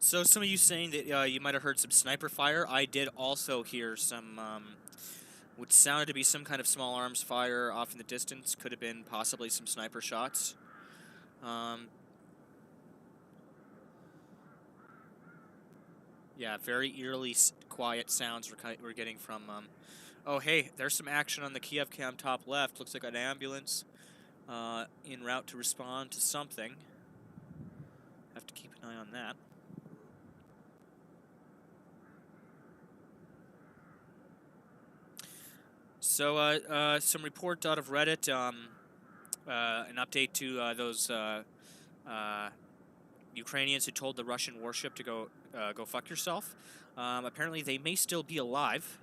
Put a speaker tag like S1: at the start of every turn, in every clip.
S1: So some of you saying that you might have heard some sniper fire. I did also hear some, what sounded to be some kind of small arms fire off in the distance. Could have been possibly some sniper shots. Yeah, very eerily quiet sounds we're getting from. Oh, hey, there's some action on the Kiev cam top left. Looks like an ambulance en route to respond to something. Have to keep an eye on that. So, some report out of Reddit, an update to those Ukrainians who told the Russian warship to go fuck yourself. Apparently, they may still be alive.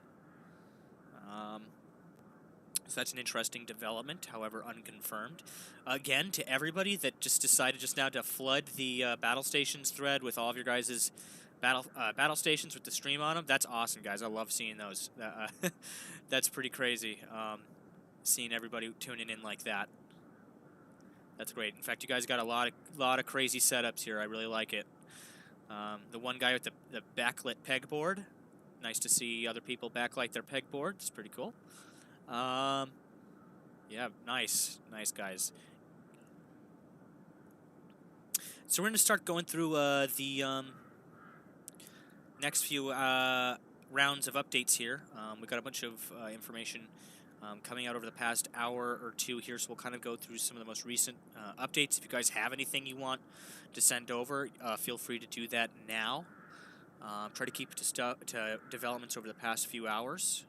S1: So that's an interesting development, however unconfirmed. Again, to everybody that just decided just now to flood the battle stations thread with all of your guys' battle stations with the stream on them, that's awesome, guys. I love seeing those. That's pretty crazy, seeing everybody tuning in like that. That's great. In fact, you guys got a lot of crazy setups here. I really like it. The one guy with the backlit pegboard. Nice to see other people backlight their pegboard. It's pretty cool. Yeah, nice guys. So we're going to start going through the next few rounds of updates here. We've got a bunch of information coming out over the past hour or two here, so we'll kind of go through some of the most recent updates. If you guys have anything you want to send over, feel free to do that now. Try to keep it to developments over the past few hours.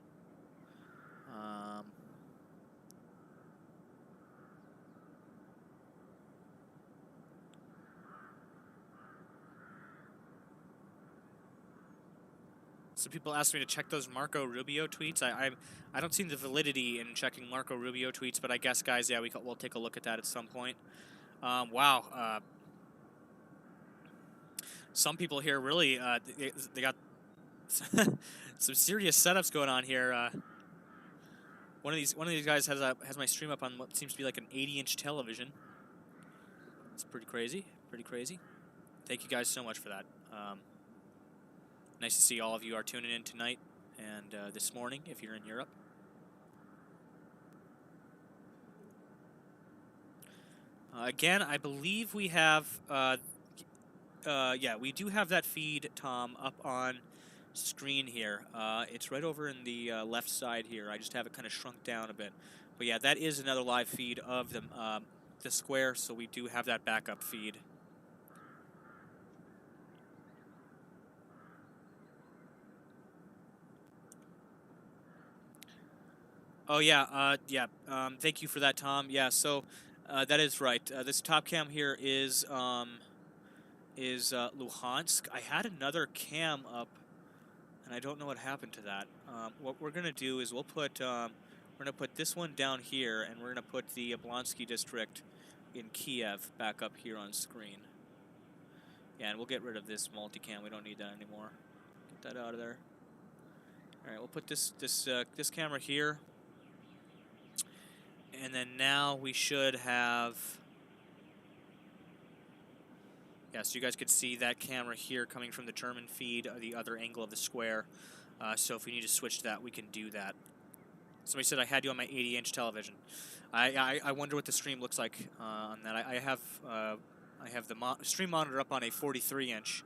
S1: Some people asked me to check those Marco Rubio tweets. I don't see the validity in checking Marco Rubio tweets, but I guess, guys, yeah, we'll take a look at that at some point. Wow. Some people here really they got some serious setups going on here. One of these guys has my stream up on what seems to be like an 80-inch television. It's pretty crazy. Thank you guys so much for that. Nice to see all of you are tuning in tonight and this morning if you're in Europe. Again, I believe we have, yeah, we do have that feed, Tom, up on screen here. It's right over in the left side here. I just have it kind of shrunk down a bit. But yeah, that is another live feed of the square, so we do have that backup feed. Oh yeah, thank you for that, Tom. Yeah, so that is right. This top cam here is Luhansk. I had another cam up, and I don't know what happened to that. What we're gonna do is we're gonna put this one down here, and we're gonna put the Oblonsky district in Kiev back up here on screen. Yeah, and we'll get rid of this multicam. We don't need that anymore. Get that out of there. All right, we'll put this camera here. And then now we should have, yeah, so you guys could see that camera here coming from the German feed, the other angle of the square. So if we need to switch to that, we can do that. Somebody said I had you on my 80-inch television. I wonder what the stream looks like on that. I have the stream monitor up on a 43-inch,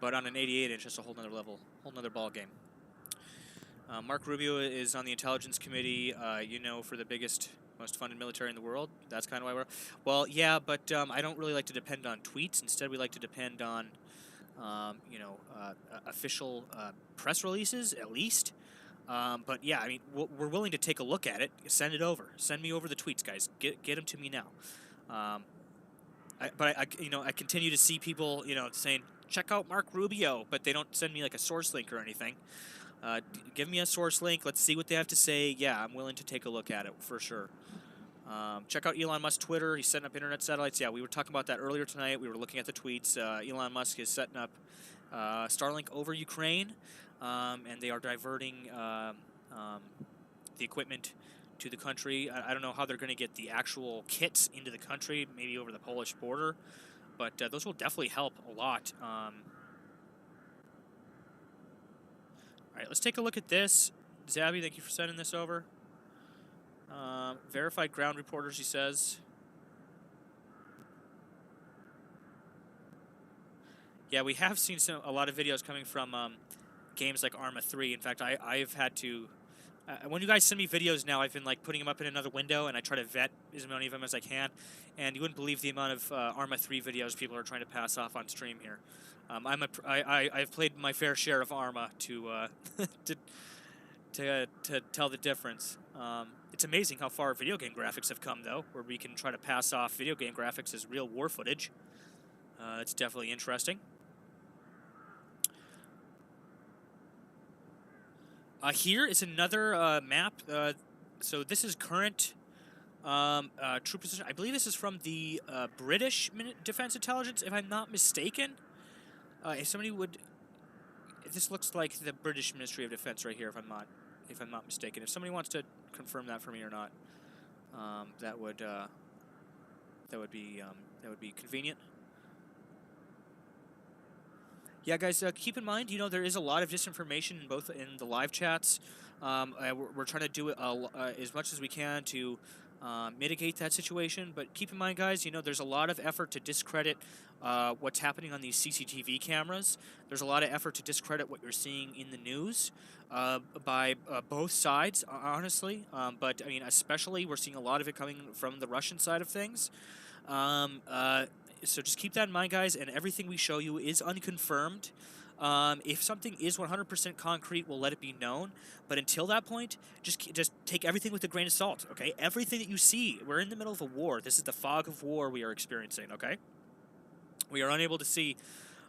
S1: but on an 88-inch, that's a whole nother level, whole nother ball game. Mark Rubio is on the intelligence committee, you know, for the biggest, most funded military in the world. That's kind of why we're... Well, yeah, but I don't really like to depend on tweets. Instead, we like to depend on, you know, official press releases, at least. But, yeah, I mean, we're willing to take a look at it. Send it over. Send me over the tweets, guys. Get them to me now. But I continue to see people, you know, saying, check out Mark Rubio, but they don't send me, like, a source link or anything. Give me a source link. Let's see what they have to say. Yeah, I'm willing to take a look at it for sure. Check out Elon Musk's Twitter. He's setting up internet satellites. Yeah, we were talking about that earlier tonight. We were looking at the tweets. Elon Musk is setting up Starlink over Ukraine, and they are diverting the equipment to the country. I don't know how they're going to get the actual kits into the country, maybe over the Polish border, but those will definitely help a lot. right, let's take a look at this. Zabby, thank you for sending this over. Verified ground reporters, he says. Yeah, we have seen a lot of videos coming from games like Arma 3. In fact, I've had to... when you guys send me videos now, I've been like putting them up in another window, and I try to vet as many of them as I can. And you wouldn't believe the amount of Arma 3 videos people are trying to pass off on stream here. I've played my fair share of Arma to to tell the difference. It's amazing how far video game graphics have come, though, where we can try to pass off video game graphics as real war footage. It's definitely interesting. Here is another map. So this is current troop position. I believe this is from the British Defense Intelligence, if I'm not mistaken. If somebody would, this looks like the British Ministry of Defense right here, if I'm not mistaken. If somebody wants to confirm that for me or not, that would be convenient. Yeah, guys, keep in mind, you know, there is a lot of disinformation in the live chats. We're trying to do it as much as we can to mitigate that situation. But keep in mind, guys, you know, there's a lot of effort to discredit what's happening on these CCTV cameras. There's a lot of effort to discredit what you're seeing in the news by both sides, honestly. But, I mean, especially we're seeing a lot of it coming from the Russian side of things. So just keep that in mind, guys, and everything we show you is unconfirmed. If something is 100% concrete, we'll let it be known. But until that point, just take everything with a grain of salt, okay? Everything that you see, we're in the middle of a war. This is the fog of war we are experiencing, okay? We are unable to see,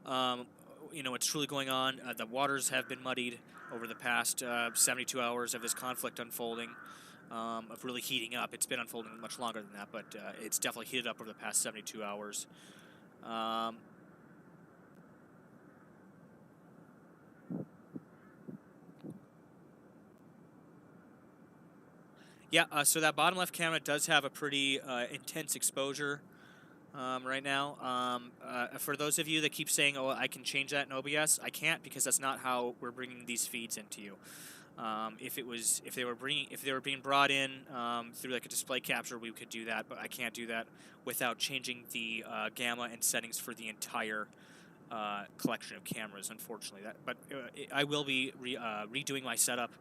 S1: you know, what's truly going on. The waters have been muddied over the past 72 hours of this conflict unfolding. Of really heating up. It's been unfolding much longer than that, but it's definitely heated up over the past 72 hours. Yeah, so that bottom left camera does have a pretty intense exposure right now. For those of you that keep saying, oh, I can change that in OBS, I can't, because that's not how we're bringing these feeds into you. If they were being brought in through like a display capture, we could do that, but I can't do that without changing the gamma and settings for the entire collection of cameras, unfortunately. I will be redoing my setup,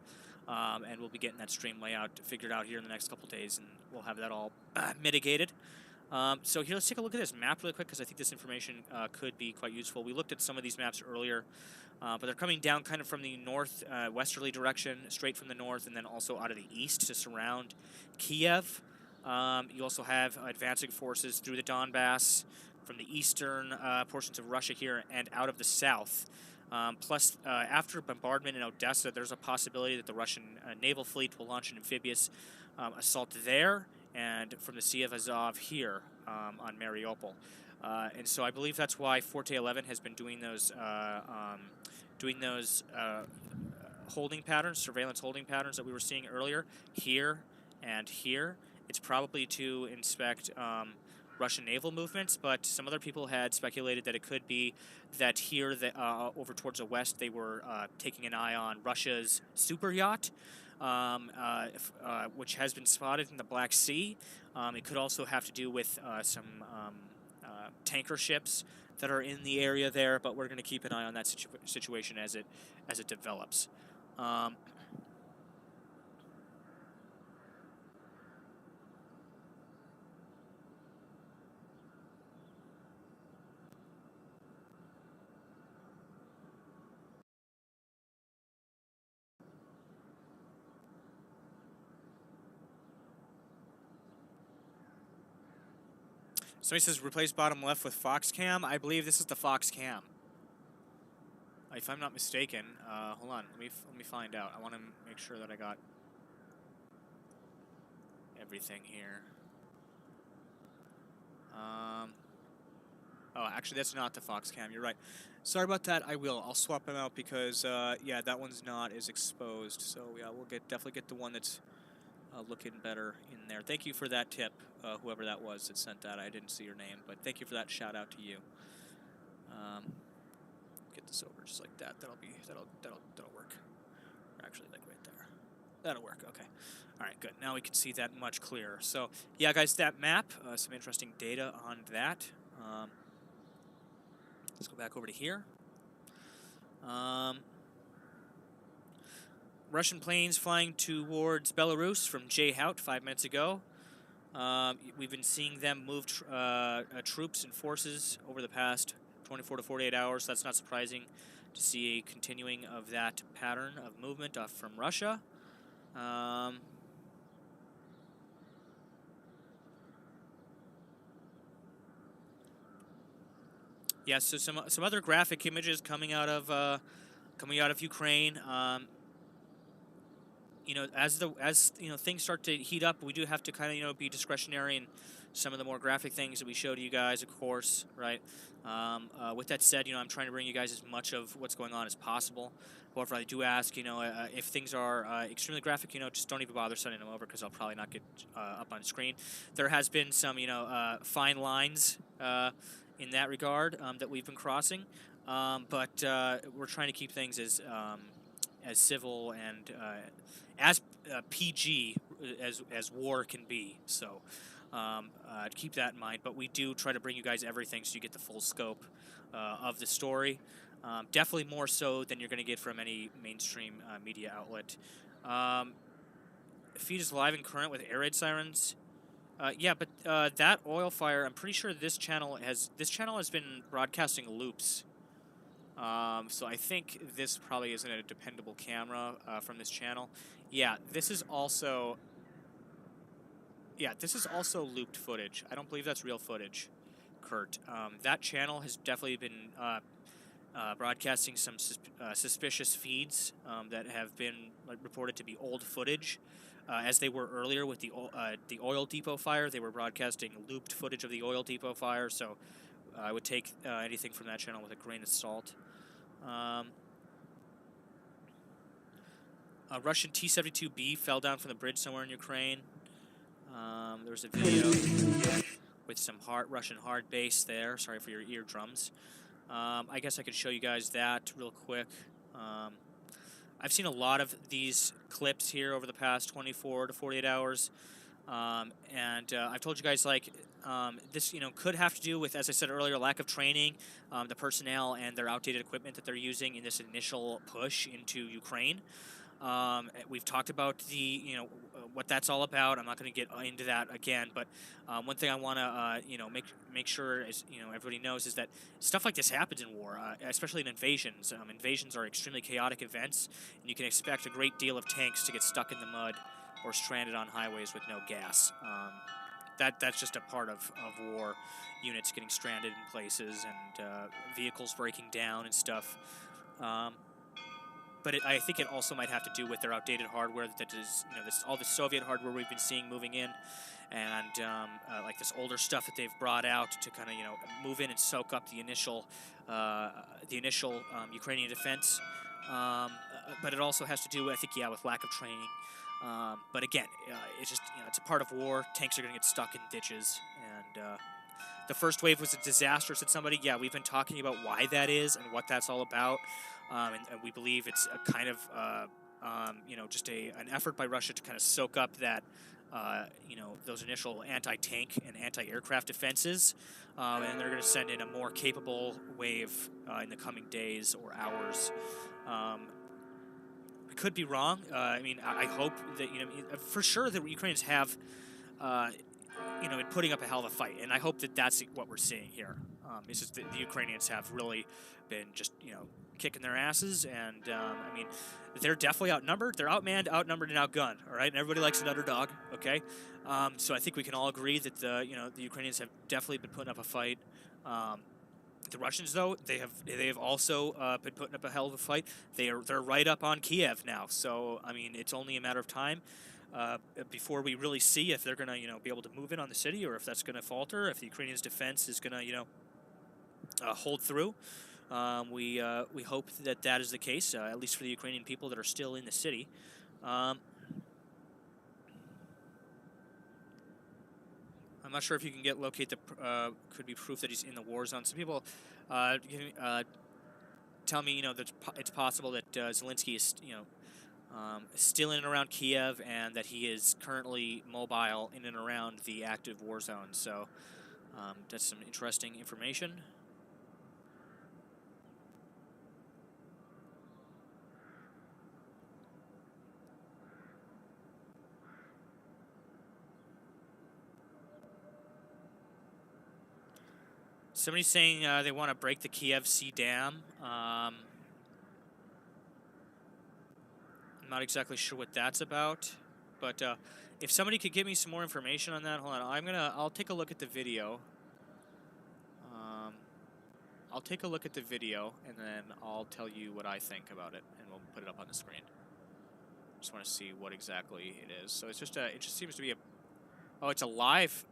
S1: and we'll be getting that stream layout figured out here in the next couple days, and we'll have that all mitigated. So here, let's take a look at this map really quick, because I think this information could be quite useful. We looked at some of these maps earlier. But they're coming down kind of from the north, westerly direction, straight from the north, and then also out of the east to surround Kiev. You also have advancing forces through the Donbass from the eastern portions of Russia here and out of the south. Plus, after bombardment in Odessa, there's a possibility that the Russian naval fleet will launch an amphibious assault there, and from the Sea of Azov here on Mariupol. And so I believe that's why Forte 11 has been doing those holding patterns, surveillance holding patterns that we were seeing earlier, here and here. It's probably to inspect Russian naval movements, but some other people had speculated that it could be that here, over towards the west, they were taking an eye on Russia's super yacht, which has been spotted in the Black Sea. It could also have to do with some tanker ships that are in the area there, but we're going to keep an eye on that situation as it develops. Somebody says replace bottom left with Foxcam. I believe this is the Foxcam, if I'm not mistaken. Hold on, let me find out. I want to make sure that I got everything here. Oh, actually, that's not the Foxcam. You're right. Sorry about that. I'll swap them out because yeah, that one's not as exposed. So yeah, we'll definitely get the one that's looking better in there. Thank you for that tip, whoever that was that sent that. I didn't see your name, but thank you for that. Shout out to you. Get this over just like that. That'll work. Or actually, like right there. That'll work. Okay. All right, good. Now we can see that much clearer. So, yeah, guys, that map, some interesting data on that. Let's go back over to here. Russian planes flying towards Belarus from J-Hout 5 minutes ago. We've been seeing them move troops and forces over the past 24 to 48 hours. That's not surprising to see a continuing of that pattern of movement from Russia. Yeah, so some other graphic images coming out of Ukraine. You know, as you know, things start to heat up, we do have to kind of, you know, be discretionary in some of the more graphic things that we show to you guys, of course, right? With that said, you know, I'm trying to bring you guys as much of what's going on as possible. However, I do ask, you know, if things are extremely graphic, you know, just don't even bother sending them over because I'll probably not get up on screen. There has been some, you know, fine lines in that regard that we've been crossing, but we're trying to keep things as civil and as PG as war can be. So keep that in mind. But we do try to bring you guys everything so you get the full scope of the story. Definitely more so than you're going to get from any mainstream media outlet. Feed is live and current with Raid Sirens. Yeah, but that oil fire, I'm pretty sure this channel has been broadcasting loops. So I think this probably isn't a dependable camera from this channel. Yeah, this is also looped footage. I don't believe that's real footage, Kurt. That channel has definitely been broadcasting some suspicious feeds that have been reported to be old footage. As they were earlier with the oil depot fire, they were broadcasting looped footage of the oil depot fire, so I would take anything from that channel with a grain of salt. A Russian T-72B fell down from the bridge somewhere in Ukraine. There was a video with some Russian hard bass there. Sorry for your eardrums. I guess I could show you guys that real quick. I've seen a lot of these clips here over the past 24 to 48 hours. And I've told you guys, like, this, you know, could have to do with, as I said earlier, lack of training, the personnel and their outdated equipment that they're using in this initial push into Ukraine. We've talked about the, you know, what that's all about. I'm not going to get into that again, but one thing I want to, you know, make sure, is, you know, everybody knows is that stuff like this happens in war, especially in invasions. Invasions are extremely chaotic events, and you can expect a great deal of tanks to get stuck in the mud or stranded on highways with no gas. That's just a part of war. Units getting stranded in places and vehicles breaking down and stuff. But I think it also might have to do with their outdated hardware. That is, you know, all the Soviet hardware we've been seeing moving in, and like this older stuff that they've brought out to kind of, you know, move in and soak up the initial Ukrainian defense. But it also has to do, I think, yeah, with lack of training. But again, it's just, you know, it's a part of war. Tanks are going to get stuck in ditches, and the first wave was a disaster, said somebody. Yeah, we've been talking about why that is and what that's all about, and we believe it's a kind of, you know, just an effort by Russia to kind of soak up that, you know, those initial anti-tank and anti-aircraft defenses, and they're going to send in a more capable wave in the coming days or hours. Could be wrong. I mean, I hope that, you know, for sure the Ukrainians have, you know, been putting up a hell of a fight, and I hope that that's what we're seeing here. It's just that the Ukrainians have really been just, you know, kicking their asses, and I mean, they're definitely outnumbered. They're outmanned, outnumbered, and outgunned. All right, and everybody likes an underdog. Okay, so I think we can all agree that you know, the Ukrainians have definitely been putting up a fight. The Russians, though, they have also been putting up a hell of a fight. They're right up on Kiev now. So I mean, it's only a matter of time before we really see if they're going to, you know, be able to move in on the city, or if that's going to falter. If the Ukrainians' defense is going to, you know, hold through. We hope that that is the case, at least for the Ukrainian people that are still in the city. I'm not sure if you can locate the, could be proof that he's in the war zone. Some people tell me, you know, that it's possible that Zelensky is, you know, still in and around Kiev, and that he is currently mobile in and around the active war zone. So that's some interesting information. Somebody's saying they want to break the Kiev Sea Dam. I'm not exactly sure what that's about, but if somebody could give me some more information on that, hold on. I'll take a look at the video. I'll take a look at the video, and then I'll tell you what I think about it, and we'll put it up on the screen. Just want to see what exactly it is. So it's just it just seems to be a, oh, it's a live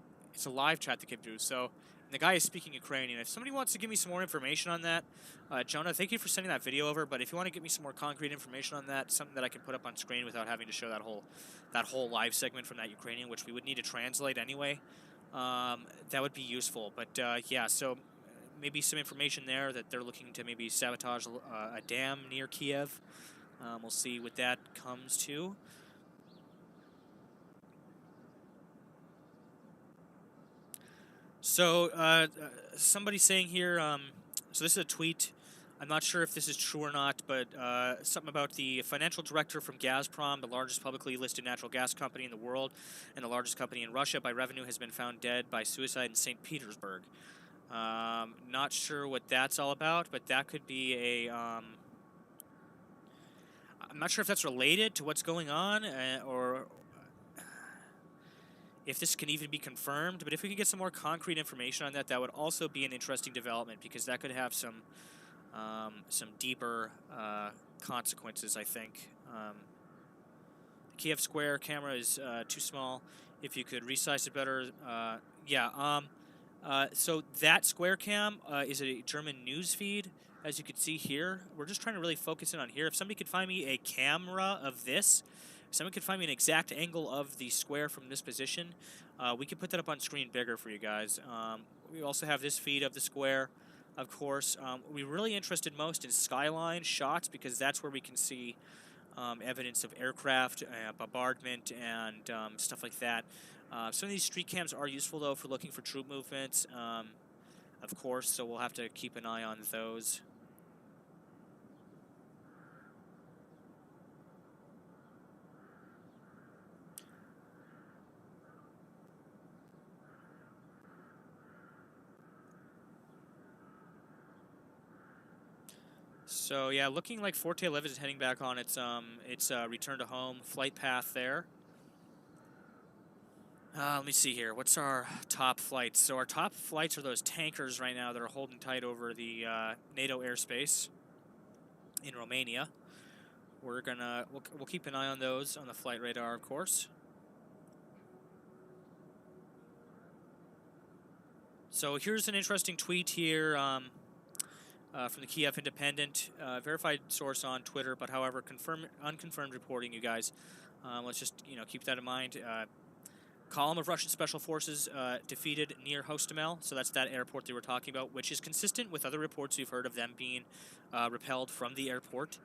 S1: chat that came through. So the guy is speaking Ukrainian. If somebody wants to give me some more information on that, Jonah, thank you for sending that video over. But if you want to give me some more concrete information on that, something that I can put up on screen without having to show that whole live segment from that Ukrainian, which we would need to translate anyway, that would be useful. But yeah, so maybe some information there that they're looking to maybe sabotage a dam near Kiev. We'll see what that comes to. So somebody's saying here, so this is a tweet. I'm not sure if this is true or not, but something about the financial director from Gazprom, the largest publicly listed natural gas company in the world and the largest company in Russia by revenue, has been found dead by suicide in St. Petersburg. Not sure what that's all about, but that could be a... I'm not sure if that's related to what's going on, or if this can even be confirmed. But if we could get some more concrete information on that, that would also be an interesting development, because that could have some deeper consequences, I think. Kiev Square camera is too small. If you could resize it better, yeah. So that Square cam is a German news feed. As you can see here, we're just trying to really focus in on here. If somebody could find me a camera of this, if someone could find me an exact angle of the square from this position, we could put that up on screen bigger for you guys. We also have this feed of the square, of course. We're really interested most in Skyline Shots, because that's where we can see evidence of aircraft, bombardment, and stuff like that. Some of these street cams are useful, though, for looking for troop movements, of course, so we'll have to keep an eye on those. So yeah, looking like Forte 11 is heading back on its return to home flight path there. Let me see here. What's our top flights? So our top flights are those tankers right now that are holding tight over the NATO airspace in Romania. We'll keep an eye on those on the flight radar, of course. So here's an interesting tweet here from the Kiev Independent, verified source on Twitter, but however unconfirmed reporting, you guys. Let's just keep that in mind. Column of Russian Special Forces defeated near Hostomel, so that's that airport they were talking about, which is consistent with other reports we've heard of them being repelled from the airport.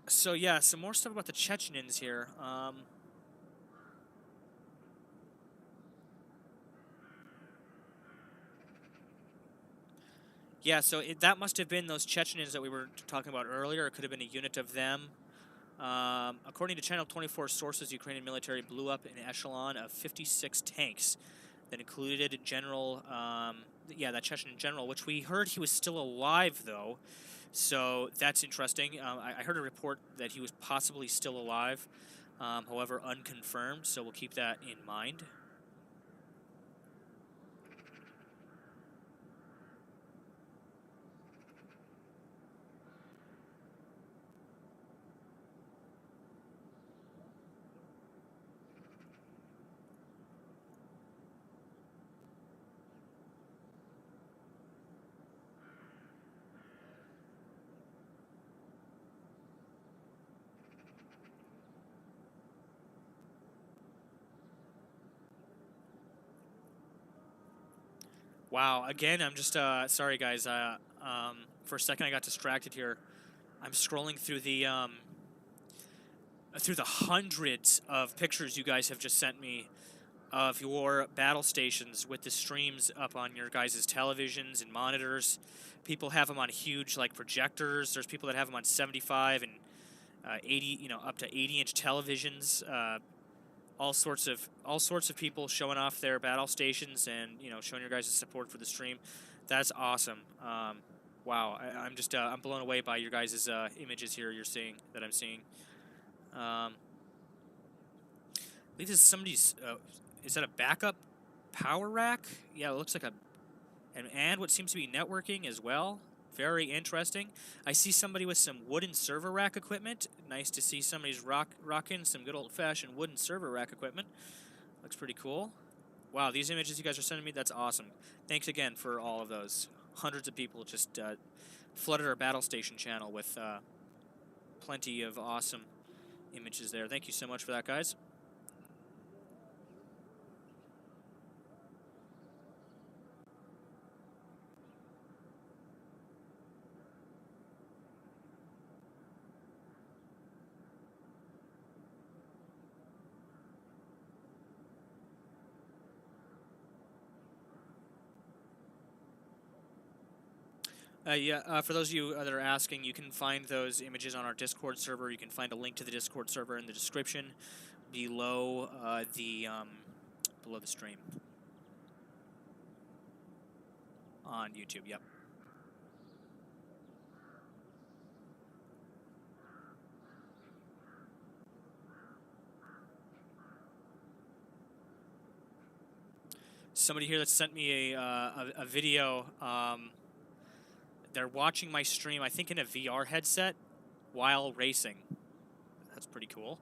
S1: So yeah, some more stuff about the Chechens here. Yeah, so that must have been those Chechens that we were talking about earlier. It could have been a unit of them. According to Channel 24 sources, the Ukrainian military blew up an echelon of 56 tanks that included General, that Chechen general, which we heard he was still alive, though. So that's interesting. I heard a report that he was possibly still alive, however, unconfirmed, so we'll keep that in mind. Wow, again, I'm just, sorry guys, for a second I got distracted here. I'm scrolling through the hundreds of pictures you guys have just sent me of your battle stations with the streams up on your guys' televisions and monitors. People have them on huge, like, projectors. There's people that have them on 75 and 80, you know, up to 80-inch televisions. All sorts of people showing off their battle stations and, you know, showing your guys' support for the stream. That's awesome. Wow, I'm just I'm blown away by your guys' images here. I'm seeing. I believe this is somebody's. Is that a backup power rack? Yeah, it looks like and what seems to be networking as well. Very interesting. I see somebody with some wooden server rack equipment. Nice to see somebody's rocking some good old-fashioned wooden server rack equipment. Looks pretty cool. Wow, these images you guys are sending me, that's awesome. Thanks again for all of those. Hundreds of people just flooded our battle station channel with plenty of awesome images there. Thank you so much for that, guys. For those of you that are asking, you can find those images on our Discord server. You can find a link to the Discord server in the description below below the stream on YouTube. Yep. Somebody here that sent me a video. They're watching my stream, I think, in a VR headset while racing. That's pretty cool.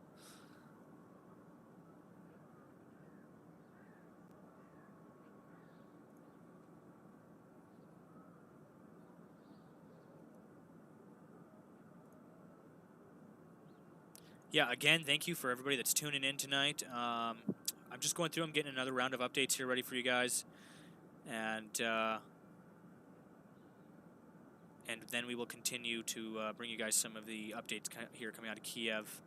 S1: Yeah, again, thank you for everybody that's tuning in tonight. I'm just going through. I'm getting another round of updates here ready for you guys. And then we will continue to bring you guys some of the updates here coming out of Kiev.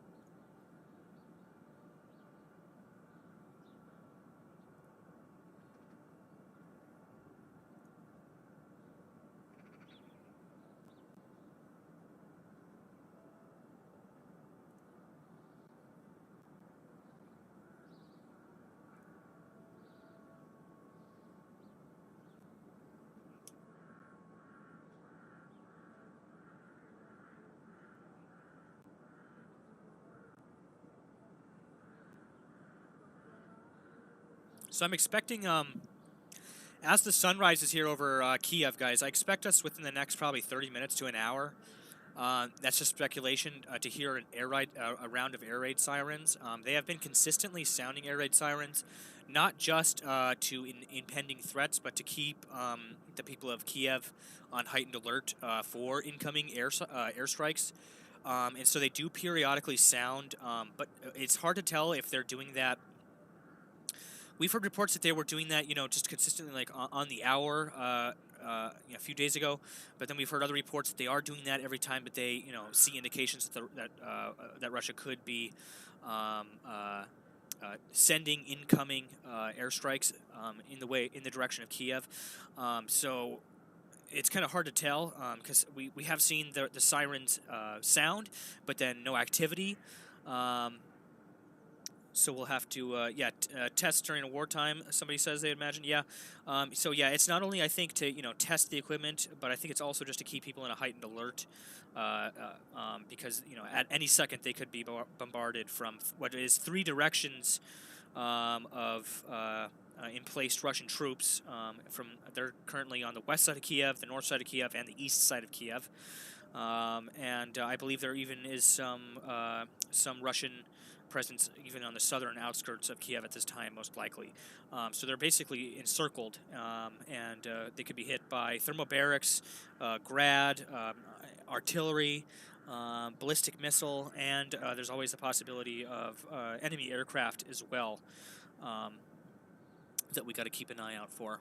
S1: So I'm expecting, as the sun rises here over Kiev, guys, I expect us within the next probably 30 minutes to an hour. That's just speculation to hear an a round of air raid sirens. They have been consistently sounding air raid sirens, not just to impending threats, but to keep the people of Kiev on heightened alert for incoming airstrikes. And so they do periodically sound, but it's hard to tell if they're doing that. We've heard reports that they were doing that, you know, just consistently, like on the hour, a few days ago. But then we've heard other reports that they are doing that every time, but they, you know, see indications that Russia could be sending incoming airstrikes in the direction of Kiev. So it's kind of hard to tell because we have seen the sirens sound, but then no activity. So we'll have to, test during a wartime. Somebody says they imagine, yeah. So yeah, it's not only, I think, to, you know, test the equipment, but I think it's also just to keep people in a heightened alert, because, you know, at any second they could be bombarded from what is 3 directions of in-placed Russian troops. They're currently on the west side of Kiev, the north side of Kiev, and the east side of Kiev. And I believe there even is some Russian presence even on the southern outskirts of Kiev at this time, most likely. So they're basically encircled, and they could be hit by thermobarics, Grad, artillery, ballistic missile, and there's always the possibility of enemy aircraft as well that we got to keep an eye out for.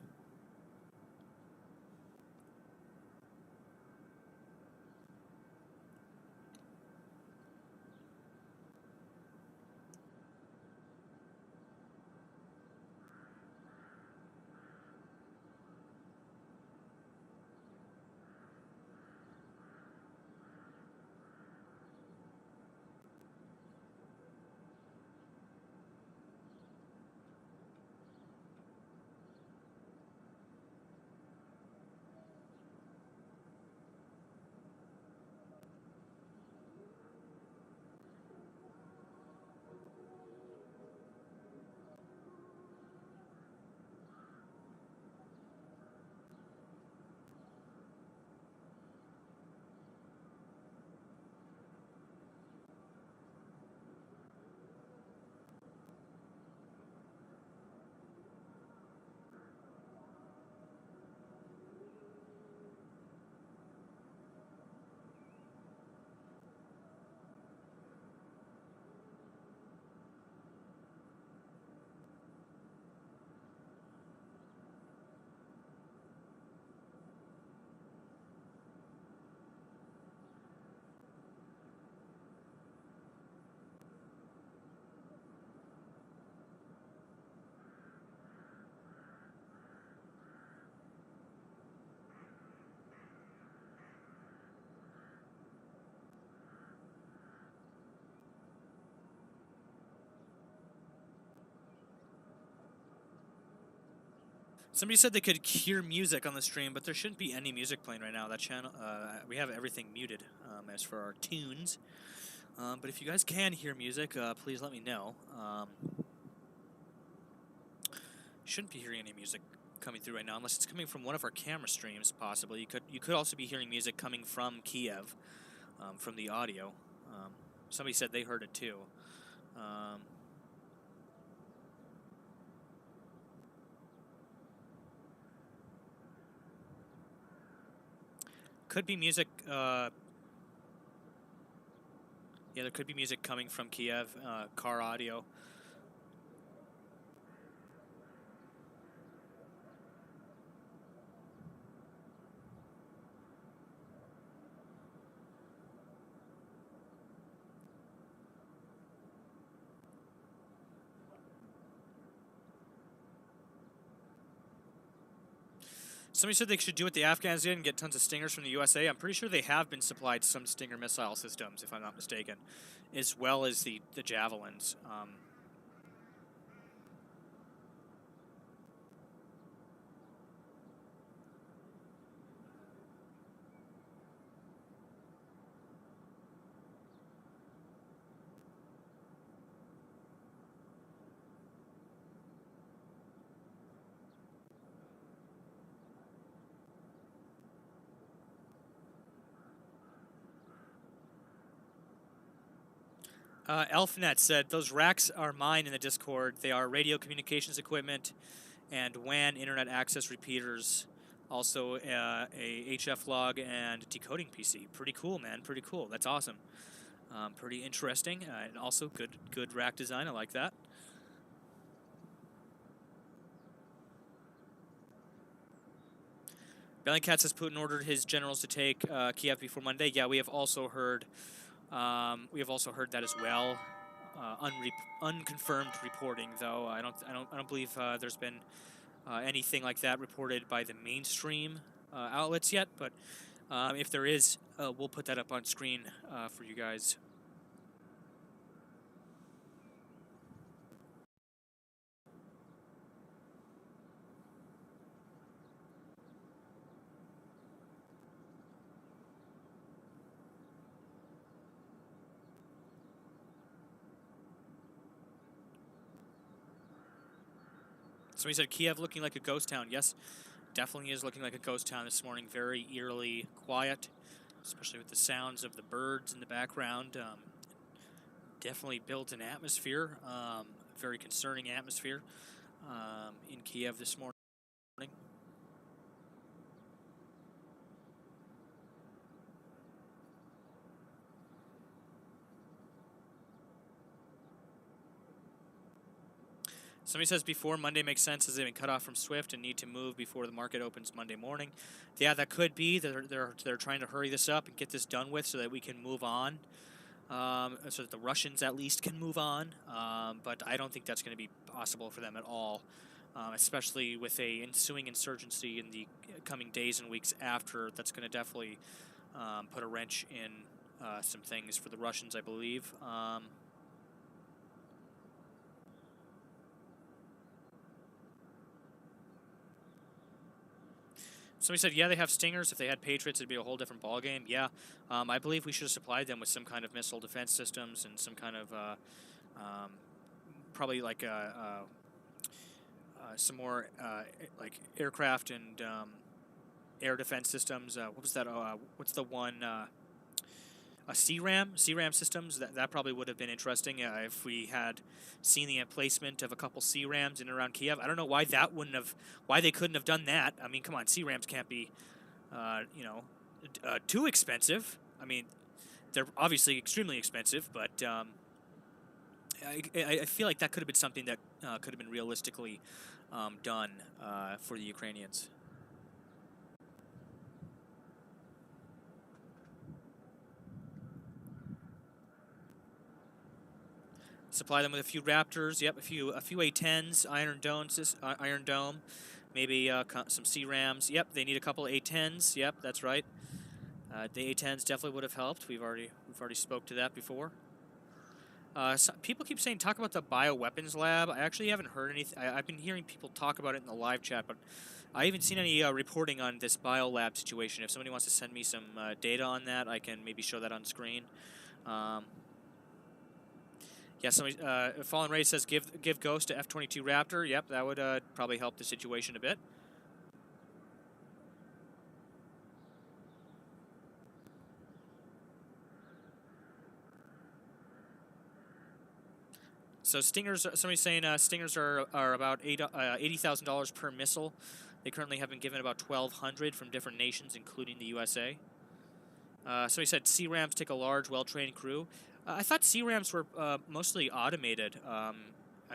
S1: Somebody said they could hear music on the stream, but there shouldn't be any music playing right now. That channel, we have everything muted as for our tunes. But if you guys can hear music, please let me know. Shouldn't be hearing any music coming through right now, unless it's coming from one of our camera streams, possibly. You could also be hearing music coming from Kiev, from the audio. Somebody said they heard it too. Could be music. Yeah, there could be music coming from Kiev, car audio. Somebody said they should do what the Afghans did and get tons of Stingers from the USA. I'm pretty sure they have been supplied some Stinger missile systems, if I'm not mistaken, as well as the Javelins. Elfnet said, those racks are mine in the Discord. They are radio communications equipment and WAN internet access repeaters. Also a HF log and decoding PC. Pretty cool, man. Pretty cool. That's awesome. Pretty interesting. And also good rack design. I like that. Bellingcat says Putin ordered his generals to take Kiev before Monday. Yeah, we have also heard that as well. Unconfirmed reporting, though. I don't believe there's been anything like that reported by the mainstream outlets yet. But if there is, we'll put that up on screen for you guys. Somebody said Kiev looking like a ghost town. Yes, definitely is looking like a ghost town this morning. Very eerily quiet, especially with the sounds of the birds in the background. Definitely built an atmosphere, very concerning atmosphere in Kiev this morning. Somebody says before Monday makes sense as they've been cut off from Swift and need to move before the market opens Monday morning. Yeah, that could be. They're trying to hurry this up and get this done with so that we can move on, so that the Russians at least can move on. But I don't think that's going to be possible for them at all, especially with a ensuing insurgency in the coming days and weeks after. That's going to definitely put a wrench in some things for the Russians, I believe. Somebody said, yeah, they have Stingers. If they had Patriots, it'd be a whole different ballgame. Yeah, I believe we should have supplied them with some kind of missile defense systems and some kind of, probably like some more like aircraft and air defense systems. What was that? What's the one? CRAM systems. That probably would have been interesting if we had seen the emplacement of a couple CRAMs in and around Kiev. I don't know why why they couldn't have done that. I mean, come on, CRAMs can't be, too expensive. I mean, they're obviously extremely expensive, but I feel like that could have been something that could have been realistically done for the Ukrainians. Supply them with a few Raptors. Yep, a few A-10s, Iron Dome, maybe some C-Rams. Yep, they need a couple of A-10s. Yep, that's right. The A-10s definitely would have helped. We've already spoke to that before. People keep saying talk about the bioweapons lab. I actually haven't heard anything. I've been hearing people talk about it in the live chat, but I haven't seen any reporting on this biolab situation. If somebody wants to send me some data on that, I can maybe show that on screen. Yeah, somebody, Fallen Ray says give Ghost to F-22 Raptor. Yep, that would probably help the situation a bit. So Stingers, somebody's saying Stingers are about $80,000 per missile. They currently have been given about 1,200 from different nations, including the USA. Somebody said C-Rams take a large, well-trained crew. I thought C-Rams were mostly automated. I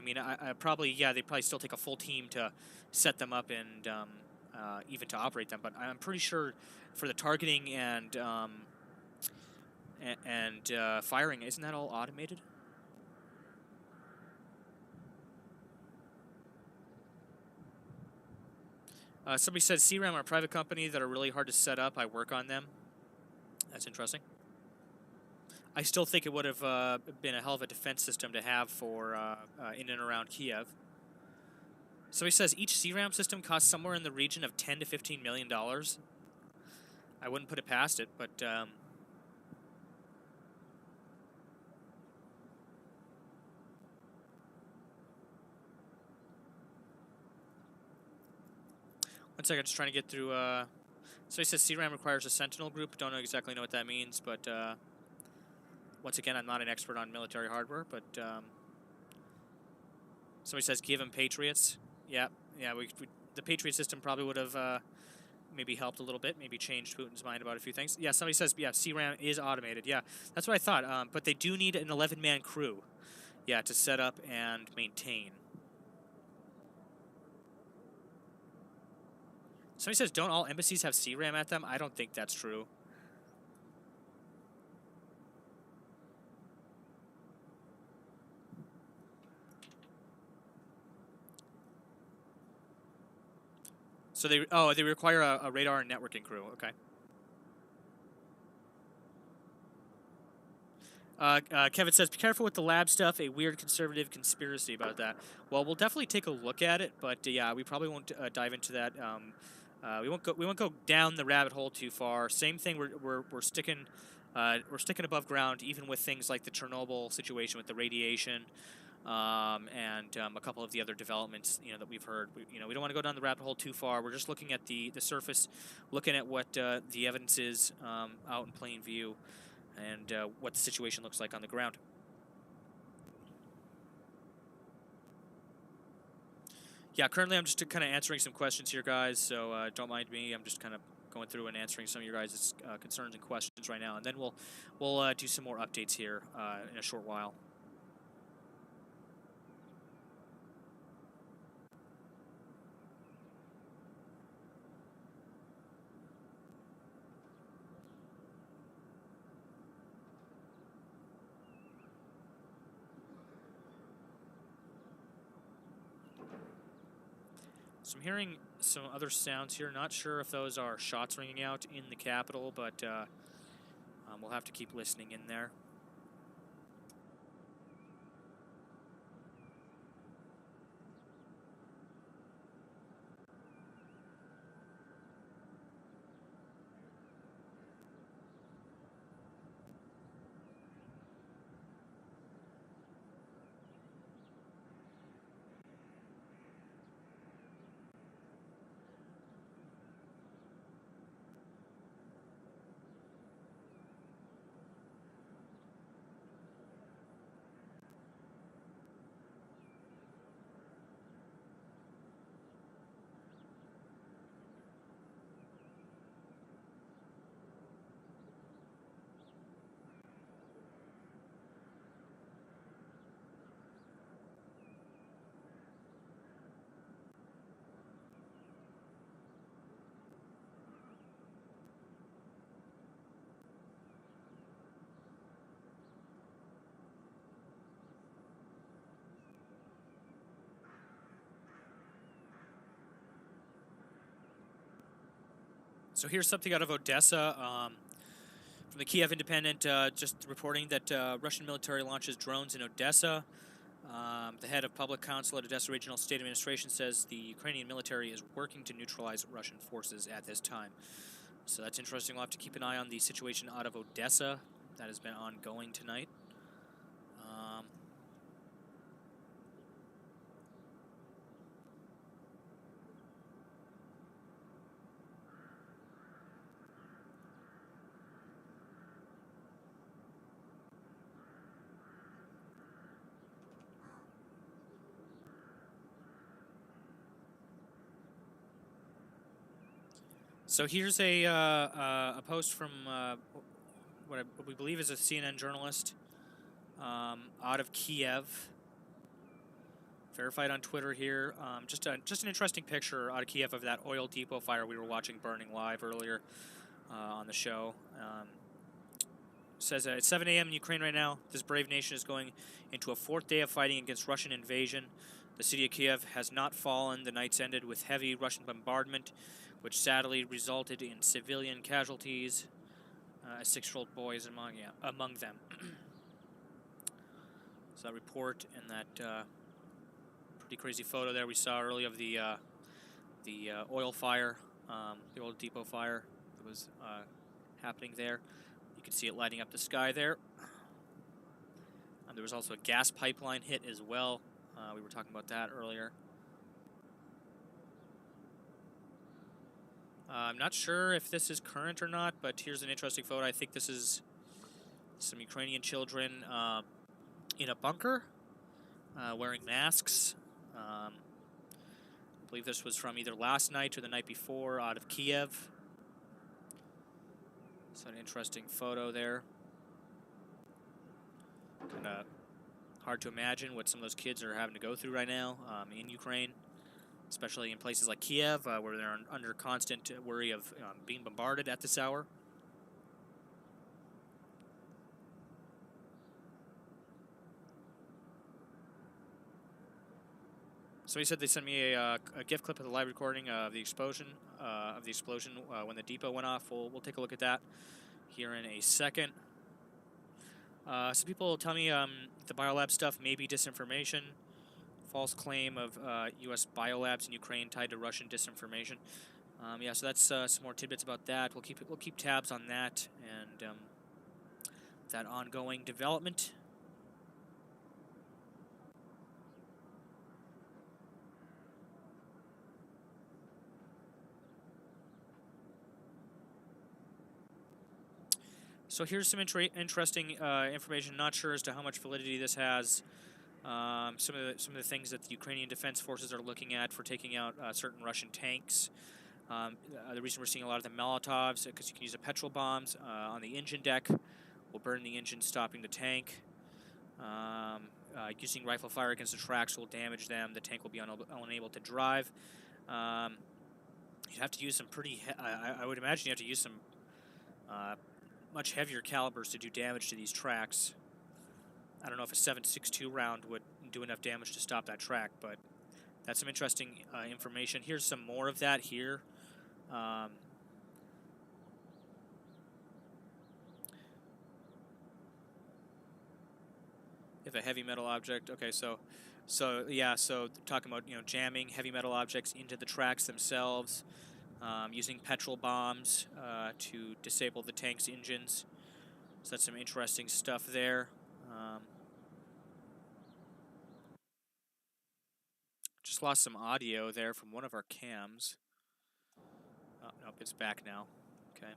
S1: mean, they probably still take a full team to set them up and even to operate them. But I'm pretty sure for the targeting and firing, isn't that all automated? Somebody said C-Ram are a private company that are really hard to set up. I work on them. That's interesting. I still think it would have been a hell of a defense system to have for in and around Kiev. Somebody says each C-Ram system costs somewhere in the region of $10 to $15 million. I wouldn't put it past it, but one second, just trying to get through. So he says C-Ram requires a Sentinel group. Don't exactly know what that means, but once again, I'm not an expert on military hardware. But somebody says give him Patriots. Yeah. The Patriot system probably would have maybe helped a little bit, maybe changed Putin's mind about a few things. Yeah, somebody says C-Ram is automated. Yeah, that's what I thought. But they do need an 11-man crew, yeah, to set up and maintain. Somebody says, don't all embassies have C-Ram at them? I don't think that's true. So they require a radar and networking crew. Okay. Kevin says, be careful with the lab stuff, a weird conservative conspiracy about that. Well, we'll definitely take a look at it, but yeah, we probably won't dive into that. We won't go down the rabbit hole too far. Same thing. We're sticking above ground, even with things like the Chernobyl situation with the radiation, and a couple of the other developments that we've heard. We don't want to go down the rabbit hole too far. We're just looking at the surface, looking at what the evidence is out in plain view, and what the situation looks like on the ground. Yeah, currently I'm just kind of answering some questions here, guys, so don't mind me. I'm just kind of going through and answering some of your guys' concerns and questions right now, and then we'll do some more updates here in a short while. So I'm hearing some other sounds here. Not sure if those are shots ringing out in the Capitol, but we'll have to keep listening in there. So here's something out of Odessa. From the Kiev Independent, just reporting that Russian military launches drones in Odessa. The head of public council at Odessa Regional State Administration says the Ukrainian military is working to neutralize Russian forces at this time. So that's interesting. We'll have to keep an eye on the situation out of Odessa. That has been ongoing tonight. So here's a post from what we believe is a CNN journalist out of Kiev, verified on Twitter here. Just an interesting picture out of Kiev of that oil depot fire we were watching burning live earlier on the show. Says it's 7 a.m. in Ukraine right now. This brave nation is going into a 4th day of fighting against Russian invasion. The city of Kiev has not fallen. The nights ended with heavy Russian bombardment, which sadly resulted in civilian casualties. A 6-year-old boy is among them. So that report and that pretty crazy photo there we saw earlier of the oil fire, the oil depot fire that was happening there. You can see it lighting up the sky there. There was also a gas pipeline hit as well. We were talking about that earlier. I'm not sure if this is current or not, but here's an interesting photo. I think this is some Ukrainian children in a bunker wearing masks. I believe this was from either last night or the night before out of Kiev. So an interesting photo there. Kind of hard to imagine what some of those kids are having to go through right now in Ukraine, especially in places like Kiev, where they're under constant worry of being bombarded at this hour. So he said they sent me a GIF clip of the live recording of the explosion when the depot went off. We'll take a look at that here in a second. Some people tell me the biolab stuff may be disinformation. False claim of U.S. biolabs in Ukraine tied to Russian disinformation. Yeah, so that's some more tidbits about that. We'll keep tabs on that and that ongoing development. So here's some interesting information. Not sure as to how much validity this has. Some of the things that the Ukrainian Defense Forces are looking at for taking out certain Russian tanks. The reason we're seeing a lot of the Molotovs because you can use the petrol bombs on the engine deck. Will burn the engine, stopping the tank. Using rifle fire against the tracks will damage them. The tank will be unable to drive. You'd have to use some pretty. I would imagine you have to use some much heavier calibers to do damage to these tracks. I don't know if a 7.62 round would do enough damage to stop that track, but that's some interesting information. Here's some more of that here. If a heavy metal object, okay, so yeah, so talking about jamming heavy metal objects into the tracks themselves, using petrol bombs to disable the tank's engines. So that's some interesting stuff there. Just lost some audio there from one of our cams. Oh, nope, it's back now. Okay.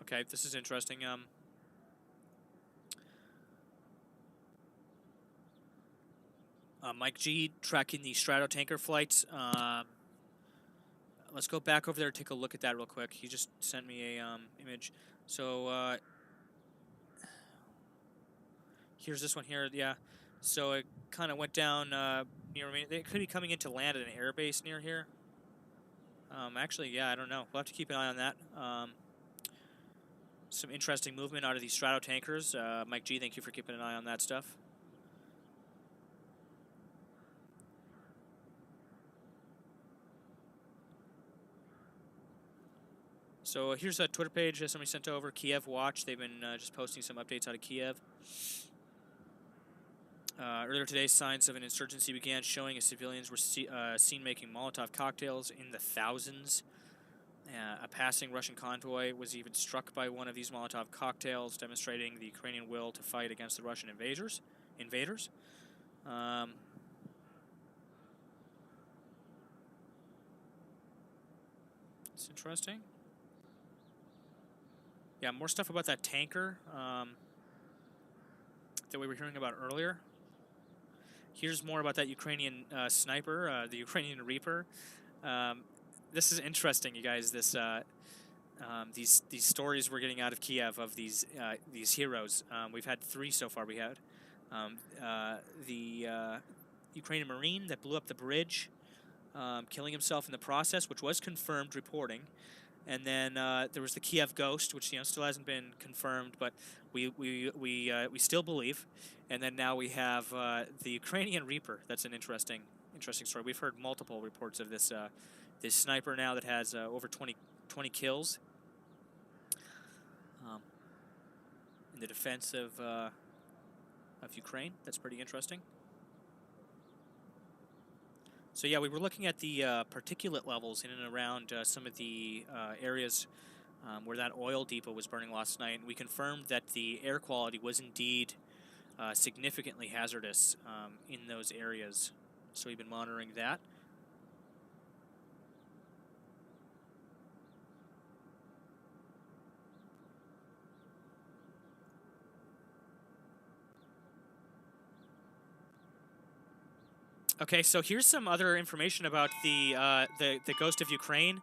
S1: Okay, this is interesting. Mike G tracking the Stratotanker flights. Let's go back over there and take a look at that real quick. He just sent me a image. So here's this one here. Yeah. So it kind of went down near me. They could be coming into land at an airbase near here. Actually, yeah, I don't know. We'll have to keep an eye on that. Some interesting movement out of these strato tankers. Mike G, thank you for keeping an eye on that stuff. So here's a Twitter page that somebody sent over, Kiev Watch. They've been just posting some updates out of Kiev. Earlier today, signs of an insurgency began showing as civilians were seen making Molotov cocktails in the thousands. A passing Russian convoy was even struck by one of these Molotov cocktails, demonstrating the Ukrainian will to fight against the Russian invaders. It's interesting. Yeah, more stuff about that tanker that we were hearing about earlier. Here's more about that Ukrainian sniper, the Ukrainian Reaper. This is interesting, you guys. This these stories we're getting out of Kiev of these heroes. We've had 3 so far. We had the Ukrainian Marine that blew up the bridge, killing himself in the process, which was confirmed reporting. And then there was the Kiev Ghost, which still hasn't been confirmed, but we still believe. And then now we have the Ukrainian Reaper. That's an interesting story. We've heard multiple reports of this this sniper now that has over 20 kills in the defense of Ukraine. That's pretty interesting. So yeah, we were looking at the particulate levels in and around some of the areas where that oil depot was burning last night, and we confirmed that the air quality was indeed significantly hazardous in those areas. So we've been monitoring that. Okay, so here's some other information about the Ghost of Ukraine.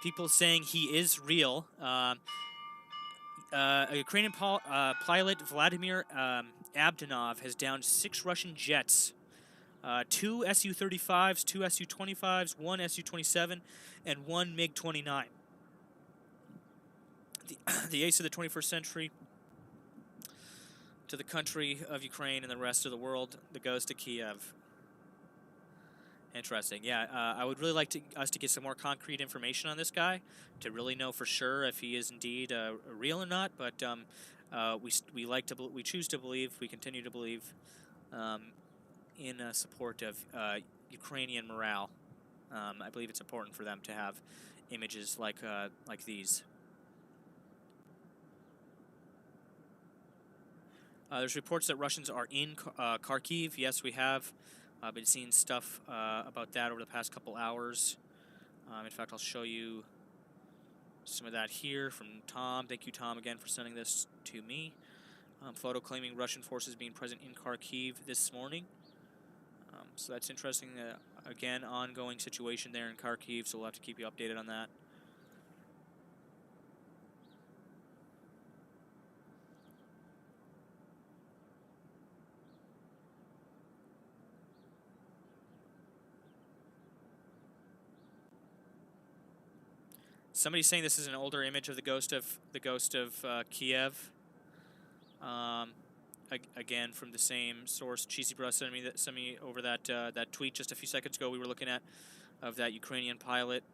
S1: People saying he is real. A Ukrainian pilot, Vladimir Abdonov, has downed 6 Russian jets, 2 Su-35s, 2 Su-25s, 1 Su-27, and 1 MiG-29. The ace of the 21st century to the country of Ukraine and the rest of the world, the Ghost of Kiev. Interesting. Yeah, I would really like us to get some more concrete information on this guy to really know for sure if he is indeed real or not. But we choose to believe, we continue to believe in support of Ukrainian morale. I believe it's important for them to have images like these. There's reports that Russians are in Kharkiv. Yes, we have. I've been seeing stuff about that over the past couple hours. In fact, I'll show you some of that here from Tom. Thank you, Tom, again for sending this to me. Photo claiming Russian forces being present in Kharkiv this morning. So that's interesting. Again, ongoing situation there in Kharkiv, so we'll have to keep you updated on that. Somebody's saying this is an older image of the ghost of Kiev. Again, from the same source, Cheesy Bro sent me over that tweet just a few seconds ago. We were looking at of that Ukrainian pilot.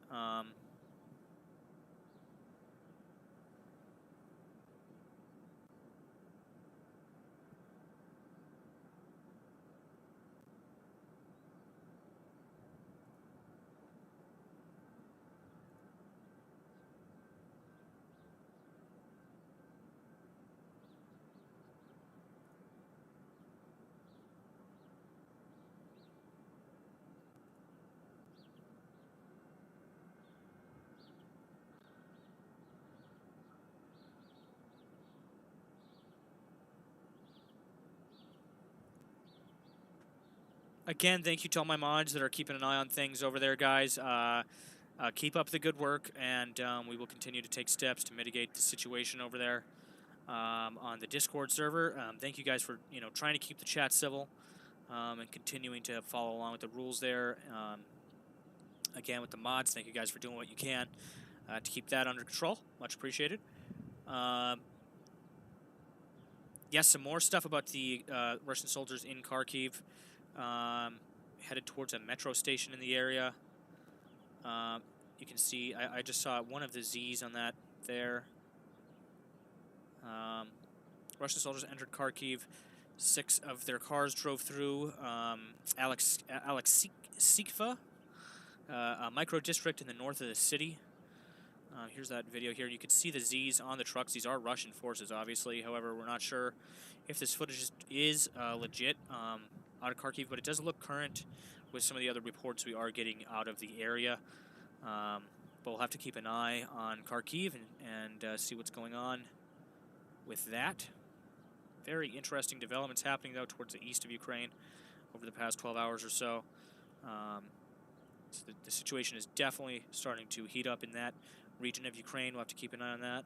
S1: Again, thank you to all my mods that are keeping an eye on things over there, guys. Keep up the good work, and we will continue to take steps to mitigate the situation over there on the Discord server. Thank you guys for trying to keep the chat civil and continuing to follow along with the rules there. again with the mods. Thank you guys for doing what you can to keep that under control. Much appreciated. Yes, some more stuff about the Russian soldiers in Kharkiv, headed towards a metro station in the area. You can see, I just saw one of the Zs on that there. Russian soldiers entered Kharkiv. 6 of their cars drove through Alexeivka, a micro-district in the north of the city. Here's that video here. You can see the Zs on the trucks. These are Russian forces, obviously. However, we're not sure if this footage is legit out of Kharkiv, but it does look current with some of the other reports we are getting out of the area. But we'll have to keep an eye on Kharkiv and see what's going on with that. Very interesting developments happening, though, towards the east of Ukraine over the past 12 hours or so. So the situation is definitely starting to heat up in that region of Ukraine. We'll have to keep an eye on that.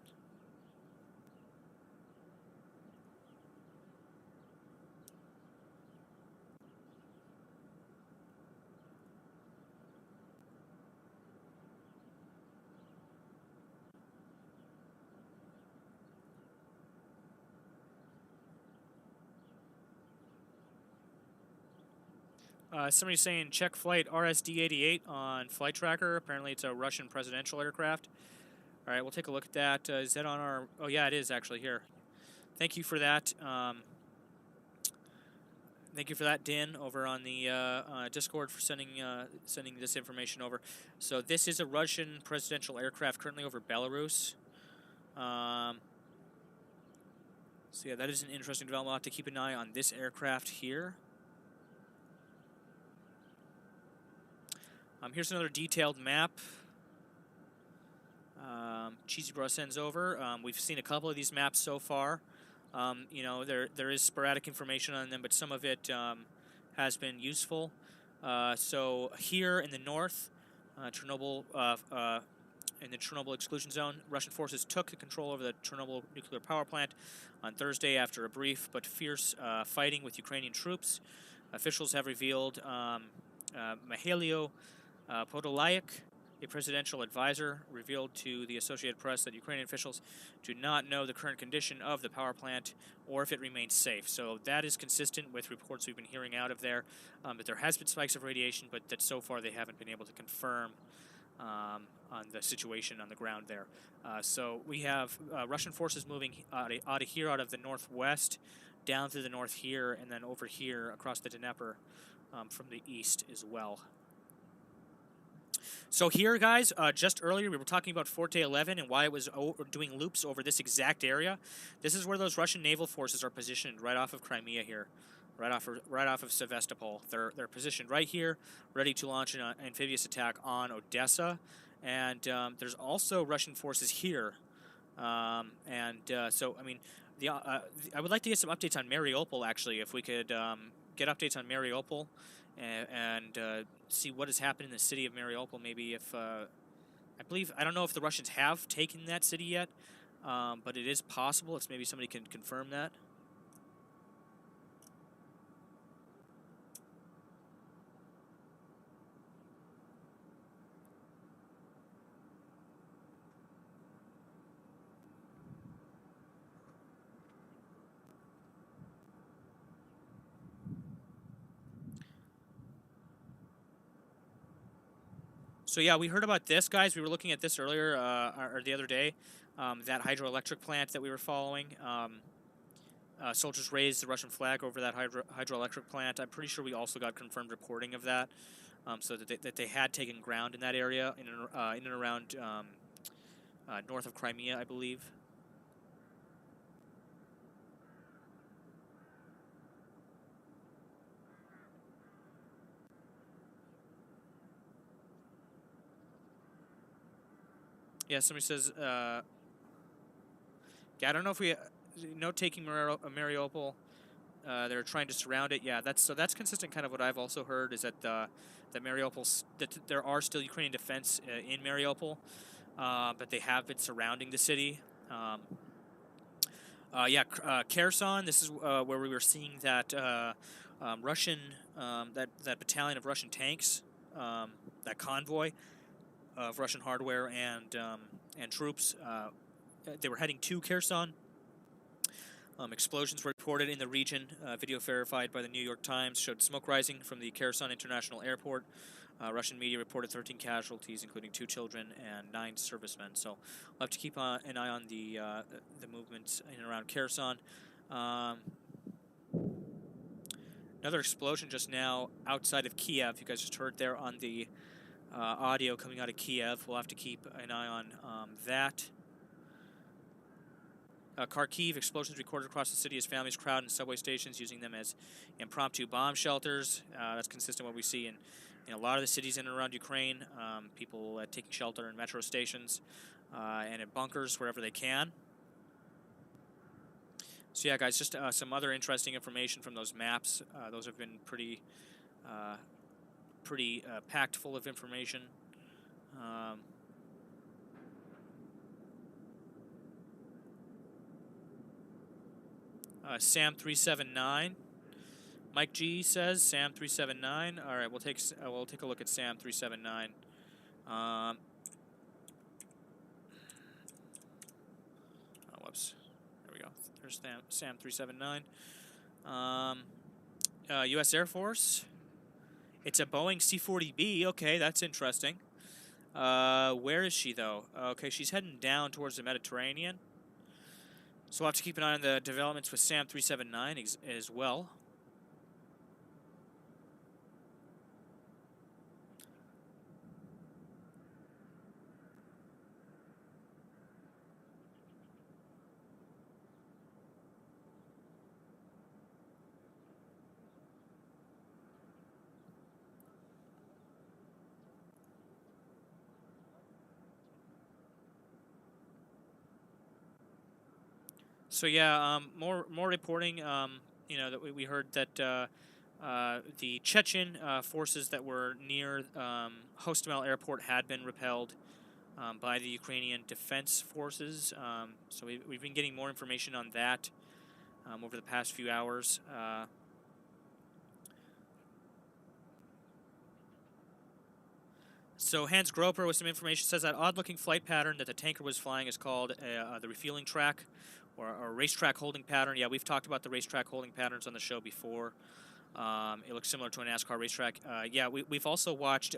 S1: Somebody's saying check flight RSD-88 on flight tracker. Apparently it's a Russian presidential aircraft. All right, we'll take a look at that. Is that on our... Oh, yeah, it is actually here. Thank you for that. Thank you for that, Din, over on the Discord for sending this information over. So this is a Russian presidential aircraft currently over Belarus. So yeah, that is an interesting development. We'll have to keep an eye on this aircraft here. Here's another detailed map. Cheesy Bro sends over. We've seen a couple of these maps so far. You know, there is sporadic information on them, but some of it has been useful. So here in the north, Chernobyl, in the Chernobyl exclusion zone, Russian forces took control over the Chernobyl nuclear power plant on Thursday after a brief but fierce fighting with Ukrainian troops. Officials have revealed Mikhailo Podolyak, a presidential advisor, revealed to the Associated Press that Ukrainian officials do not know the current condition of the power plant or if it remains safe. So that is consistent with reports we've been hearing out of there, that there has been spikes of radiation, but that so far they haven't been able to confirm on the situation on the ground there. So we have Russian forces moving out of here, out of the northwest, down through the north here, and then over here across the Dnieper from the east as well. So here, guys, just earlier we were talking about Forte 11 and why it was doing loops over this exact area. This is where those Russian naval forces are positioned, right off of Crimea here, right off of Sevastopol. They're positioned right here, ready to launch an amphibious attack on Odessa. And there's also Russian forces here. So, I mean, I would like to get some updates on Mariupol, actually, if we could get updates on Mariupol. And see what has happened in the city of Mariupol. Maybe if I don't know if the Russians have taken that city yet, but it is possible. It's maybe somebody can confirm that. So yeah, we heard about this, guys. We were looking at this earlier, or the other day, that hydroelectric plant that we were following. Soldiers raised the Russian flag over that hydroelectric plant. I'm pretty sure we also got confirmed reporting of that, so that they had taken ground in that area, in and around north of Crimea, I believe. Yeah, somebody says, yeah, I don't know if we know taking Mariupol. They're trying to surround it. Yeah, that's consistent. Kind of what I've also heard is that that Mariupol, that there are still Ukrainian defense in Mariupol, but they have been surrounding the city. Yeah, Kherson. This is where we were seeing that Russian that battalion of Russian tanks that convoy of Russian hardware and troops. They were heading to Kherson. Explosions were reported in the region. Video verified by the New York Times showed smoke rising from the Kherson International Airport. Russian media reported 13 casualties, including 2 children and 9 servicemen. So we'll have to keep an eye on the movements in and around Kherson. Another explosion just now outside of Kiev. You guys just heard there on the audio coming out of Kiev. We'll have to keep an eye on that. Kharkiv, explosions recorded across the city as families crowd in subway stations, using them as impromptu bomb shelters. That's consistent with what we see in a lot of the cities in and around Ukraine. People taking shelter in metro stations and in bunkers wherever they can. So yeah, guys, just some other interesting information from those maps. Those have been pretty packed full of information. Sam379, Mike G says Sam379. All right, we'll take a look at Sam379. Whoops. There we go. There's Sam379. U.S. Air Force. It's a Boeing C-40B. Okay, that's interesting. Where is she though? Okay, she's heading down towards the Mediterranean. So we'll have to keep an eye on the developments with Sam379 as well. So yeah, more reporting. You know, that we heard that the Chechen forces that were near Hostomel Airport had been repelled by the Ukrainian Defense Forces. So we've been getting more information on that over the past few hours. So Hans Groper with some information says that odd-looking flight pattern that the tanker was flying is called the refueling track, or racetrack holding pattern. Yeah, we've talked about the racetrack holding patterns on the show before. It looks similar to a NASCAR racetrack. Yeah, we've also watched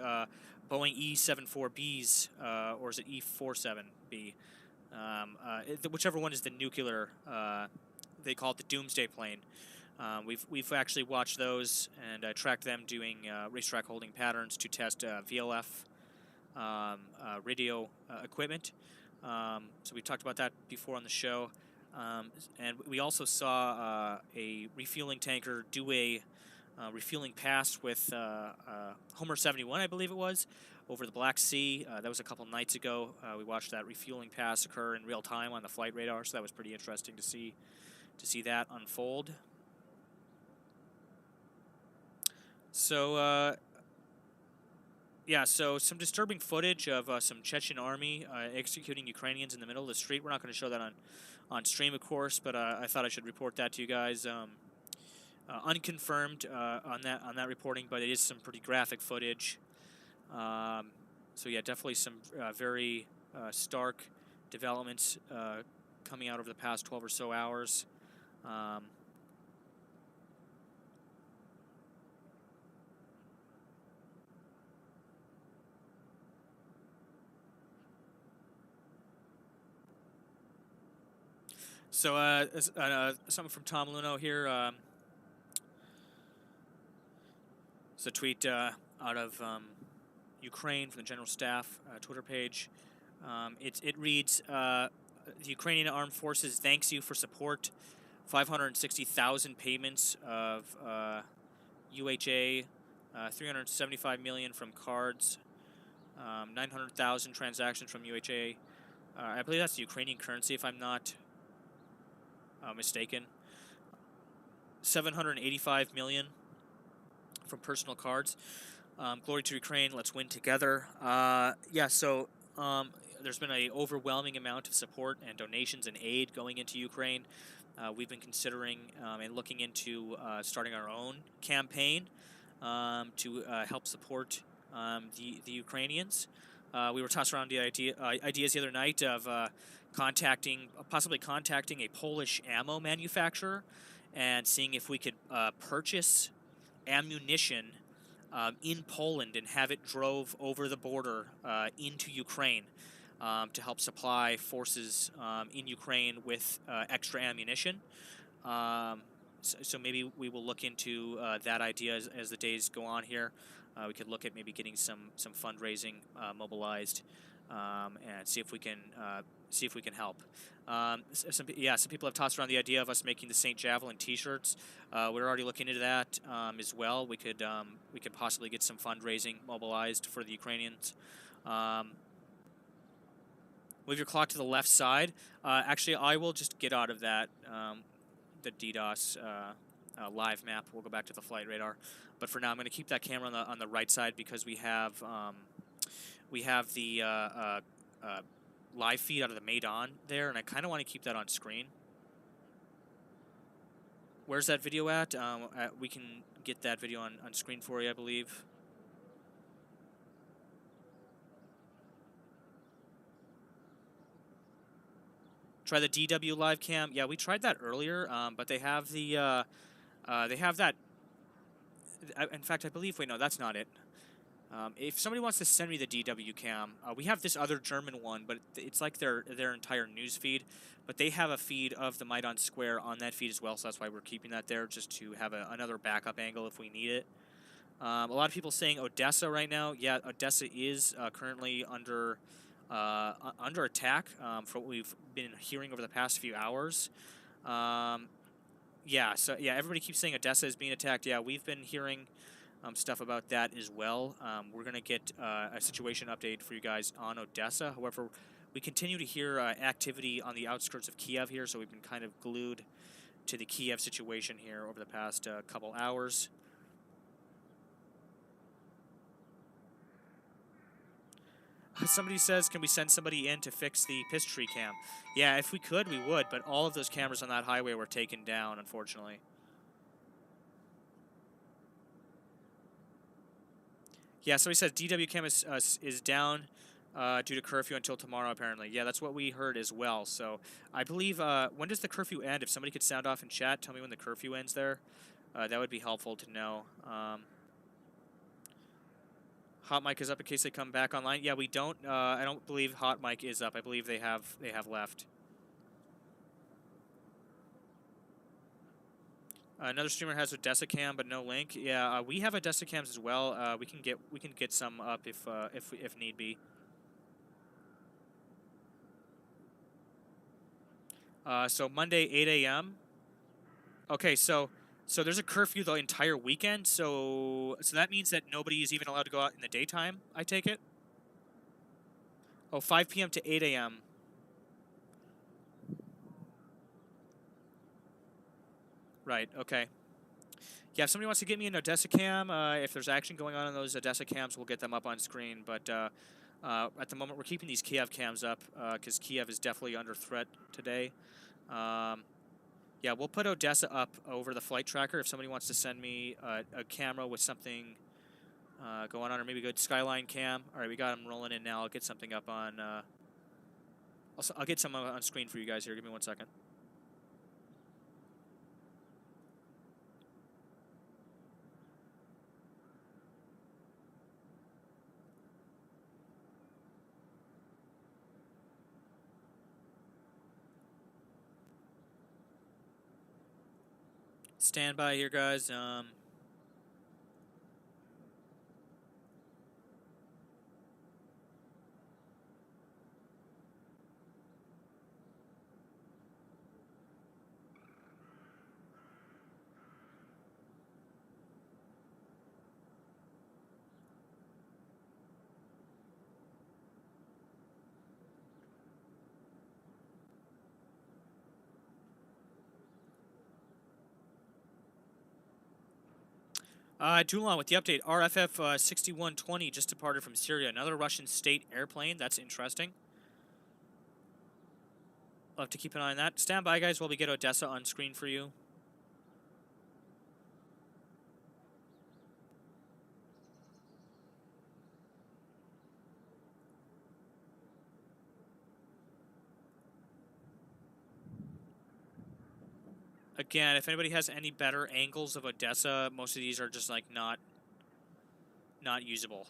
S1: Boeing E-74Bs, or is it E-47B? Whichever one is the nuclear, they call it the Doomsday plane. We've actually watched those and tracked them doing racetrack holding patterns to test VLF radio equipment. So we talked about that before on the show. And we also saw a refueling tanker do a refueling pass with Homer 71, I believe it was, over the Black Sea. That was a couple nights ago. We watched that refueling pass occur in real time on the flight radar, so that was pretty interesting to see that unfold. So yeah, so some disturbing footage of some Chechen army executing Ukrainians in the middle of the street. We're not going to show that on stream, of course, but I thought I should report that to you guys. Unconfirmed on that reporting, but it is some pretty graphic footage. So yeah, definitely some very stark developments coming out over the past 12 or so hours. So something from Tom Luno here. It's a tweet out of Ukraine from the General Staff Twitter page. It reads, the Ukrainian Armed Forces thanks you for support. 560,000 payments of UHA, 375 million from cards, 900,000 transactions from UHA. I believe that's the Ukrainian currency, if I'm not mistaken. 785 million from personal cards. Glory to Ukraine, let's win together. Yeah, so there's been an overwhelming amount of support and donations and aid going into Ukraine. We've been considering and looking into starting our own campaign to help support the Ukrainians. We were tossing around the ideas the other night of possibly contacting a Polish ammo manufacturer and seeing if we could purchase ammunition in Poland and have it drove over the border into Ukraine to help supply forces in Ukraine with extra ammunition. So maybe we will look into that idea as the days go on here. We could look at maybe getting some fundraising mobilized and see if we can help. Some people have tossed around the idea of us making the St. Javelin T-shirts. We're already looking into that as well. We could possibly get some fundraising mobilized for the Ukrainians. Move your clock to the left side. Actually, I will just get out of that the DDoS live map. We'll go back to the flight radar. But for now, I'm going to keep that camera on the right side because we have the live feed out of the Maidan there, and I kind of want to keep that on screen. Where's that video at? We can get that video on screen for you, I believe. Try the DW live cam. Yeah, we tried that earlier, but they have the they have that. In fact, I believe. Wait, no, that's not it. If somebody wants to send me the DW cam, we have this other German one, but it's like their entire news feed. But they have a feed of the Maidan Square on that feed as well, so that's why we're keeping that there, just to have another backup angle if we need it. A lot of people saying Odessa right now. Yeah, Odessa is currently under attack for what we've been hearing over the past few hours. Yeah, so yeah, everybody keeps saying Odessa is being attacked. Yeah, we've been hearing stuff about that as well. We're going to get a situation update for you guys on Odessa. However, we continue to hear activity on the outskirts of Kiev here, so we've been kind of glued to the Kiev situation here over the past couple hours. Somebody says, can we send somebody in to fix the piss tree cam? Yeah, if we could, we would, but all of those cameras on that highway were taken down, unfortunately. Yeah, somebody says DW cam is down due to curfew until tomorrow, apparently. Yeah, that's what we heard as well. So I believe, when does the curfew end? If somebody could sound off in chat, tell me when the curfew ends there. That would be helpful to know. Hot mic is up in case they come back online. Yeah, we don't. I don't believe hot mic is up. I believe they have left. Another streamer has Odessa cam, but no link. Yeah, we have Odessa cams as well. We can get some up if need be. So Monday 8 a.m. Okay, so there's a curfew the entire weekend. So that means that nobody is even allowed to go out in the daytime, I take it? Oh, 5 p.m. to 8 a.m. Right, okay. Yeah, if somebody wants to get me an Odessa cam, if there's action going on those Odessa cams, we'll get them up on screen. But at the moment, we're keeping these Kiev cams up because Kiev is definitely under threat today. Yeah, we'll put Odessa up over the flight tracker if somebody wants to send me a camera with something going on, or maybe a good Skyline cam. All right, we got them rolling in now. I'll get something up on... I'll get some on screen for you guys here. Give me 1 second. Stand by here, guys. Dulon with the update. RFF 6120 just departed from Syria. Another Russian state airplane. That's interesting. I'll have to keep an eye on that. Stand by, guys, while we get Odessa on screen for you. Again, if anybody has any better angles of Odessa, most of these are just like not usable.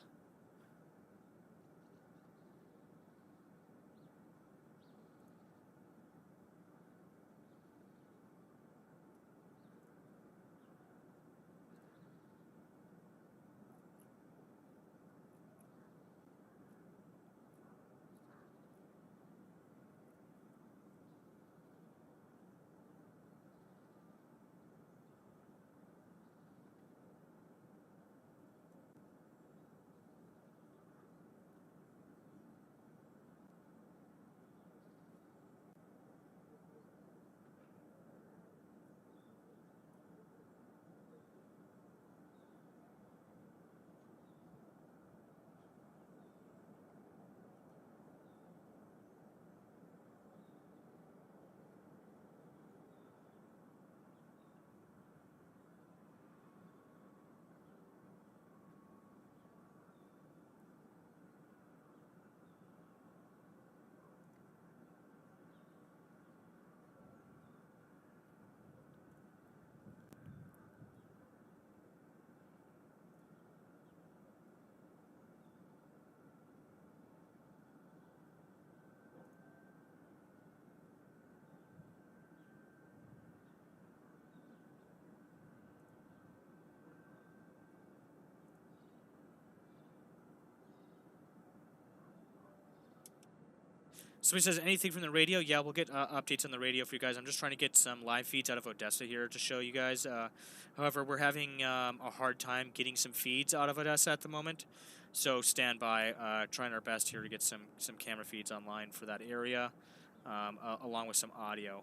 S1: Somebody says anything from the radio? Yeah, we'll get updates on the radio for you guys. I'm just trying to get some live feeds out of Odessa here to show you guys. However, we're having a hard time getting some feeds out of Odessa at the moment. So stand by, trying our best here to get some camera feeds online for that area, along with some audio.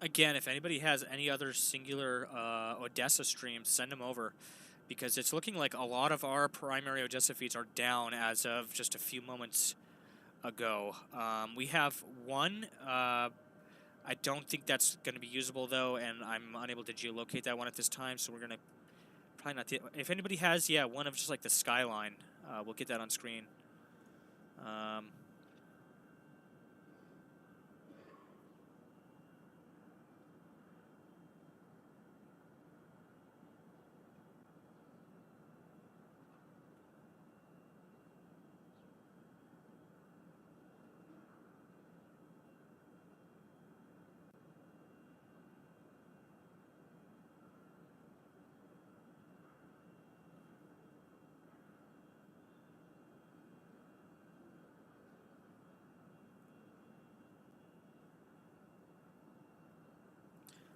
S1: Again, if anybody has any other singular Odessa streams, send them over, because it's looking like a lot of our primary Odessa feeds are down as of just a few moments ago. We have one. I don't think that's going to be usable, though, and I'm unable to geolocate that one at this time, so we're going to probably not... If anybody has, yeah, one of just like the Skyline, we'll get that on screen.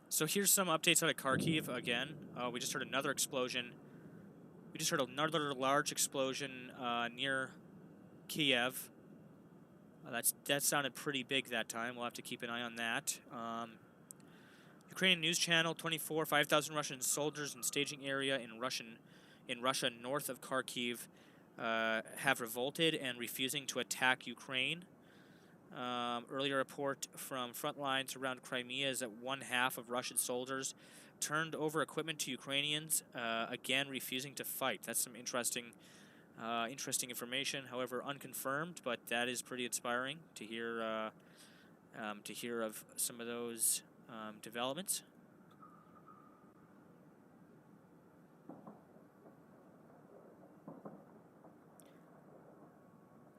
S1: So here's some updates out of Kharkiv again. We just heard another explosion. We just heard another large explosion near Kiev. That sounded pretty big that time. We'll have to keep an eye on that. Ukrainian news channel 24, 5,000 Russian soldiers in staging area in Russia north of Kharkiv have revolted and refusing to attack Ukraine. Earlier report from front lines around Crimea is that 1/2 of Russian soldiers turned over equipment to Ukrainians, again refusing to fight. That's some interesting information, however unconfirmed, but that is pretty inspiring to hear of some of those developments.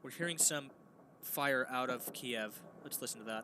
S1: We're hearing some fire out of Kiev. Let's listen to that.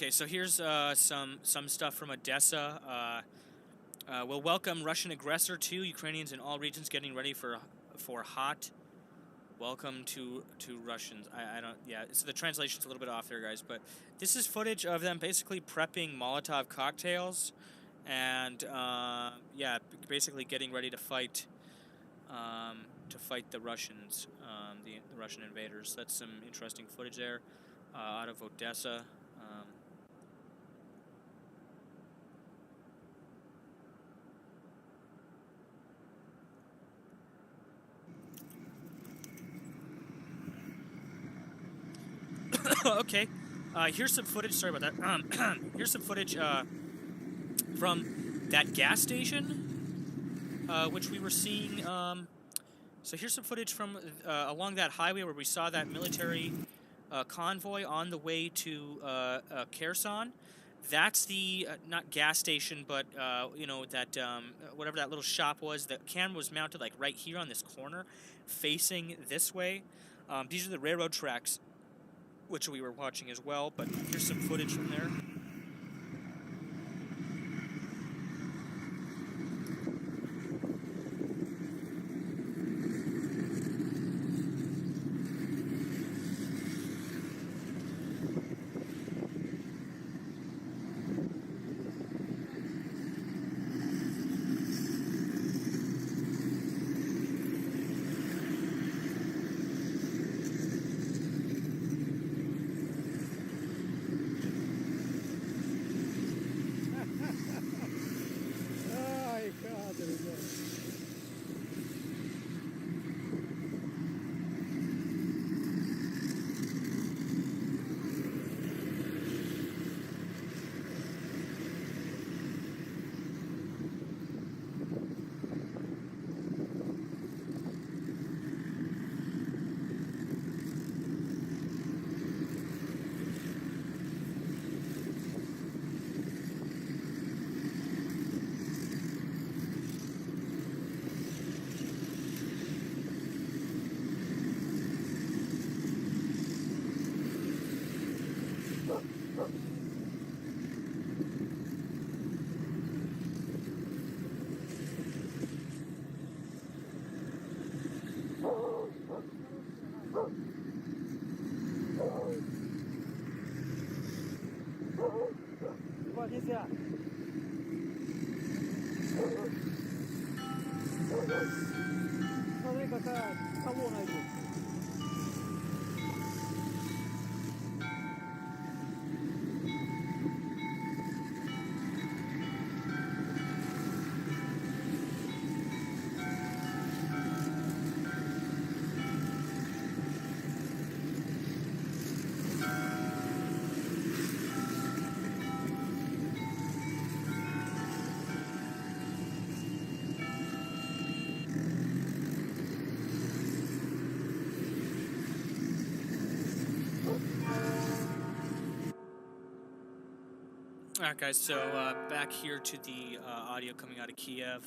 S1: Okay, so here's some stuff from Odessa. We'll welcome Russian aggressor to Ukrainians in all regions getting ready for hot. Welcome to Russians. I don't, yeah, so the translation's a little bit off there, guys, but this is footage of them basically prepping Molotov cocktails and, yeah, basically getting ready to fight the Russians, the Russian invaders. That's some interesting footage there out of Odessa. Okay, here's some footage. Sorry about that. Here's some footage from that gas station, which we were seeing. So here's some footage from along that highway where we saw that military convoy on the way to Kherson. That's the not gas station, but you know, that whatever that little shop was. The camera was mounted like right here on this corner, facing this way. These are the railroad tracks, which we were watching as well, but here's some footage from there.
S2: Смотри, какая колонна идет.
S1: Alright guys, so back here to the audio coming out of Kiev.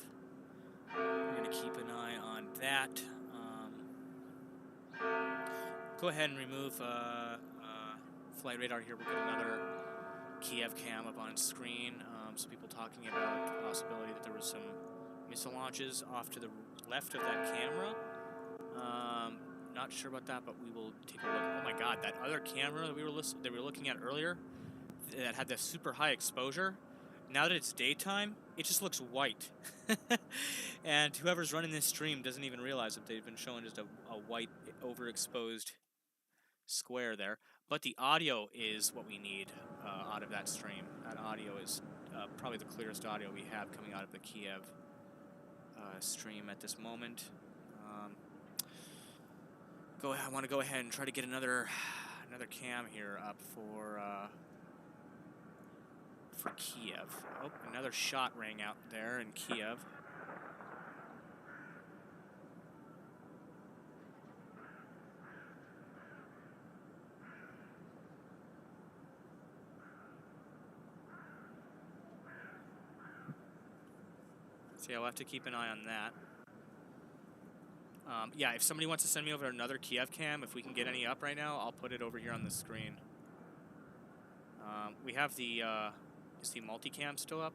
S1: We're going to keep an eye on that. Go ahead and remove flight radar here. We'll get another Kiev cam up on screen. Some people talking about the possibility that there was some missile launches off to the left of that camera. Not sure about that, but we will take a look. Oh my god, that other camera that we were looking at earlier that had the super high exposure, now that it's daytime, it just looks white. And whoever's running this stream doesn't even realize that they've been showing just a white overexposed square there. But the audio is what we need out of that stream. That audio is probably the clearest audio we have coming out of the Kiev stream at this moment. I want to go ahead and try to get another cam here up for Kiev. Oh, another shot rang out there in Kiev. So yeah, we'll have to keep an eye on that. Yeah, if somebody wants to send me over another Kiev cam, if we can get any up right now, I'll put it over here on the screen. We have the, is the multicam still up?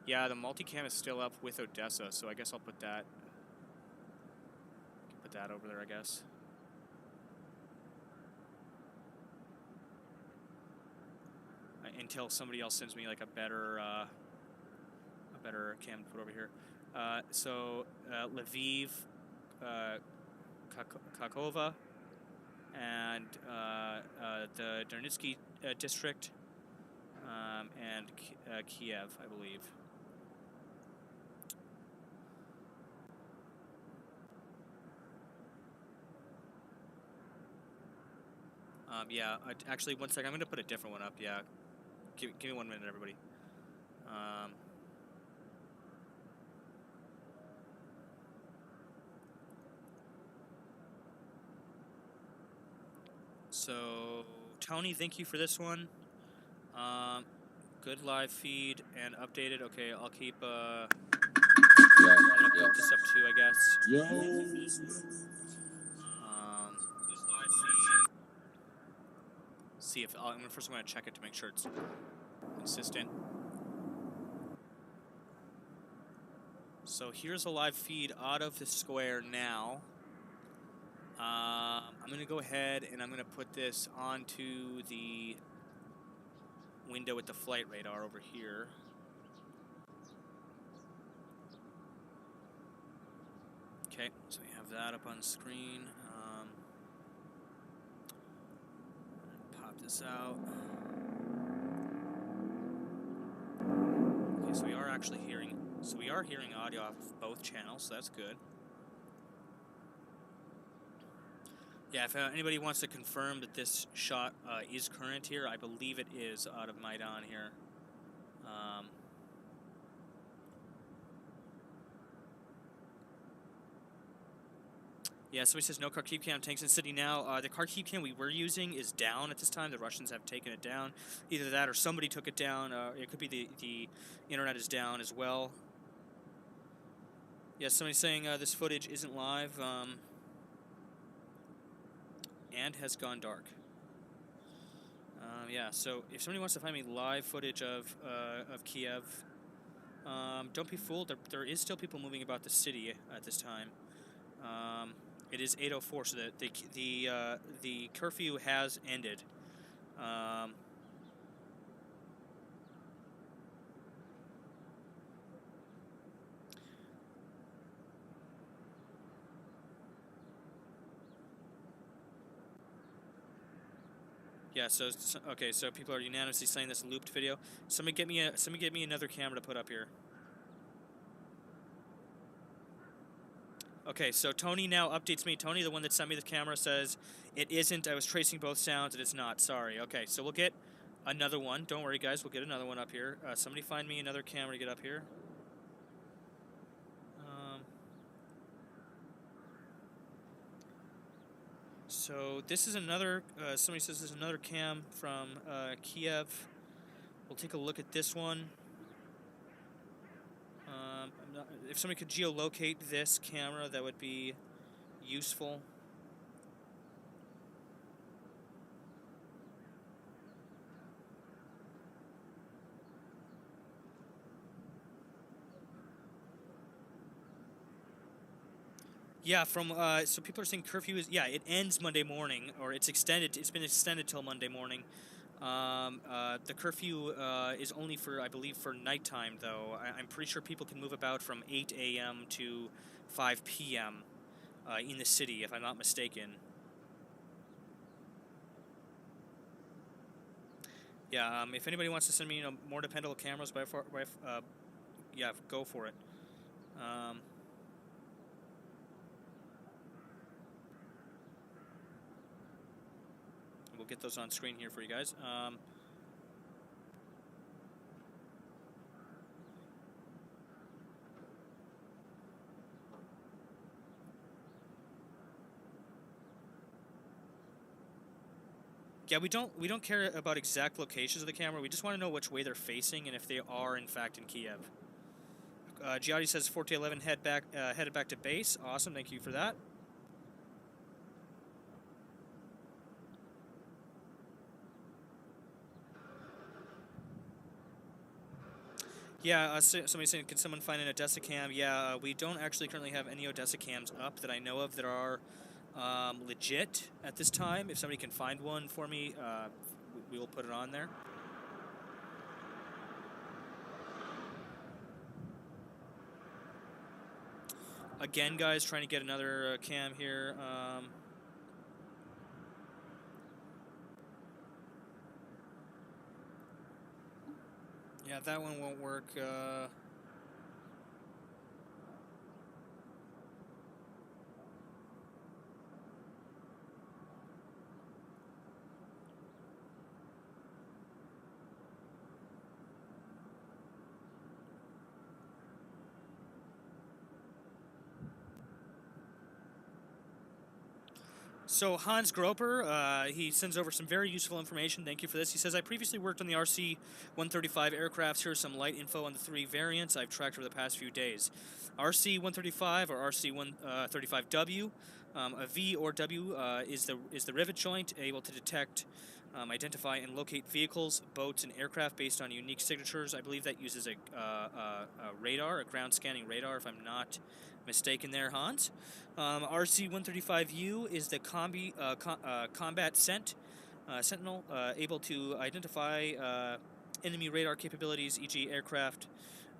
S1: Yeah, the multicam is still up with Odessa, so I guess I'll put that over there, I guess. Until somebody else sends me like a better cam to put over here. So Lviv, Kakova, and the Donetsky district, and Kiev, I believe. Yeah, actually, one second. I'm going to put a different one up. Yeah, give me 1 minute, everybody. So, Tony, thank you for this one. Good live feed and updated. Okay, I'll keep. I'm gonna put this up too, I guess. See if first I'm gonna check it to make sure it's consistent. So here's a live feed out of the square now. I'm gonna go ahead and I'm gonna put this onto the window with the flight radar over here. Okay, so we have that up on screen. Pop this out. Okay, so we are actually hearing. So we are hearing audio off of both channels. So that's good. Yeah, if anybody wants to confirm that this shot is current here, I believe it is out of Maidan here. Yeah, somebody says no Kharkiv cam tanks in city now. The Kharkiv cam we were using is down at this time. The Russians have taken it down. Either that or somebody took it down. It could be the internet is down as well. Yeah, somebody's saying this footage isn't live. And has gone dark. Yeah, so if somebody wants to find me live footage of Kiev, don't be fooled. There is still people moving about the city at this time. It is 8:04, so the curfew has ended. Yeah, so okay, so people are unanimously saying this looped video. Somebody get me another camera to put up here. Okay, so Tony now updates me. Tony, the one that sent me the camera, says it isn't. I was tracing both sounds and it's not. Sorry. Okay, so we'll get another one. Don't worry, guys. We'll get another one up here. Somebody find me another camera to get up here. So this is another, somebody says this is another cam from Kiev. We'll take a look at this one. If somebody could geolocate this camera, that would be useful. Yeah, from so people are saying curfew is, yeah, it ends Monday morning, or it's extended. It's been extended till Monday morning. The curfew is only for, I believe, for nighttime, though. I'm pretty sure people can move about from 8 a.m. to 5 p.m. In the city, if I'm not mistaken. Yeah, if anybody wants to send me, more dependable cameras, yeah, go for it. We'll get those on screen here for you guys. Yeah, we don't care about exact locations of the camera. We just want to know which way they're facing and if they are in fact in Kiev. Giatti says 4011 headed back to base. Awesome, thank you for that. Yeah, somebody's saying, can someone find an Odessa cam? Yeah, we don't actually currently have any Odessa cams up that I know of that are legit at this time. If somebody can find one for me, we will put it on there. Again, guys, trying to get another cam here. Yeah, that one won't work. So Hans Groper, he sends over some very useful information. Thank you for this. He says, I previously worked on the RC-135 aircrafts. Here's some light info on the 3 variants I've tracked over the past few days. RC-135 or RC-135W. A V or W is the rivet joint, able to detect, identify, and locate vehicles, boats, and aircraft based on unique signatures. I believe that uses a radar, a ground scanning radar, if I'm not mistaken there, Hans. RC-135U is the combat sentinel, able to identify enemy radar capabilities, e.g. aircraft,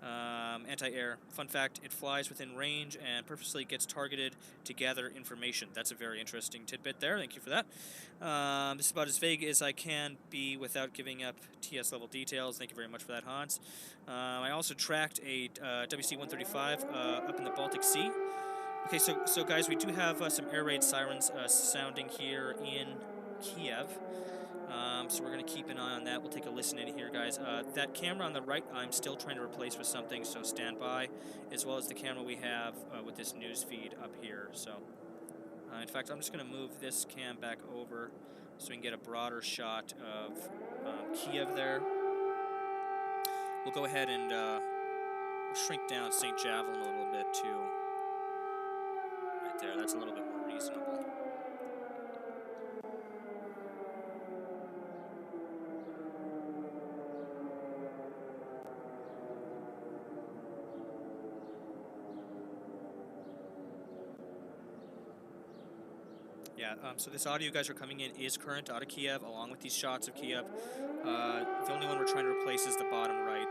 S1: anti-air. Fun fact, it flies within range and purposely gets targeted to gather information. That's a very interesting tidbit there. Thank you for that. This is about as vague as I can be without giving up TS level details. Thank you very much for that, Hans. I also tracked a WC-135 up in the Baltic Sea. Okay, so guys, we do have some air raid sirens sounding here in Kiev. So we're going to keep an eye on that. We'll take a listen in here, guys. That camera on the right, I'm still trying to replace with something, so stand by, as well as the camera we have with this news feed up here. So, in fact, I'm just going to move this cam back over so we can get a broader shot of Kiev there. We'll go ahead and we'll shrink down St. Javelin a little bit, too. Right there, that's a little bit more reasonable. Yeah, so this audio you guys are coming in is current out of Kiev, along with these shots of Kiev. The only one we're trying to replace is the bottom right.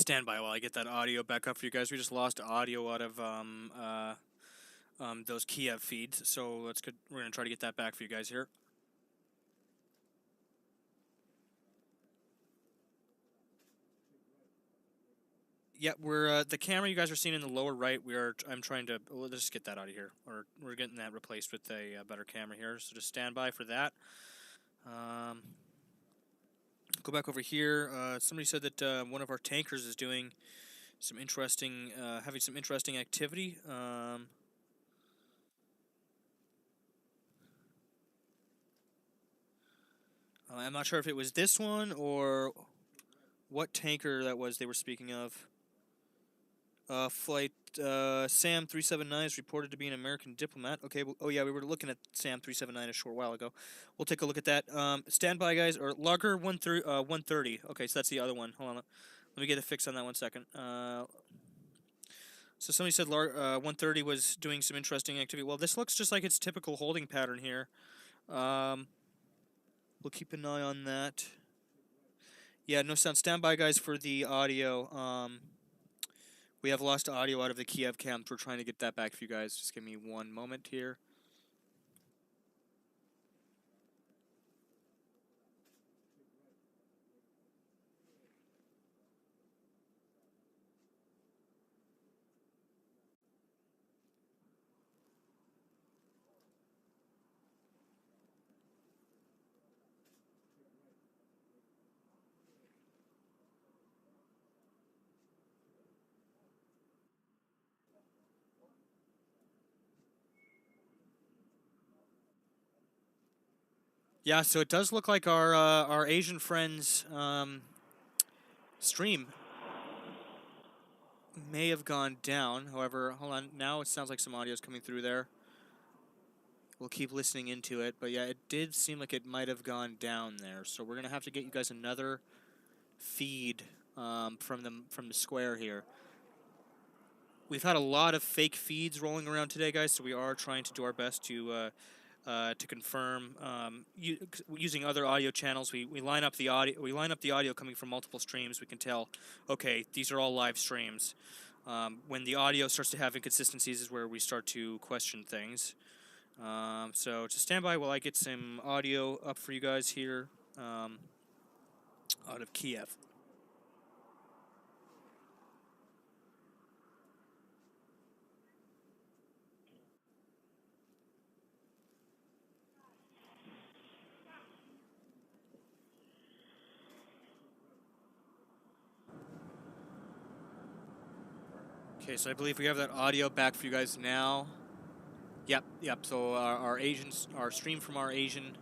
S1: stand by while I get that audio back up for you guys. We just lost audio out of those Kiev feeds, so we're gonna try to get that back for you guys here. Yeah, we're the camera you guys are seeing in the lower right. I'm trying to. Let's just get that out of here, or we're getting that replaced with a better camera here. So just stand by for that. Go back over here. Somebody said that one of our tankers is doing some interesting, having some interesting activity. I'm not sure if it was this one or what tanker that was they were speaking of. Flight Sam 379 is reported to be an American diplomat. Okay, oh yeah, we were looking at Sam 379 a short while ago. We'll take a look at that. Stand by, guys, or Logger 130. Okay, so that's the other one. Hold on, let me get a fix on that 1 second. So somebody said 130 was doing some interesting activity. Well, this looks just like its typical holding pattern here. We'll keep an eye on that. Yeah, no sound. Stand by, guys, for the audio. We have lost audio out of the Kiev camp. We're trying to get that back for you guys. Just give me 1 moment here. Yeah, so it does look like our Asian friends stream may have gone down. However, hold on. Now it sounds like some audio is coming through there. We'll keep listening into it, but yeah, it did seem like it might have gone down there. So we're gonna have to get you guys another feed from the square here. We've had a lot of fake feeds rolling around today, guys, so we are trying to do our best to confirm using other audio channels. We line up the audio. We line up the audio coming from multiple streams. We can tell, okay, these are all live streams. When the audio starts to have inconsistencies, is where we start to question things. So just stand by while I get some audio up for you guys here out of Kiev. Okay, so I believe we have that audio back for you guys now. Yep. So our stream from our Asian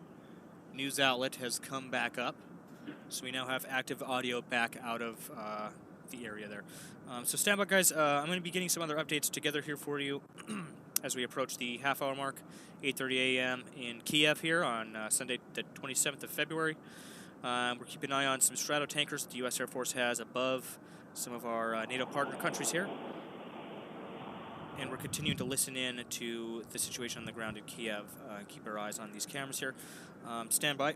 S1: news outlet has come back up. So we now have active audio back out of the area there. So stand by, guys. I'm going to be getting some other updates together here for you as we approach the half-hour mark, 8:30 a.m. in Kiev here on Sunday, the 27th of February. We're keeping an eye on some Strato tankers that the U.S. Air Force has above some of our NATO partner countries here. And we're continuing to listen in to the situation on the ground in Kiev. Keep our eyes on these cameras here. Stand by.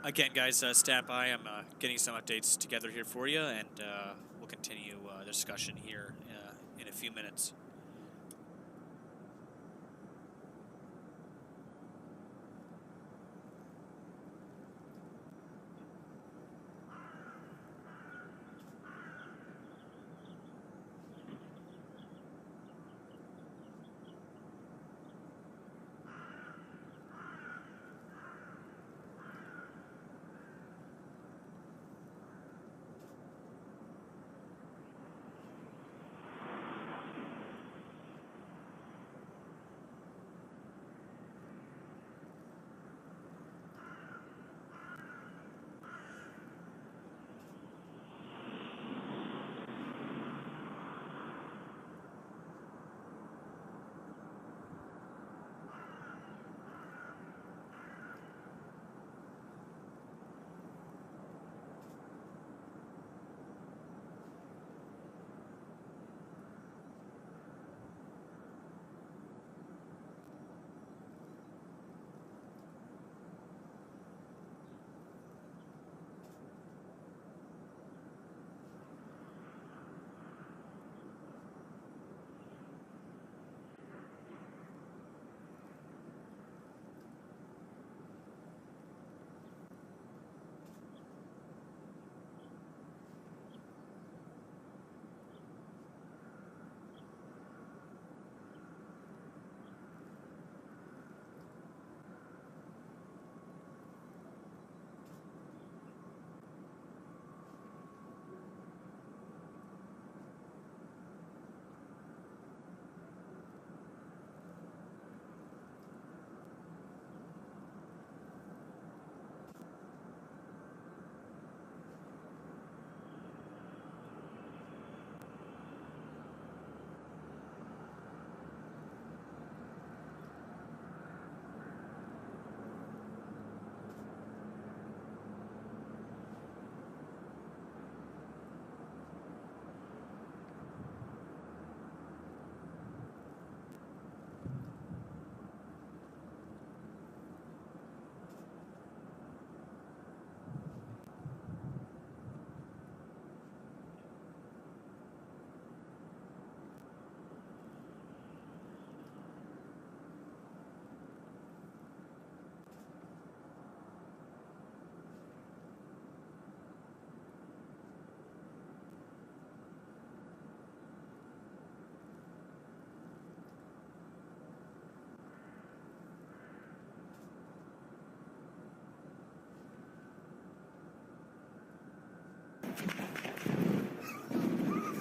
S1: Again, guys, stand by. I'm getting some updates together here for you, and we'll continue the discussion here in a few minutes.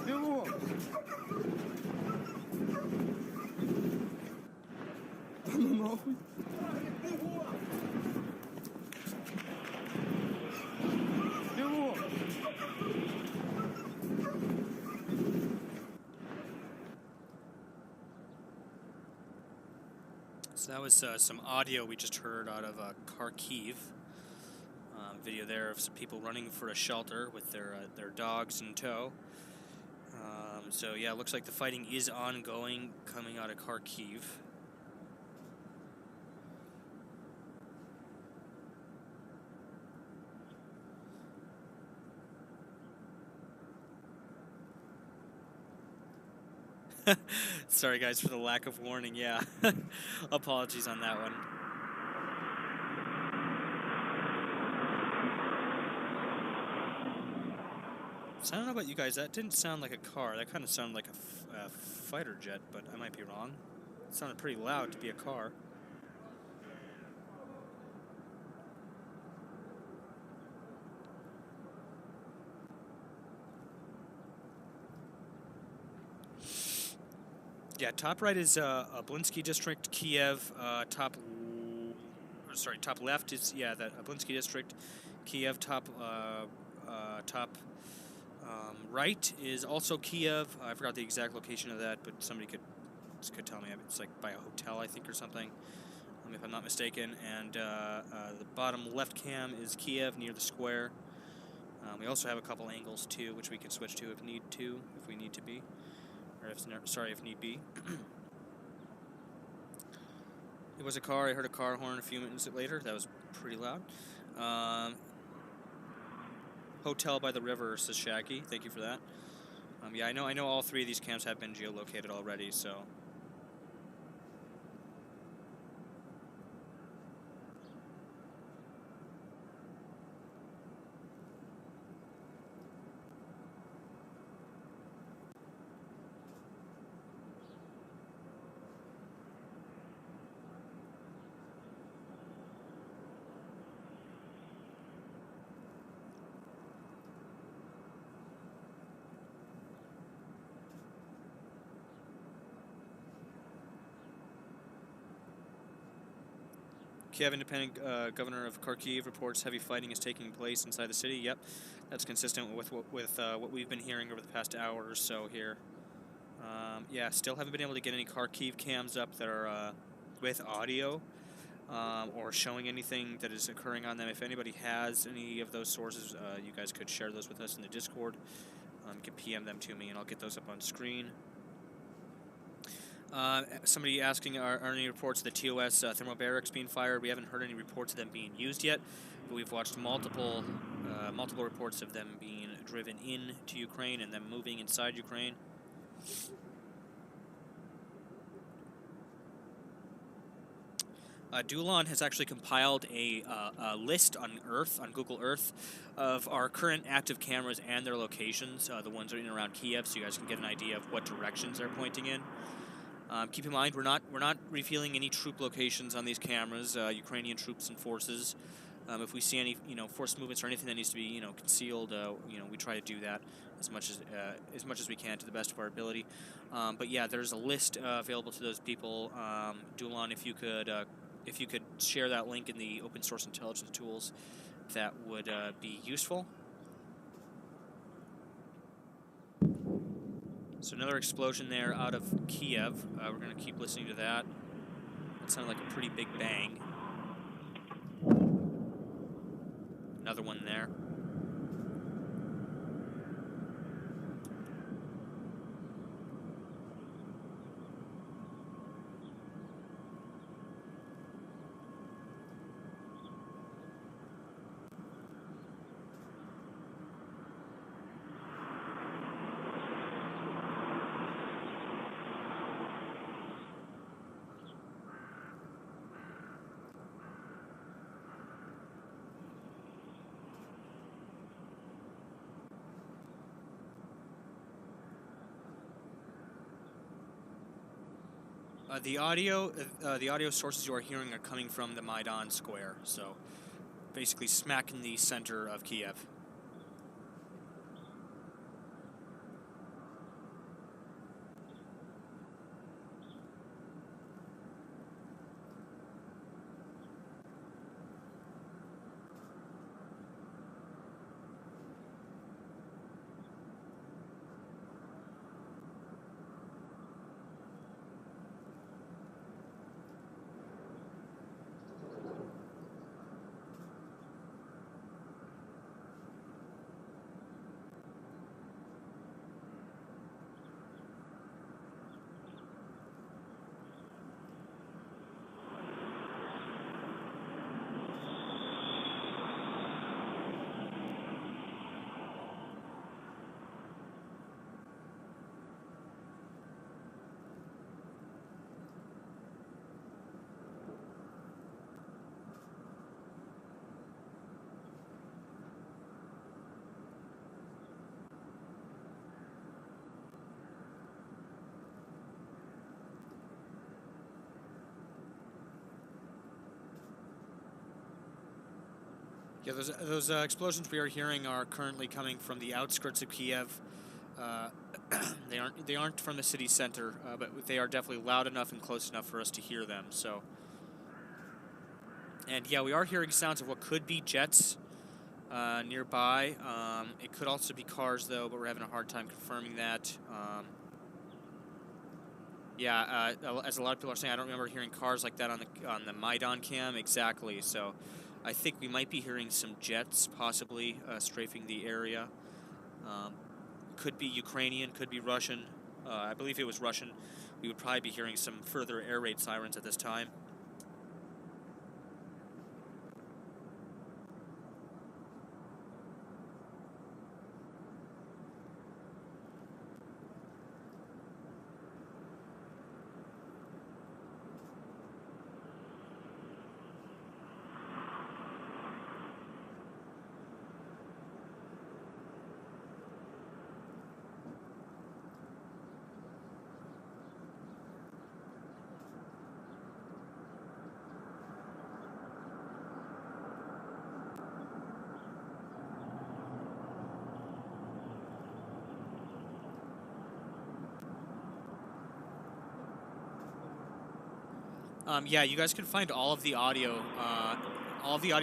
S2: Бегом! Да ну нахуй! Бегом!
S1: So that was some audio we just heard out of Kharkiv. Video there of some people running for a shelter with their dogs in tow. So yeah, it looks like the fighting is ongoing coming out of Kharkiv. Sorry guys for the lack of warning, yeah. Apologies on that one. So I don't know about you guys, that didn't sound like a car. That kind of sounded like a fighter jet, but I might be wrong. It sounded pretty loud to be a car. Yeah, top right is Blinsky District, Kiev. Top left is that Blinsky District, Kiev. Top right is also Kiev. I forgot the exact location of that, but somebody could tell me. It's like by a hotel, I think, or something, if I'm not mistaken. And the bottom left cam is Kiev near the square. We also have a couple angles too, which we can switch to if we need to be. Or if need be. It was a car. I heard a car horn a few minutes later. That was pretty loud. Hotel by the river, says Shaggy. Thank you for that. Yeah, I know all three of these camps have been geolocated already, so. Kiev Independent Governor of Kharkiv reports heavy fighting is taking place inside the city. Yep, that's consistent with what we've been hearing over the past hour or so here. Yeah, still haven't been able to get any Kharkiv cams up that are with audio or showing anything that is occurring on them. If anybody has any of those sources, you guys could share those with us in the Discord. You can PM them to me, and I'll get those up on screen. Somebody asking, are any reports of the TOS thermal barracks being fired? We haven't heard any reports of them being used yet, but we've watched multiple reports of them being driven into Ukraine and them moving inside Ukraine. Dulon has actually compiled a list on Earth, on Google Earth, of our current active cameras and their locations, the ones that are in and around Kiev, so you guys can get an idea of what directions they're pointing in. Keep in mind, we're not revealing any troop locations on these cameras, Ukrainian troops and forces. If we see any, forced movements or anything that needs to be, concealed, we try to do that as much as we can to the best of our ability. But yeah, there's a list available to those people. Dulon, if you could share that link in the open source intelligence tools, that would be useful. So another explosion there out of Kiev. We're going to keep listening to that. That sounded like a pretty big bang. Another one there. The audio sources you are hearing are coming from the Maidan Square, so basically smack in the center of Kiev. Yeah, those explosions we are hearing are currently coming from the outskirts of Kiev. They aren't from the city center, but they are definitely loud enough and close enough for us to hear them. So, and yeah, we are hearing sounds of what could be jets nearby. It could also be cars, though, but we're having a hard time confirming that. Yeah, as a lot of people are saying, I don't remember hearing cars like that on the Maidan cam exactly. So, I think we might be hearing some jets possibly strafing the area. Could be Ukrainian, could be Russian. I believe it was Russian. We would probably be hearing some further air raid sirens at this time. Yeah, you guys can find all of the audio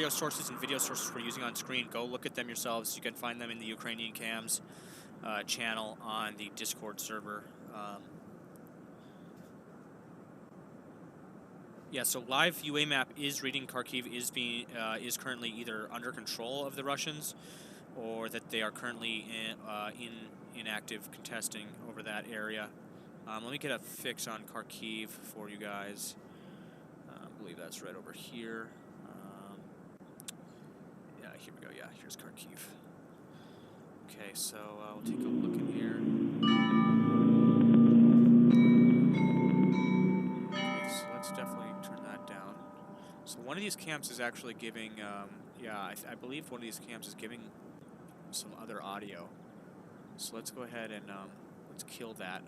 S1: sources and video sources we're using on screen. Go look at them yourselves. You can find them in the Ukrainian Cams channel on the Discord server. Yeah, so live UA map is reading Kharkiv is currently either under control of the Russians, or that they are currently in active contesting over that area. Let me get a fix on Kharkiv for you guys. I believe that's right over here. Yeah, here we go. Yeah, here's Kharkiv. Okay, so we'll take a look in here. Okay, so let's definitely turn that down. So one of these camps is actually giving, yeah, I believe one of these camps is giving some other audio. So let's go ahead and let's kill that.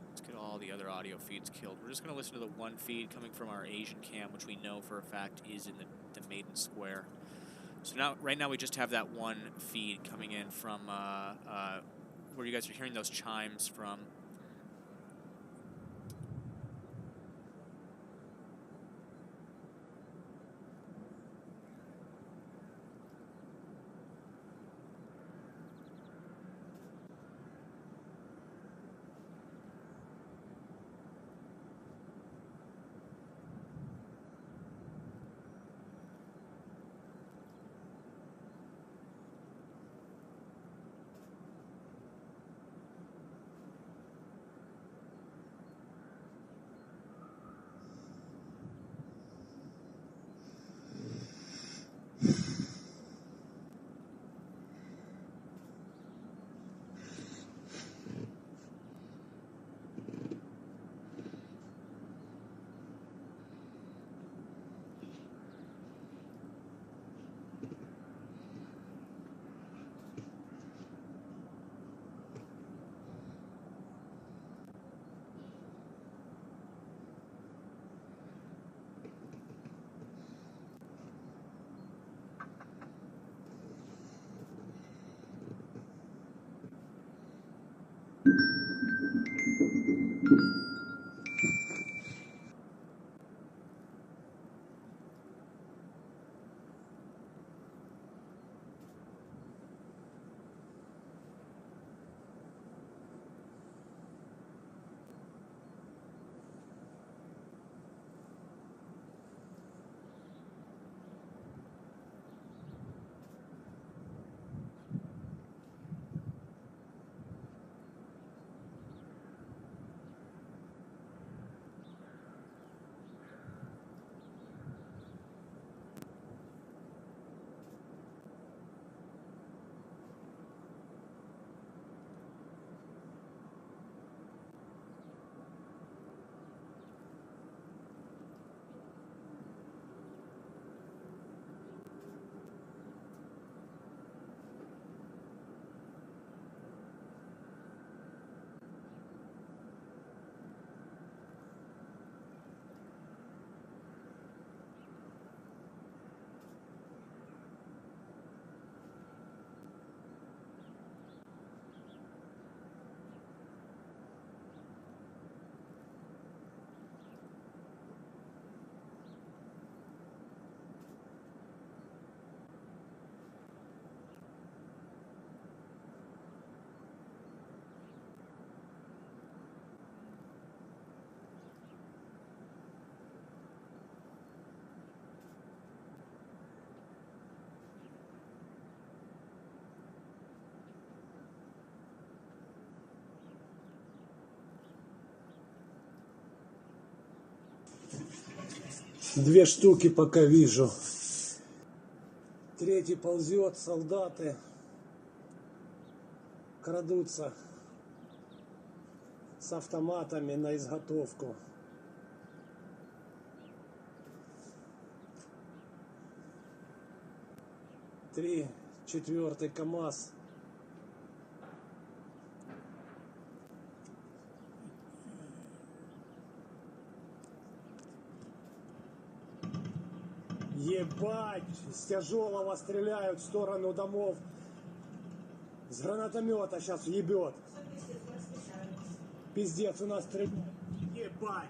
S1: Let's get all the other audio feeds killed. We're just going to listen to the one feed coming from our Asian cam, which we know for a fact is in the Maiden Square. So now, right now, we just have that one feed coming in from where you guys are hearing those chimes from.
S3: Две штуки пока вижу. Третий ползет, солдаты крадутся с автоматами на изготовку. Три, четвертый КАМАЗ. Ебать! С тяжелого стреляют в сторону домов. С гранатомета сейчас ебет. Пиздец, у нас стреляют. Ебать!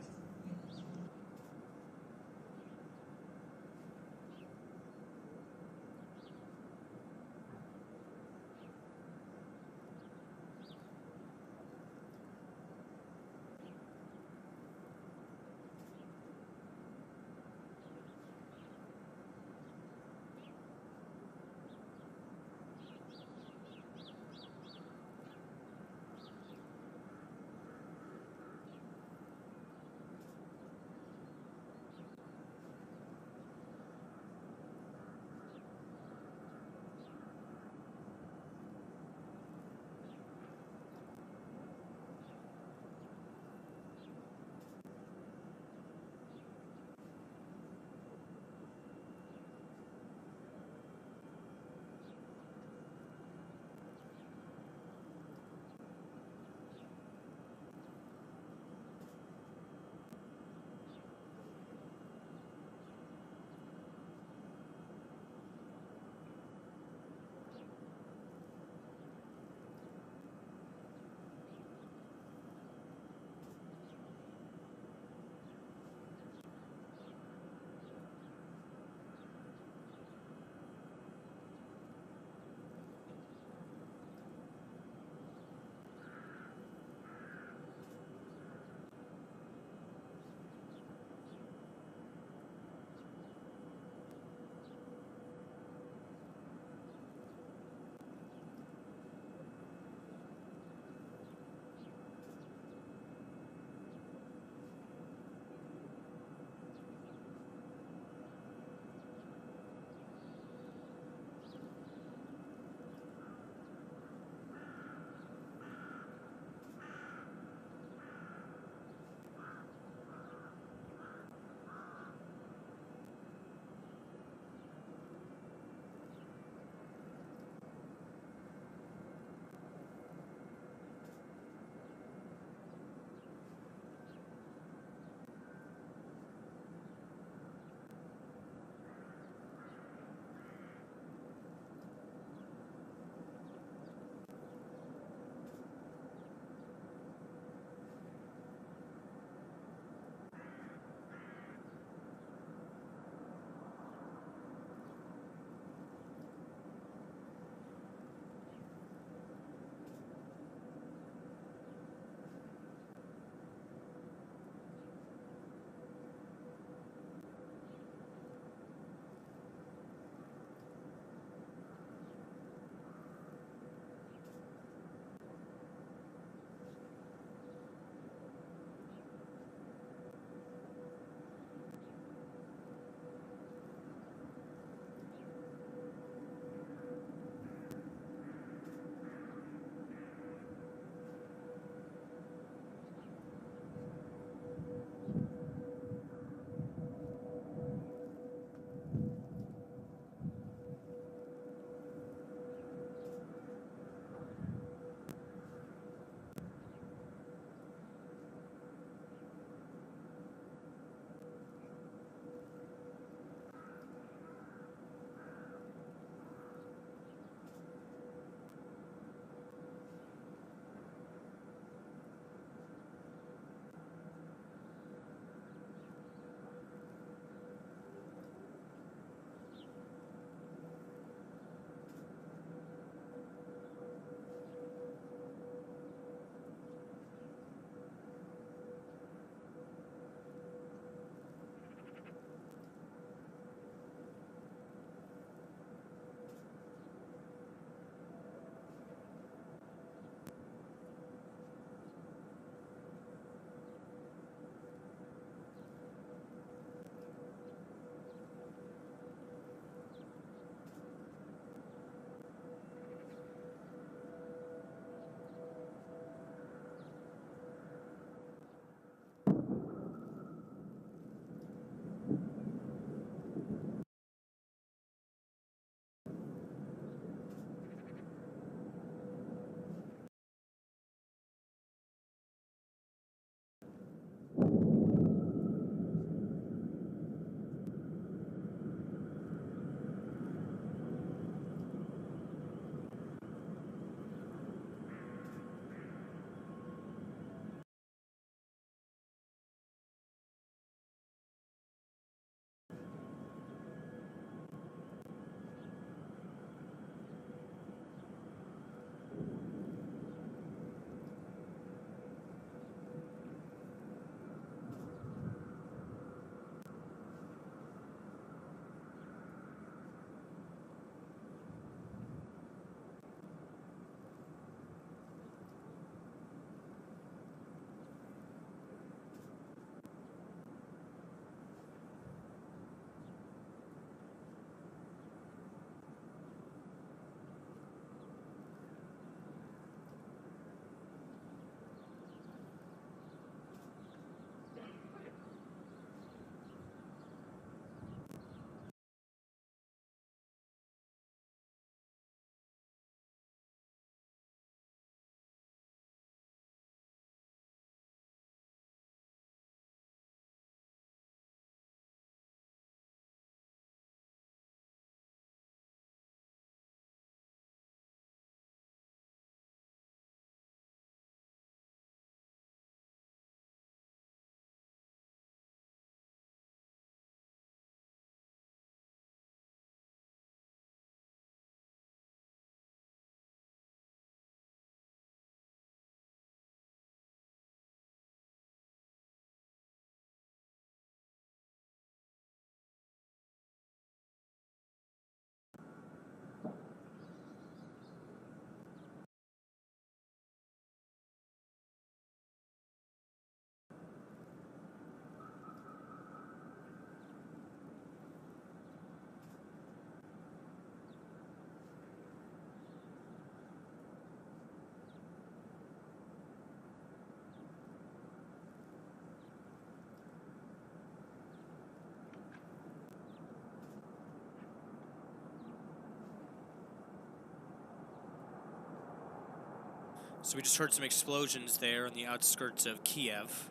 S1: So we just heard some explosions there on the outskirts of Kiev.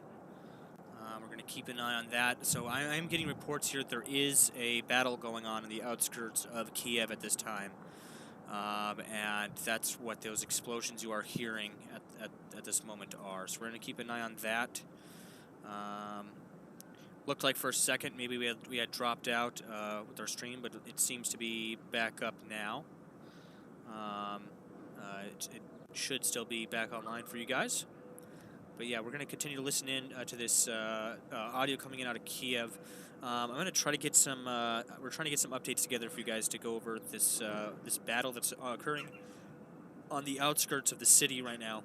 S1: We're going to keep an eye on that. So I am getting reports here that there is a battle going on in the outskirts of Kiev at this time. And that's what those explosions you are hearing at this moment are. So we're going to keep an eye on that. Looked like for a second maybe we had dropped out with our stream, but it seems to be back up now. It should still be back online for you guys. But yeah, we're going to continue to listen in to this audio coming in out of Kiev. I'm going to try to get some. We're trying to get some updates together for you guys to go over this this battle that's occurring on the outskirts of the city right now.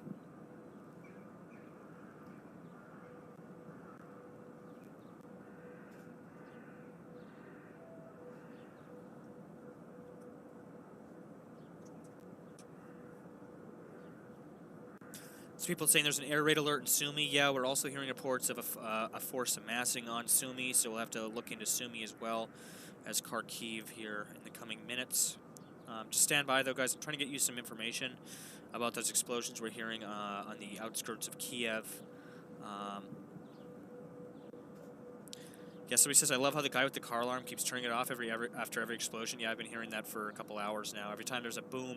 S1: People saying there's an air raid alert in Sumy. Yeah, we're also hearing reports of a force amassing on Sumy, so we'll have to look into Sumy as well as Kharkiv here in the coming minutes. Just stand by, though, guys. I'm trying to get you some information about those explosions we're hearing on the outskirts of Kiev. Yeah, somebody says, I love how the guy with the car alarm keeps turning it off after every explosion. Yeah, I've been hearing that for a couple hours now. Every time there's a boom,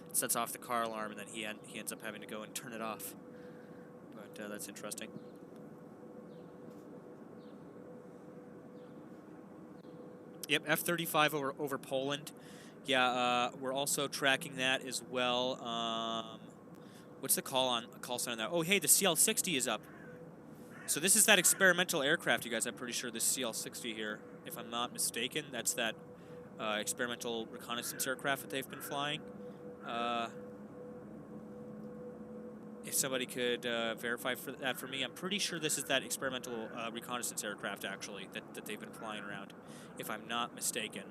S1: it sets off the car alarm, and then he ends up having to go and turn it off. But that's interesting. Yep, F-35 over Poland. Yeah, we're also tracking that as well. What's the call sign on that? Oh, hey, the CL-60 is up. So this is that experimental aircraft, you guys. I'm pretty sure this CL-60 here, if I'm not mistaken, that's that experimental reconnaissance aircraft that they've been flying. If somebody could verify that for me, I'm pretty sure this is that experimental reconnaissance aircraft, actually, that they've been flying around, if I'm not mistaken.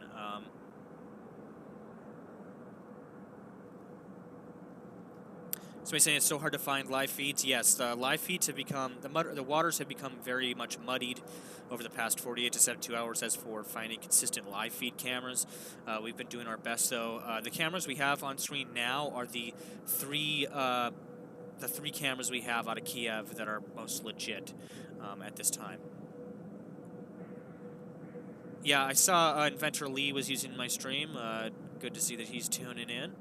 S1: Somebody saying it's so hard to find live feeds. Yes, the live feeds have become, the waters have become very much muddied over the past 48 to 72 hours as for finding consistent live feed cameras. We've been doing our best, though. The cameras we have on screen now are the three cameras we have out of Kiev that are most legit at this time. Yeah, I saw Inventor Lee was using my stream. Good to see that he's tuning in.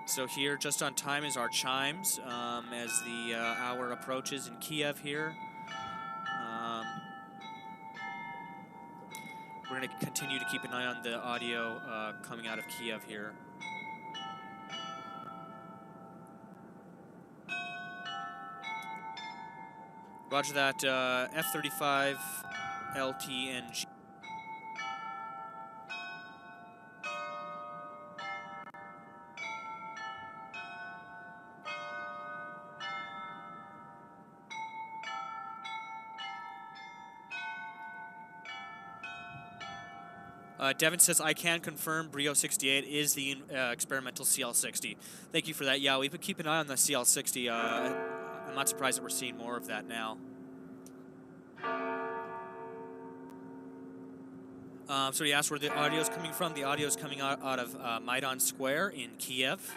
S1: So here, just on time, is our chimes as the hour approaches in Kiev here. We're going to continue to keep an eye on the audio coming out of Kiev here. Roger that, F-35 LTNG. Devin says, I can confirm Brio 68 is the experimental CL-60. Thank you for that. Yeah, we've been keeping an eye on the CL-60. I'm not surprised that we're seeing more of that now. So he asked where the audio is coming from. The audio is coming out of Maidan Square in Kiev.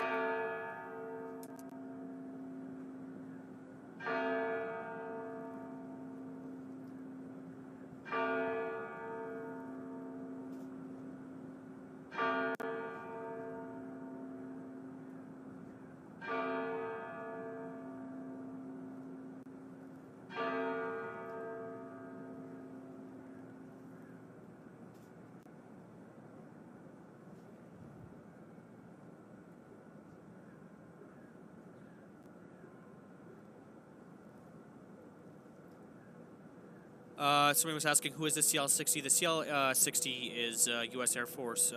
S1: Somebody was asking, who is the CL-60? The CL-60 is U.S. Air Force.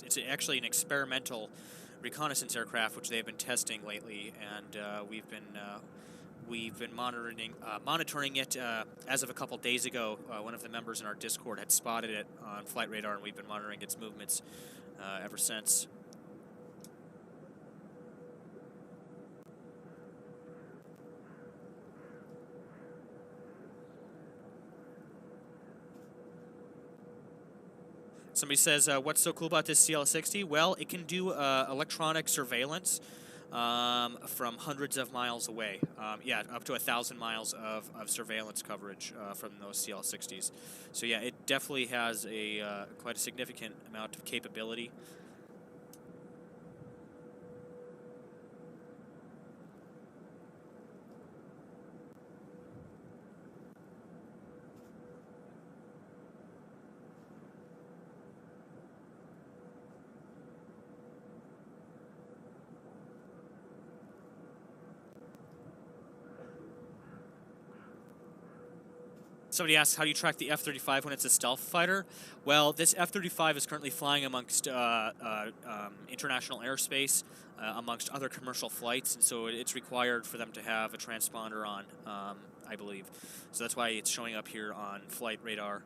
S1: It's actually an experimental reconnaissance aircraft, which they've been testing lately, and we've been monitoring it as of a couple days ago. One of the members in our Discord had spotted it on flight radar, and we've been monitoring its movements ever since. Somebody says, what's so cool about this CL60? Well, it can do electronic surveillance from hundreds of miles away. Yeah, up to 1,000 miles of surveillance coverage from those CL60s. So yeah, it definitely has a quite a significant amount of capability. Somebody asks, how do you track the F-35 when it's a stealth fighter? Well, this F-35 is currently flying amongst international airspace, amongst other commercial flights, and so it's required for them to have a transponder on, I believe. So that's why it's showing up here on flight radar.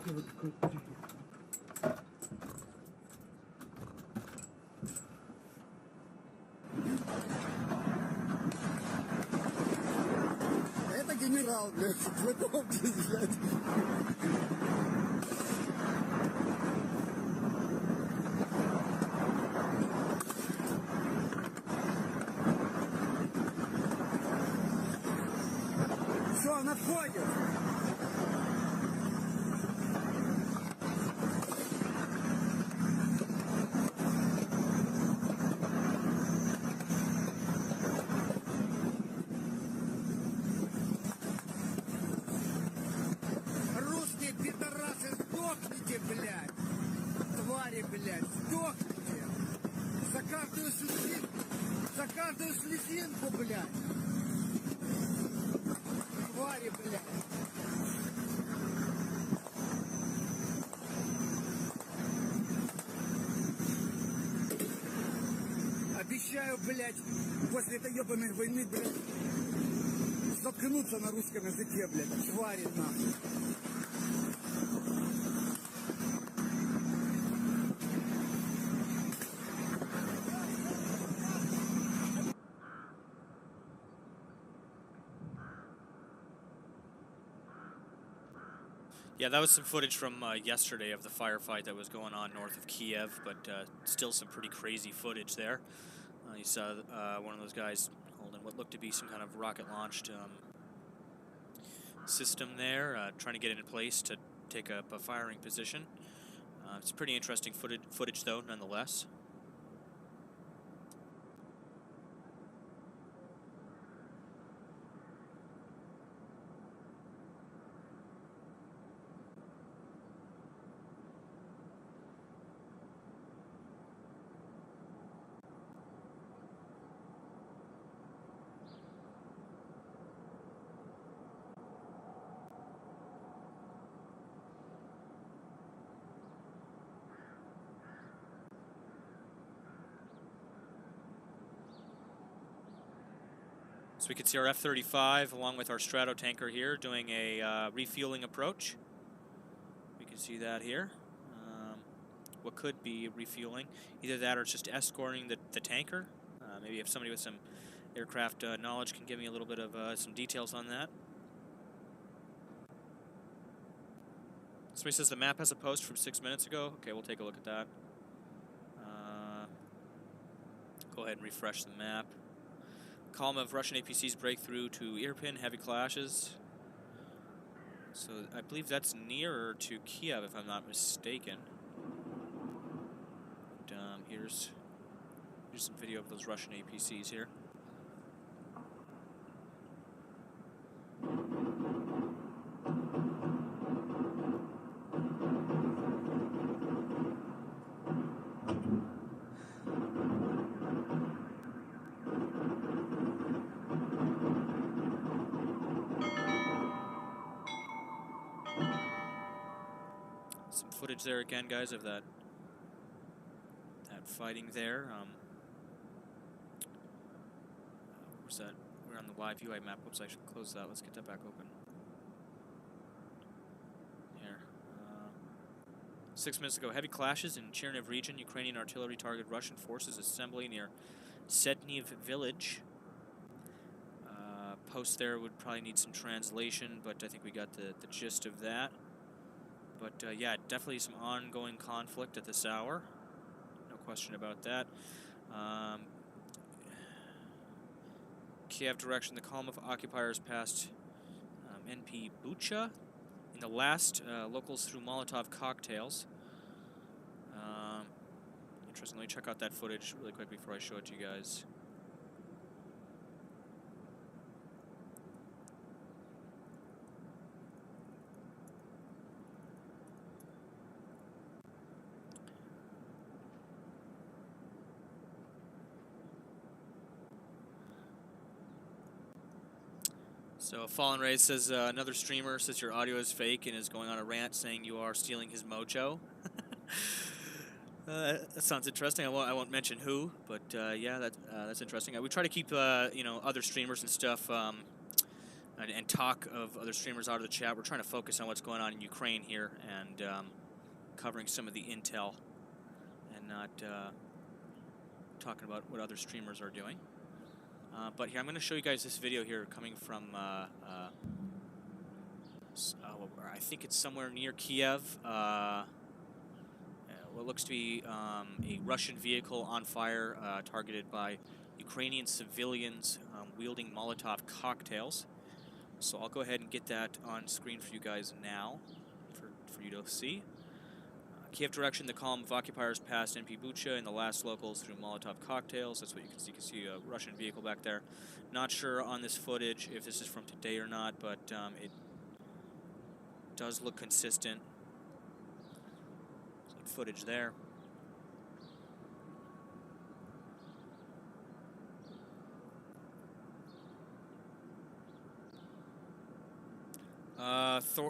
S2: Это генерал, блядь, знакомьтесь, блядь. Все, он отходит. Русские пидорасы, сдохните, блядь! Твари, блядь, сдохните! За каждую слезинку, блядь! Твари, блядь! Обещаю, блядь, после этой ебаной войны, блядь, заткнуться на русском языке, блядь, твари, нахуй.
S1: Yeah, that was some footage from yesterday of the firefight that was going on north of Kiev, but still some pretty crazy footage there. You saw one of those guys holding what looked to be some kind of rocket-launched system there, trying to get into place to take up a firing position. It's pretty interesting footage, though, nonetheless. So we can see our F-35 along with our Strato tanker here doing a refueling approach. We can see that here. What could be refueling. Either that or it's just escorting the tanker. Maybe if somebody with some aircraft knowledge can give me a little bit of some details on that. Somebody says the map has a post from 6 minutes ago. Okay, we'll take a look at that. Go ahead and refresh the map. Column of Russian APCs break through to Irpin, heavy clashes. So I believe that's nearer to Kiev, if I'm not mistaken. And, here's some video of those Russian APCs here. Some footage there again, guys, of that fighting there. Where's that? We're on the live UI map. Whoops, I should close that. Let's get that back open. Here. 6 minutes ago, heavy clashes in Cherniv region. Ukrainian artillery targeted Russian forces assembly near Sedniv village. Post there would probably need some translation, but I think we got the gist of that. But yeah, definitely some ongoing conflict at this hour. No question about that. Kiev direction, the column of occupiers passed NP Bucha. In the last, locals threw Molotov cocktails. Interesting. Let me check out that footage really quick before I show it to you guys. So Fallen Ray says, another streamer says your audio is fake and is going on a rant saying you are stealing his mojo. That sounds interesting. I won't mention who, but yeah, that's interesting. We try to keep you know, other streamers and stuff and talk of other streamers out of the chat. We're trying to focus on what's going on in Ukraine here and covering some of the intel and not talking about what other streamers are doing. But here, I'm going to show you guys this video here coming from, I think it's somewhere near Kiev. What looks to be a Russian vehicle on fire targeted by Ukrainian civilians wielding Molotov cocktails. So I'll go ahead and get that on screen for you guys now for you to see. Kiev direction, the column of occupiers passed NP Bucha and the last locals through Molotov cocktails. That's what you can see. You can see a Russian vehicle back there. Not sure on this footage if this is from today or not, but it does look consistent. Some footage there.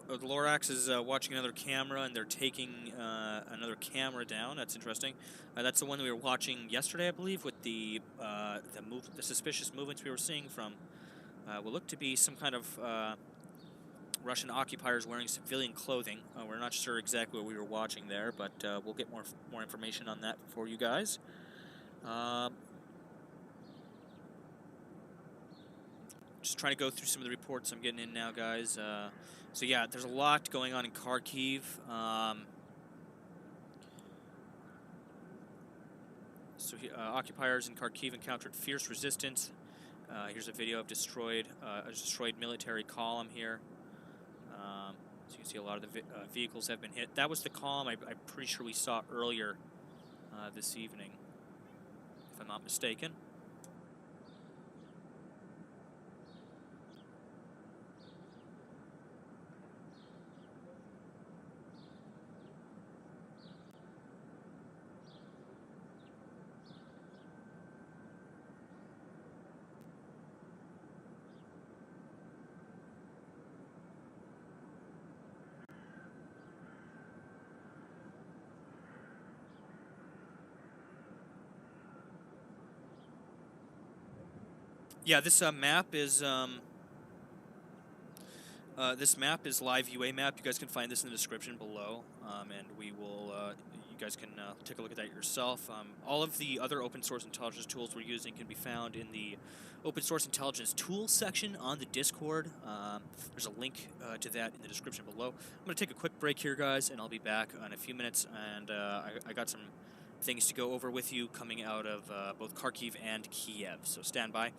S1: Lorax is watching another camera, and they're taking another camera down. That's interesting. That's the one that we were watching yesterday, I believe, with the suspicious movements we were seeing from what looked to be some kind of Russian occupiers wearing civilian clothing. We're not sure exactly what we were watching there, but we'll get more information on that for you guys. Just trying to go through some of the reports I'm getting in now, guys. So yeah, there's a lot going on in Kharkiv. Occupiers in Kharkiv encountered fierce resistance. Here's a video of a destroyed military column here. So you can see a lot of the vehicles have been hit. That was the column I'm pretty sure we saw earlier this evening, if I'm not mistaken. Yeah, this map is live UA map. You guys can find this in the description below, and we will. You guys can take a look at that yourself. All of the other open source intelligence tools we're using can be found in the open source intelligence tools section on the Discord. There's a link to that in the description below. I'm going to take a quick break here, guys, and I'll be back in a few minutes. And I got some things to go over with you coming out of both Kharkiv and Kiev. So stand by.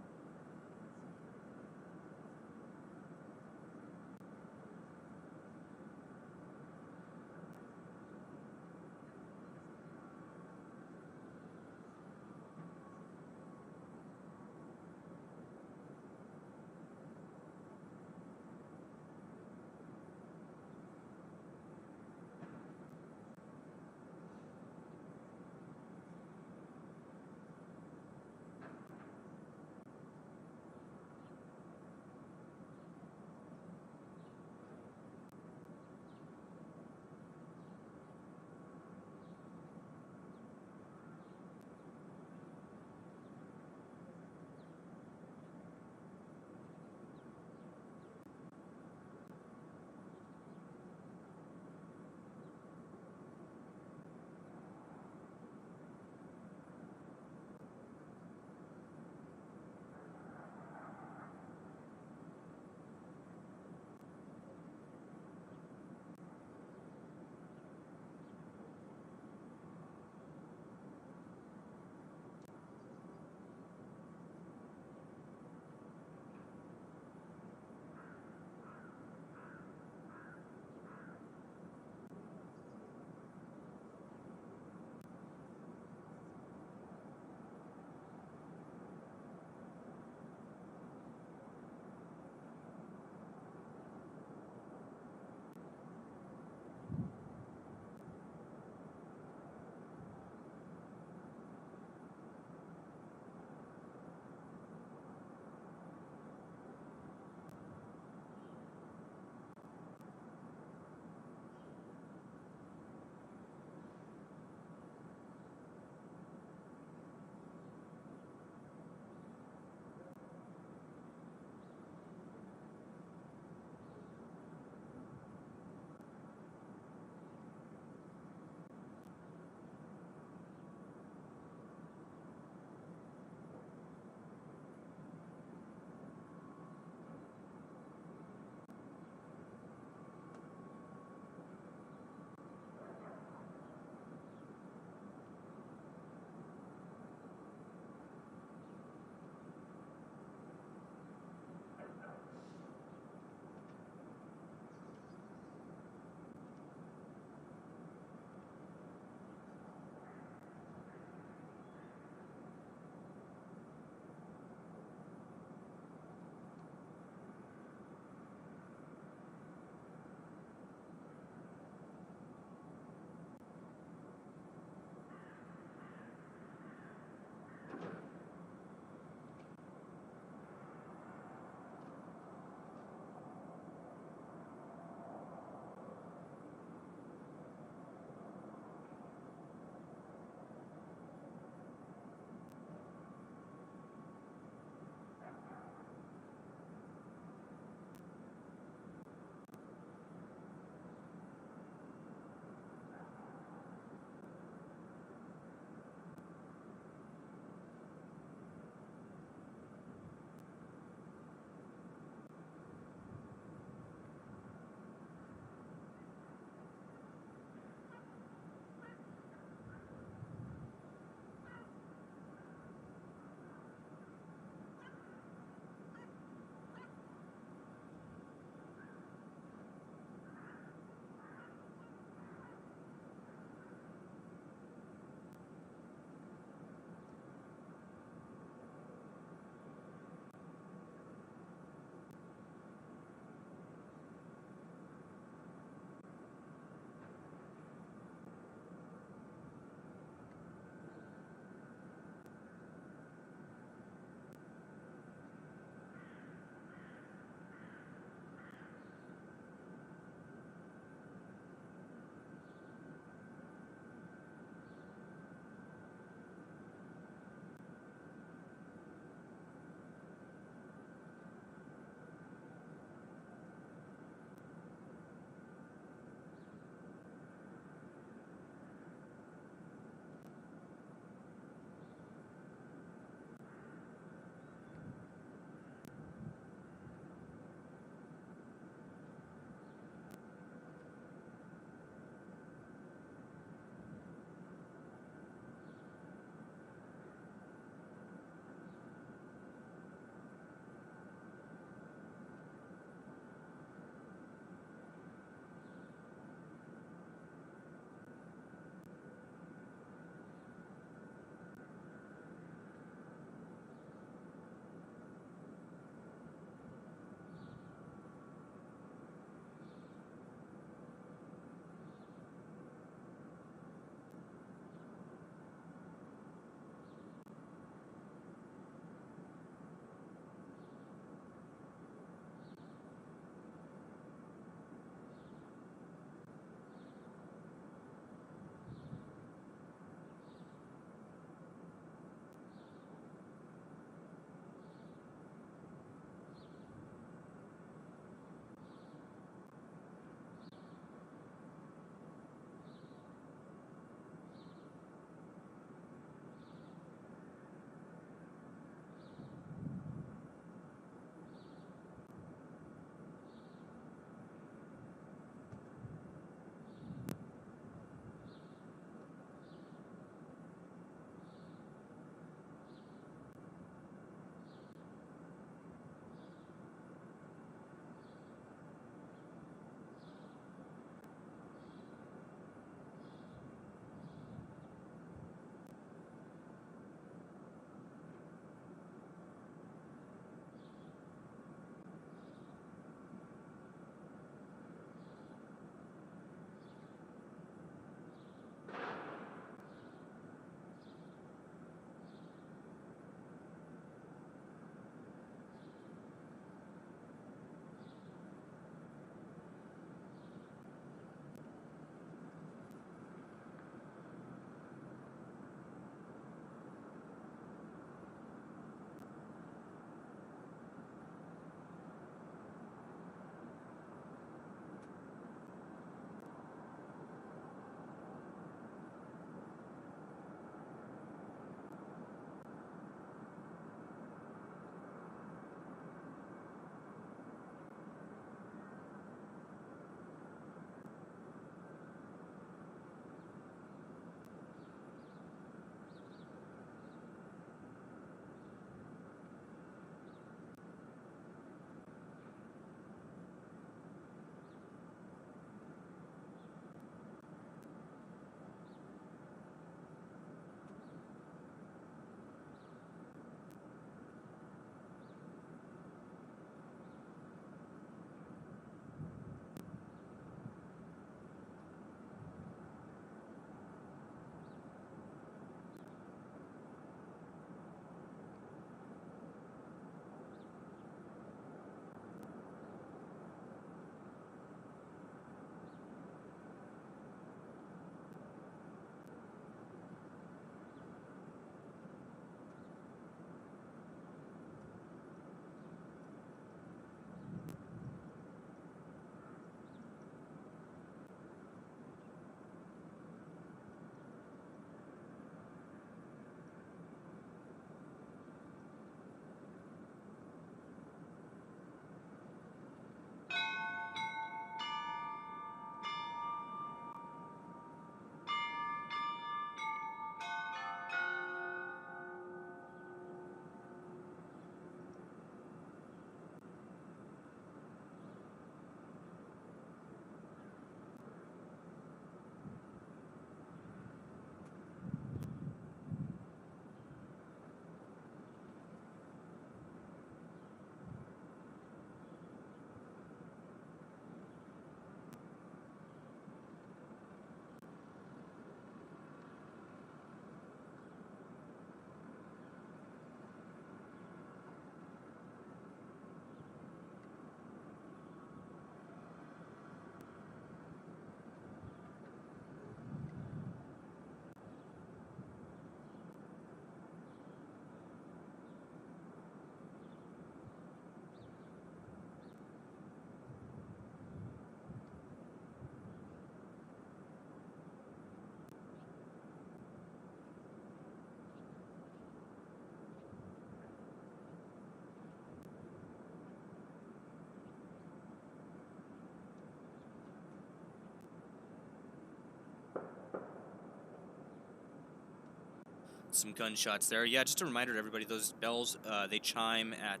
S1: Some gunshots there. Yeah, just a reminder to everybody, those bells, they chime at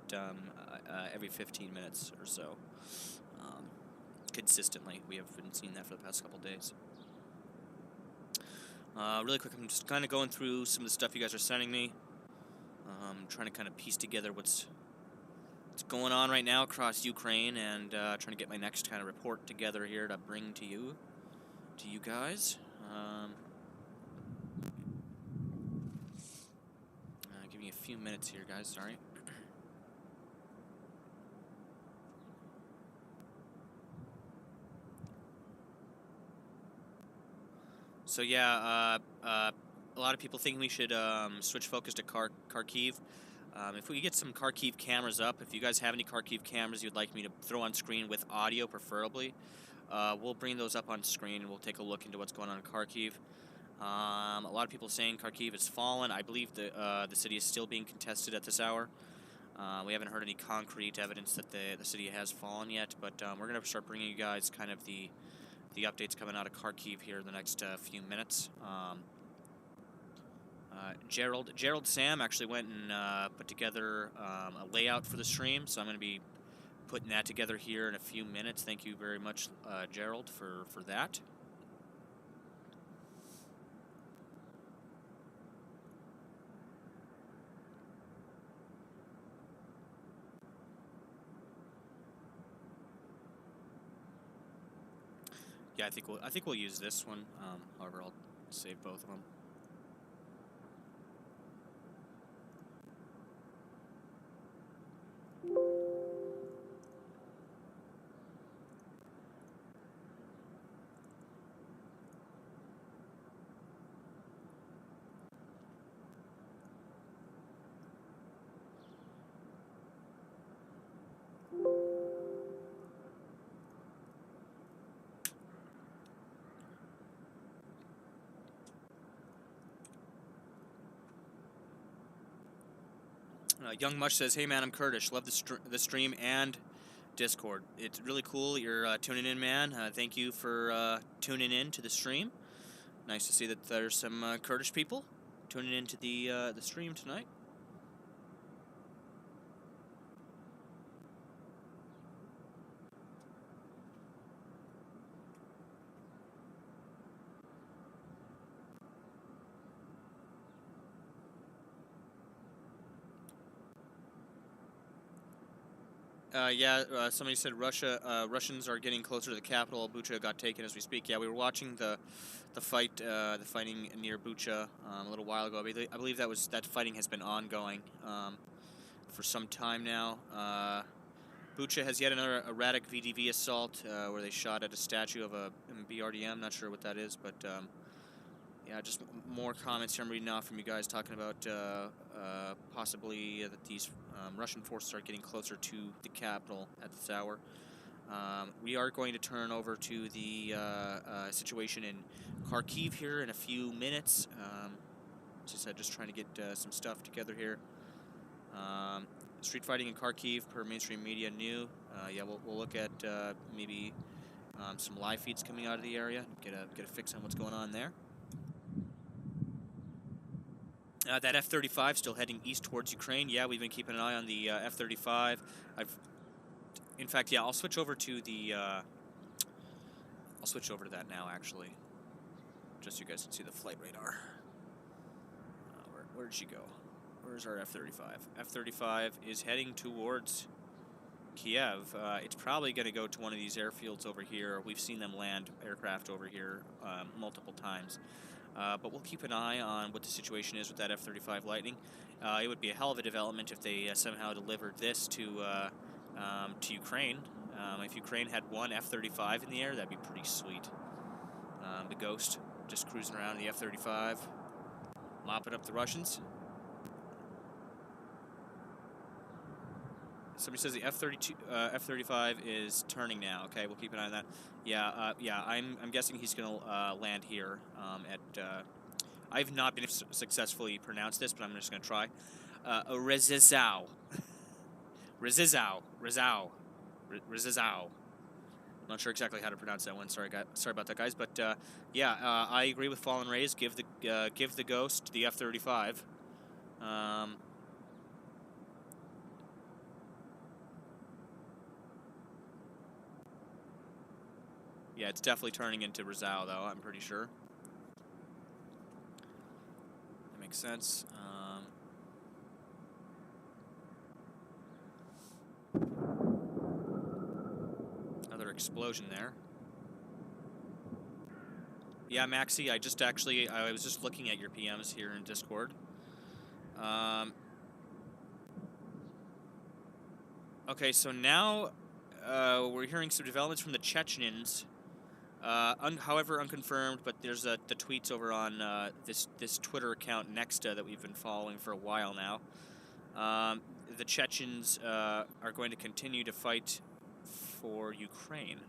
S1: every 15 minutes or so. Consistently. We have been seeing that for the past couple days. Really quick, I'm just kind of going through some of the stuff you guys are sending me. Trying to kind of piece together what's going on right now across Ukraine, and trying to get my next kind of report together here to bring to you guys. Give me a few minutes here, guys. Sorry. So yeah, a lot of people think we should switch focus to Kharkiv. If we get some Kharkiv cameras up, if you guys have any Kharkiv cameras you'd like me to throw on screen with audio preferably, we'll bring those up on screen and we'll take a look into what's going on in Kharkiv. A lot of people saying Kharkiv has fallen. I believe the city is still being contested at this hour. We haven't heard any concrete evidence that the city has fallen yet, but we're going to start bringing you guys kind of the updates coming out of Kharkiv here in the next few minutes. Gerald Sam actually went and put together a layout for the stream, so I'm going to be putting that together here in a few minutes. Thank you very much, Gerald, for that. Yeah, I think we'll use this one. However, I'll save both of them. Young Mush says, "Hey man, I'm Kurdish. Love the stream and Discord. It's really cool. You're tuning in, man. Thank you for tuning in to the stream. Nice to see that there's some Kurdish people tuning into the stream tonight." Somebody said Russians are getting closer to the capital. Bucha got taken as we speak. Yeah, we were watching the fighting near Bucha a little while ago. I believe that fighting has been ongoing for some time now. Bucha has yet another erratic VDV assault where they shot at a statue of a BRDM. Not sure what that is, but yeah, just more comments here I'm reading now from you guys talking about possibly that these Russian forces are getting closer to the capital at this hour. We are going to turn over to the situation in Kharkiv here in a few minutes. As I said, just trying to get some stuff together here. Street fighting in Kharkiv per mainstream media new. Yeah, we'll look at maybe some live feeds coming out of the area. Get a fix on what's going on there. That F-35 still heading east towards Ukraine. Yeah, we've been keeping an eye on the F-35. In fact, yeah, I'll switch over to the. I'll switch over to that now, actually, just so you guys can see the flight radar. Where did she go? Where's our F-35? F-35 is heading towards Kiev. It's probably going to go to one of these airfields over here. We've seen them land aircraft over here multiple times. But we'll keep an eye on what the situation is with that F-35 Lightning. It would be a hell of a development if they somehow delivered this to Ukraine. If Ukraine had one F-35 in the air, that'd be pretty sweet. The Ghost just cruising around in the F-35, mopping up the Russians. Somebody says the F-35 is turning now. Okay, we'll keep an eye on that. Yeah, I'm guessing he's going to land here at. I've not been successfully pronounced this, but I'm just going to try. Rezizau. Not sure exactly how to pronounce that one. Sorry about that, guys. But yeah, I agree with Fallen Rays. Give the Ghost the F-35. Yeah, it's definitely turning into Rizal, though. I'm pretty sure. That makes sense. Another explosion there. Yeah, Maxi, I was just looking at your PMs here in Discord. Okay, so now we're hearing some developments from the Chechens. However, unconfirmed, but there's the tweets over on this Twitter account Nexta that we've been following for a while now. The Chechens are going to continue to fight for Ukraine,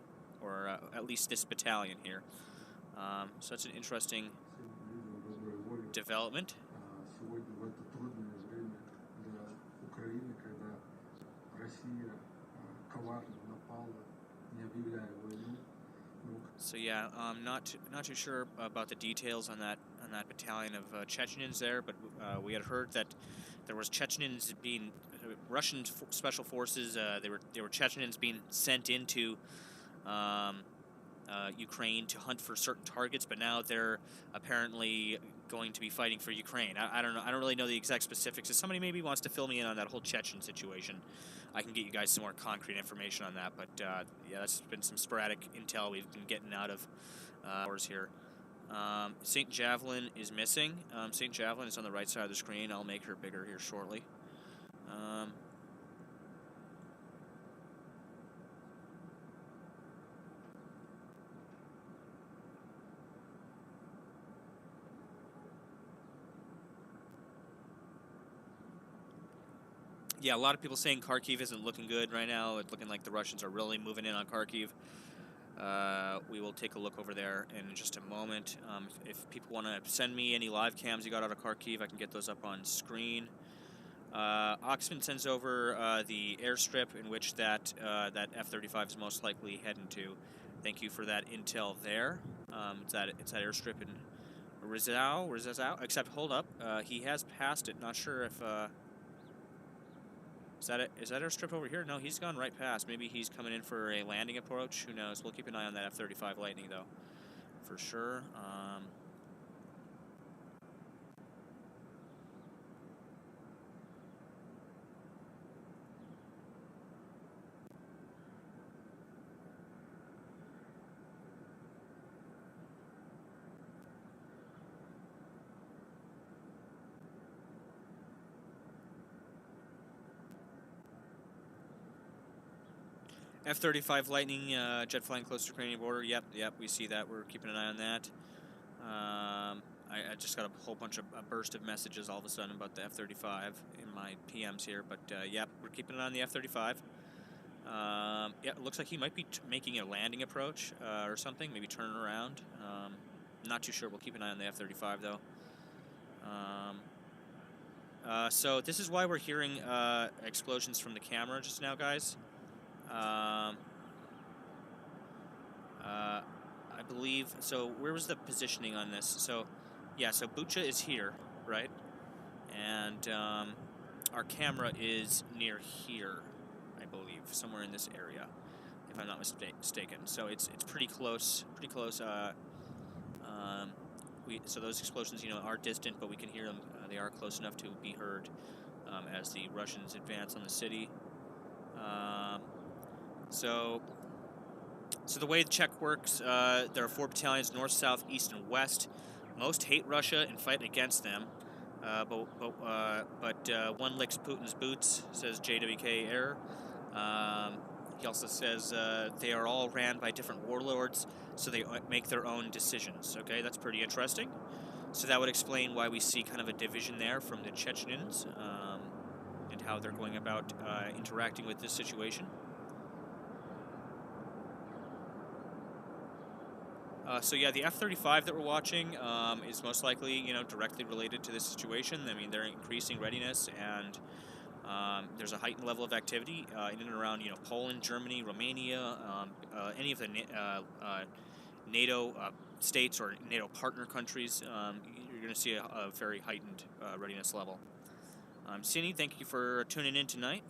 S1: or at least this battalion here. So that's an interesting development. So yeah, not too sure about the details on that battalion of Chechens there, but we had heard that there was Chechens being Russian special forces. They were Chechens being sent into Ukraine to hunt for certain targets, but now they're apparently going to be fighting for Ukraine. I don't know. I don't really know the exact specifics. If somebody maybe wants to fill me in on that whole Chechen situation, I can get you guys some more concrete information on that. But yeah, that's been some sporadic intel we've been getting out of ours here. St. Javelin is missing. St. Javelin is on the right side of the screen. I'll make her bigger here shortly. Yeah, a lot of people saying Kharkiv isn't looking good right now. It's looking like the Russians are really moving in on Kharkiv. We will take a look over there in just a moment. If people want to send me any live cams you got out of Kharkiv, I can get those up on screen. Oxman sends over the airstrip in which that F-35 is most likely heading to. Thank you for that intel there. It's that airstrip in Rizal, except hold up, he has passed it. Not sure if is that airstrip over here? No, he's gone right past. Maybe he's coming in for a landing approach. Who knows? We'll keep an eye on that F-35 Lightning though, for sure. F-35 Lightning, jet flying close to Ukrainian border. Yep, we see that. We're keeping an eye on that. I just got a whole bunch of a burst of messages all of a sudden about the F-35 in my PMs here. But yep, we're keeping an eye on the F-35. Yeah, it looks like he might be making a landing approach or something, maybe turning around. Not too sure. We'll keep an eye on the F-35 though. So this is why we're hearing explosions from the camera just now, guys. I believe, so where was the positioning on this? So, yeah, so Bucha is here, right? And our camera is near here, I believe, somewhere in this area, if I'm not mistaken. So it's pretty close, so those explosions, you know, are distant, but we can hear them. They are close enough to be heard as the Russians advance on the city. So the way the check works, there are 4 battalions, north, south, east, and west. Most hate Russia and fight against them, but one licks Putin's boots, says JWK Air. He also says they are all ran by different warlords, so they make their own decisions. Okay, that's pretty interesting. So that would explain why we see kind of a division there from the Chechens and how they're going about interacting with this situation. So yeah, the F-35 that we're watching is most likely, you know, directly related to this situation. I mean, they're increasing readiness, and There's a heightened level of activity in and around, you know, Poland, Germany, Romania, any of the NATO states or NATO partner countries. You're going to see a very heightened readiness level. Cine, thank you for tuning in tonight.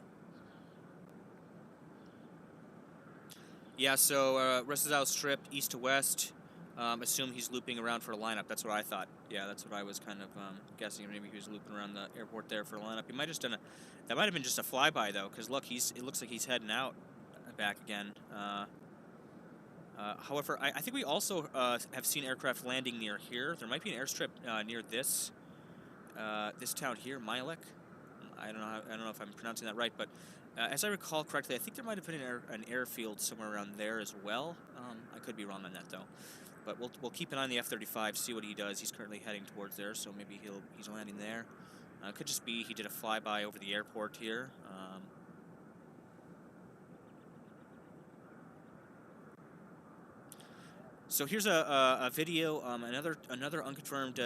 S1: Yeah, so Residal Strip, east to west. Assume he's looping around for a lineup. That's what I thought. Yeah, that's what I was kind of guessing. Maybe he was looping around the airport there for a lineup. He might have done a. That might have been just a flyby though, because look, it looks like he's heading out back again. However, I think we also have seen aircraft landing near here. There might be an airstrip near this this town here, Milek. I don't know if I'm pronouncing that right, but as I recall correctly, I think there might have been an airfield somewhere around there as well. I could be wrong on that though. But we'll keep an eye on the F-35, see what he does. He's currently heading towards there, so maybe he's landing there. Could just be he did a flyby over the airport here. So here's a video, another unconfirmed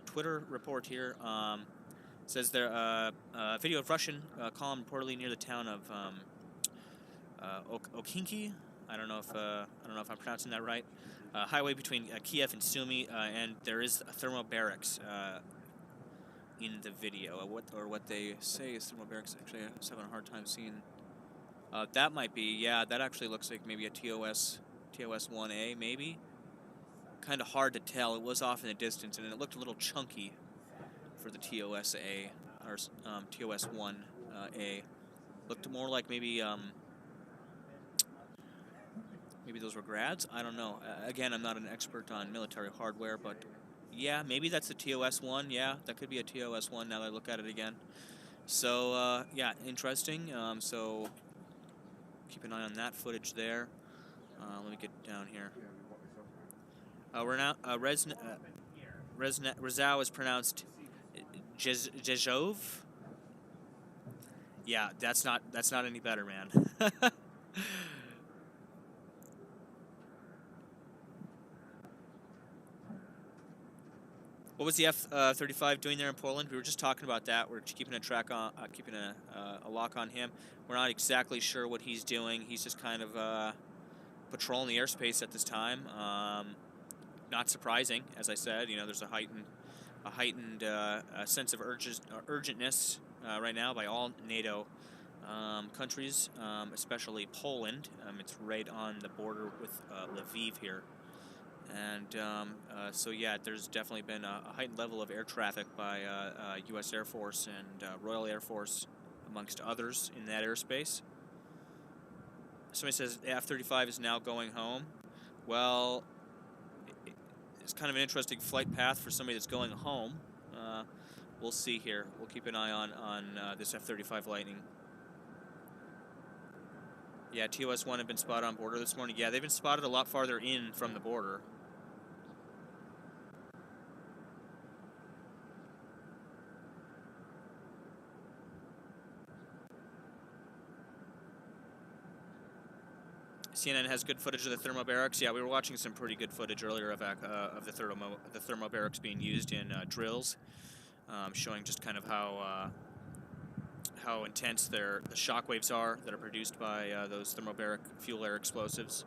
S1: Twitter report here. Says there a video of Russian column reportedly near the town of Okinki. I don't know if I'm pronouncing that right. Highway between Kiev and Sumy, and there is a thermal barracks in the video. What they say is thermal barracks. Actually, I was having a hard time seeing. That might be, yeah. That actually looks like maybe a TOS 1A, maybe. Kind of hard to tell. It was off in the distance, and it looked a little chunky for the TOS A or TOS 1A. Looked more like maybe. Maybe those were grads? I don't know. Again, I'm not an expert on military hardware, but yeah, maybe that's the TOS-1. Yeah, that could be a TOS-1 now that I look at it again. So, yeah, interesting. So, keep an eye on that footage there. Let me get down here. We're now, Rezau is pronounced Jezhov. Yeah, that's not any better, man. What was the F-35 doing there in Poland? We were just talking about that. We're keeping a track on, keeping a lock on him. We're not exactly sure what he's doing. He's just kind of patrolling the airspace at this time. Not surprising, as I said. You know, there's a heightened sense of urgentness right now by all NATO countries, especially Poland. It's right on the border with Lviv here. And so, yeah, there's definitely been a heightened level of air traffic by U.S. Air Force and Royal Air Force, amongst others, in that airspace. Somebody says F-35 is now going home. Well, it's kind of an interesting flight path for somebody that's going home. We'll see here. We'll keep an eye on this F-35 Lightning. Yeah, TOS-1 have been spotted on border this morning. Yeah, they've been spotted a lot farther in from the border. CNN has good footage of the thermal barracks. Yeah, we were watching some pretty good footage earlier of the thermal barracks being used in drills, showing just kind of how intense the shock waves are that are produced by those thermobaric fuel air explosives.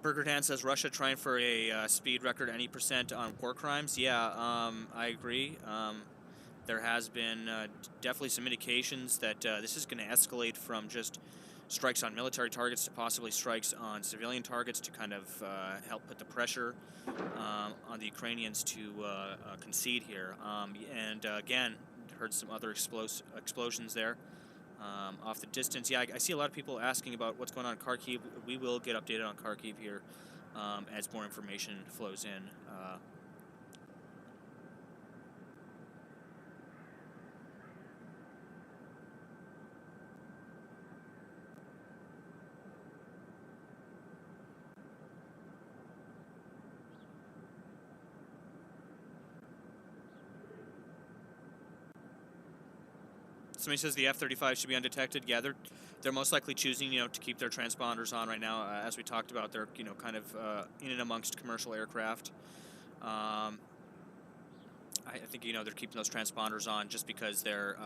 S1: Burger Dan says Russia trying for a speed record any % on war crimes. Yeah, I agree. There has been definitely some indications that this is going to escalate from just strikes on military targets to possibly strikes on civilian targets to kind of help put the pressure on the Ukrainians to concede here. And again, heard some other explosions there. Off the distance. Yeah, I see a lot of people asking about what's going on in Kharkiv. We will get updated on Kharkiv here as more information flows in. Somebody says the F-35 should be undetected. Yeah, they're most likely choosing, to keep their transponders on right now. As we talked about, they're, kind of in and amongst commercial aircraft. I think, they're keeping those transponders on just because they're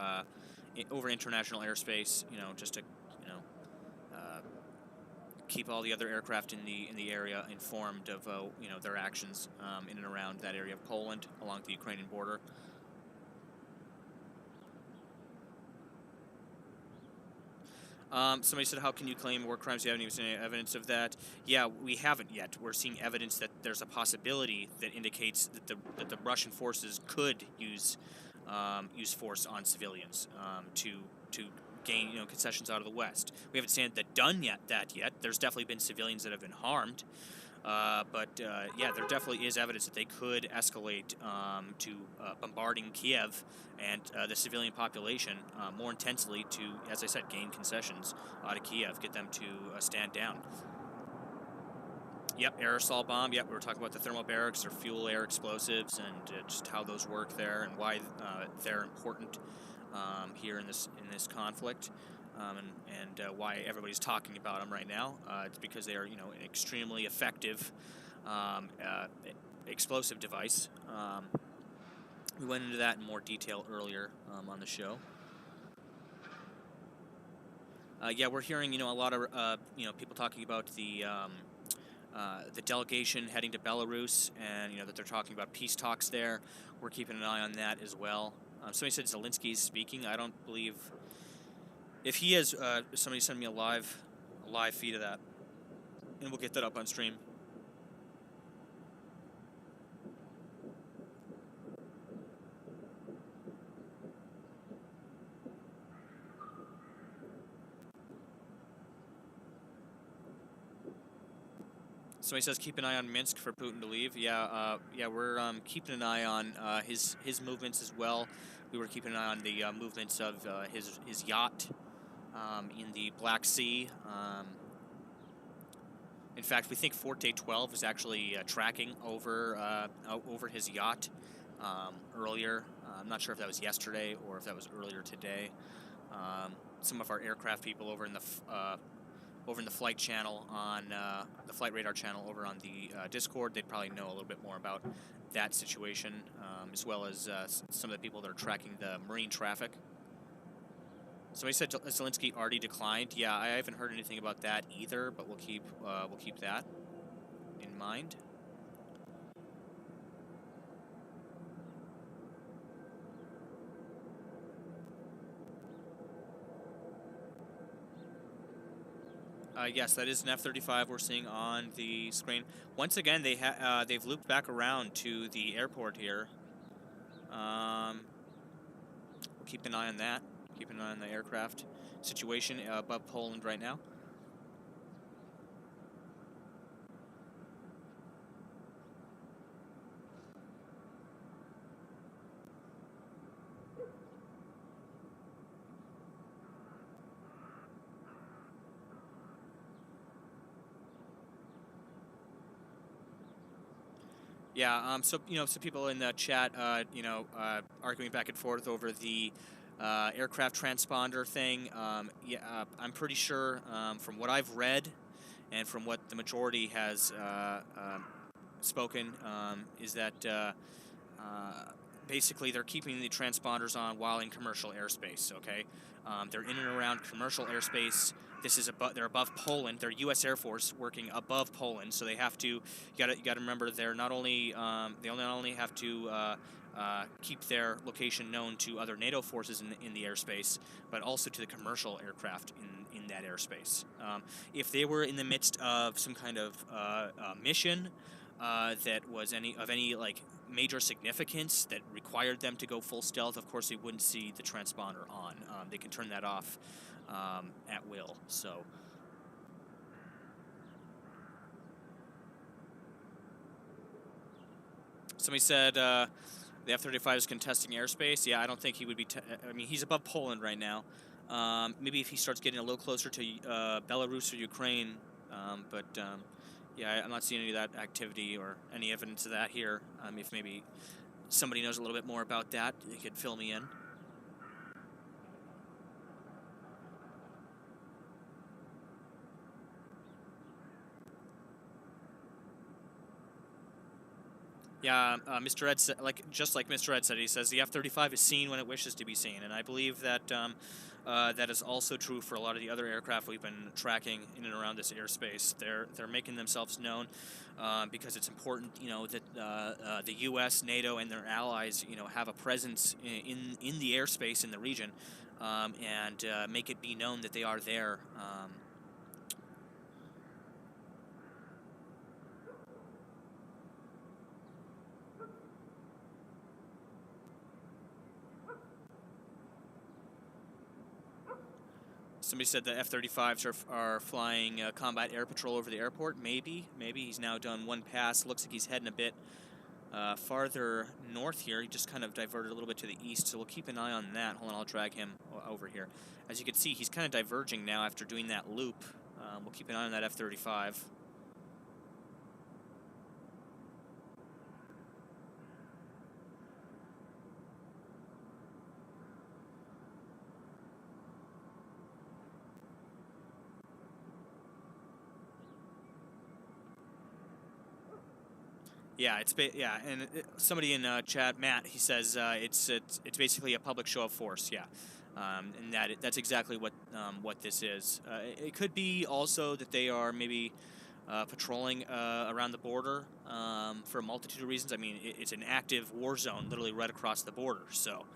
S1: over international airspace, just to, keep all the other aircraft in the area informed of, their actions in and around that area of Poland along the Ukrainian border. Somebody said, how can you claim war crimes? You haven't even seen any evidence of that. Yeah, we haven't yet. We're seeing evidence that there's a possibility that indicates that the Russian forces could use force on civilians to gain concessions out of the West. We haven't seen that done yet. There's definitely been civilians that have been harmed. But yeah, there definitely is evidence that they could escalate to bombarding Kiev and the civilian population more intensely to, as I said, gain concessions out of Kiev, get them to stand down. Yep, aerosol bomb. Yep, we were talking about the thermobarics or fuel air explosives and just how those work there and why they're important here in this conflict. And why everybody's talking about them right now. It's because they are, an extremely effective explosive device. We went into that in more detail earlier on the show. Yeah, we're hearing, a lot of, people talking about the delegation heading to Belarus, and that they're talking about peace talks there. We're keeping an eye on that as well. Somebody said Zelensky's speaking. I don't believe. If he is, somebody send me a live feed of that, and we'll get that up on stream. Somebody says keep an eye on Minsk for Putin to leave. Yeah, yeah, we're keeping an eye on his movements as well. We were keeping an eye on the movements of his yacht in the Black Sea. In fact, we think Forte 12 was actually tracking over his yacht earlier. I'm not sure if that was yesterday or if that was earlier today. Some of our aircraft people over in the flight channel on the flight radar channel over on the Discord, they'd probably know a little bit more about that situation, as well as some of the people that are tracking the marine traffic. Somebody said Zelensky already declined. Yeah, I haven't heard anything about that either, but we'll keep that in mind. Yes, that is an F-35 we're seeing on the screen. Once again, they've looped back around to the airport here. We'll keep an eye on that. Keep an eye on the aircraft situation above Poland right now. Yeah, so, some people in the chat, arguing back and forth over the aircraft transponder thing. Yeah, I'm pretty sure from what I've read and from what the majority has spoken is that basically they're keeping the transponders on while in commercial airspace, okay? They're in and around commercial airspace. This is they're above Poland. They're U.S. Air Force working above Poland, so they have to. You got to remember they're not only they not only have to keep their location known to other NATO forces in the airspace, but also to the commercial aircraft in that airspace. If they were in the midst of some kind of mission that was any like major significance that required them to go full stealth, of course they wouldn't see the transponder on. They can turn that off at will. So somebody said the F-35 is contesting airspace. Yeah, I don't think he would be. I mean, he's above Poland right now. Maybe if he starts getting a little closer to Belarus or Ukraine, but yeah, I'm not seeing any of that activity or any evidence of that here. If maybe somebody knows a little bit more about that, they could fill me in. Yeah, Mr. Ed said, just like Mr. Ed said, he says the F-35 is seen when it wishes to be seen, and I believe that that is also true for a lot of the other aircraft we've been tracking in and around this airspace. They're making themselves known because it's important, you know, that the U.S., NATO, and their allies, you know, have a presence in the airspace in the region, and make it be known that they are there. Somebody said the F-35s are flying combat air patrol over the airport. Maybe he's now done one pass. Looks like he's heading a bit farther north here. He just kind of diverted a little bit to the east, so we'll keep an eye on that. Hold on, I'll drag him over here. As you can see, he's kind of diverging now after doing that loop. We'll keep an eye on that F-35. Yeah, and somebody in chat, Matt, he says it's basically a public show of force. Yeah, and that's exactly what this is. It could be also that they are maybe patrolling around the border for a multitude of reasons. I mean, it's an active war zone, literally right across the border. So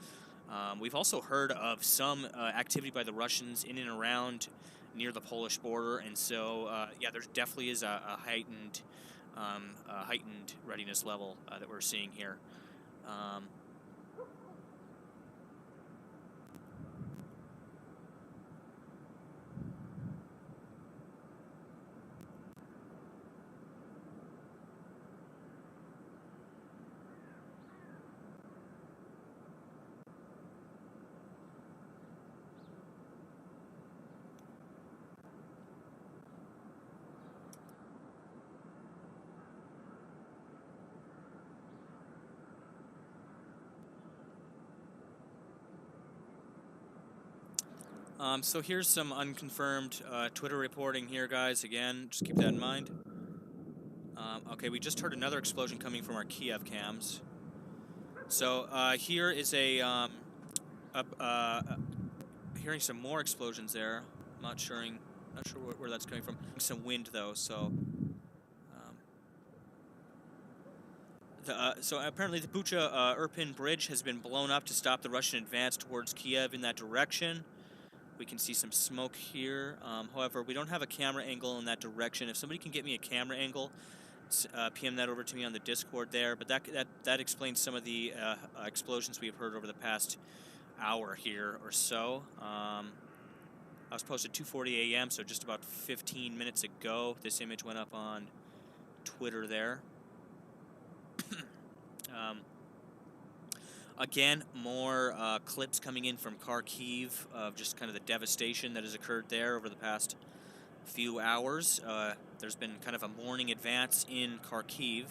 S1: we've also heard of some activity by the Russians in and around near the Polish border, and so yeah, there definitely is a heightened readiness level that we're seeing here. So here's some unconfirmed Twitter reporting here, guys. Again, just keep that in mind. Okay, we just heard another explosion coming from our Kiev cams. So here is hearing some more explosions there. I'm not sure where that's coming from. Some wind though, so. So apparently the Bucha-Irpin bridge has been blown up to stop the Russian advance towards Kiev in that direction. We can see some smoke here. However, we don't have a camera angle in that direction. If somebody can get me a camera angle, PM that over to me on the Discord there. But that explains some of the explosions we've heard over the past hour here or so. I was posted 2:40 a.m., so just about 15 minutes ago. This image went up on Twitter there. Again, more clips coming in from Kharkiv of just kind of the devastation that has occurred there over the past few hours. There's been kind of a morning advance in Kharkiv.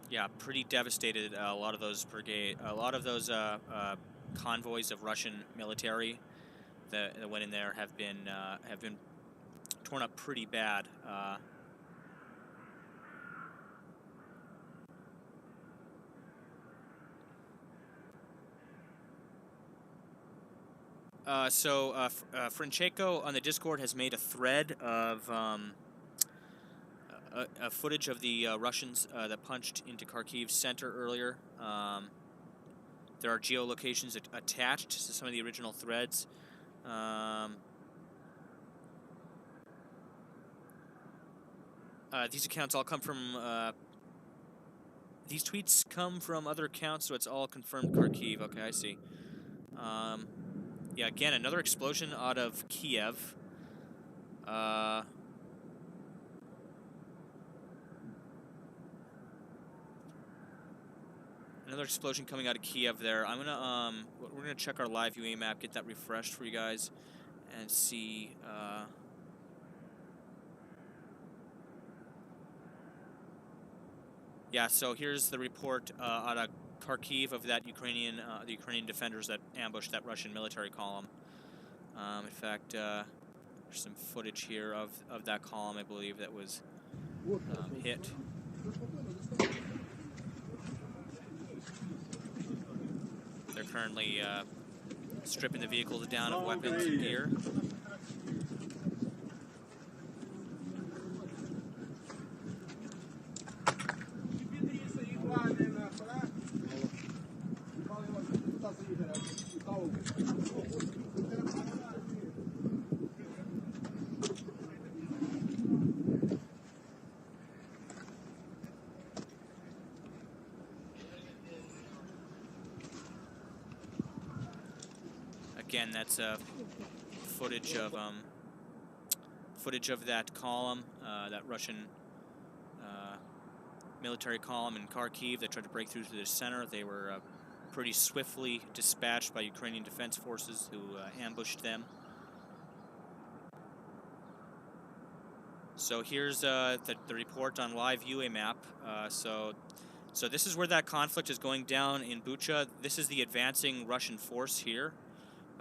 S1: Yeah, pretty devastated. A lot of those convoys of Russian military that went in there have been torn up pretty bad. Francesco on the Discord has made a thread of a footage of the Russians that punched into Kharkiv center earlier. There are geolocations attached to some of the original threads. These accounts all come from... these tweets come from other accounts, so it's all confirmed Kharkiv. Okay, I see. Yeah, again, another explosion out of Kiev. Another explosion coming out of Kiev there. We're gonna check our live UA map, get that refreshed for you guys, and see. Yeah, so here's the report out of Kharkiv of that Ukrainian, the Ukrainian defenders that ambushed that Russian military column. In fact, there's some footage here of that column, I believe, that was hit. They're currently stripping the vehicles down of weapons and gear. Again, that's footage of that column, that Russian military column in Kharkiv that tried to break through to the center. They were pretty swiftly dispatched by Ukrainian defense forces who ambushed them. So here's the report on live UA map. So this is where that conflict is going down in Bucha. This is the advancing Russian force here.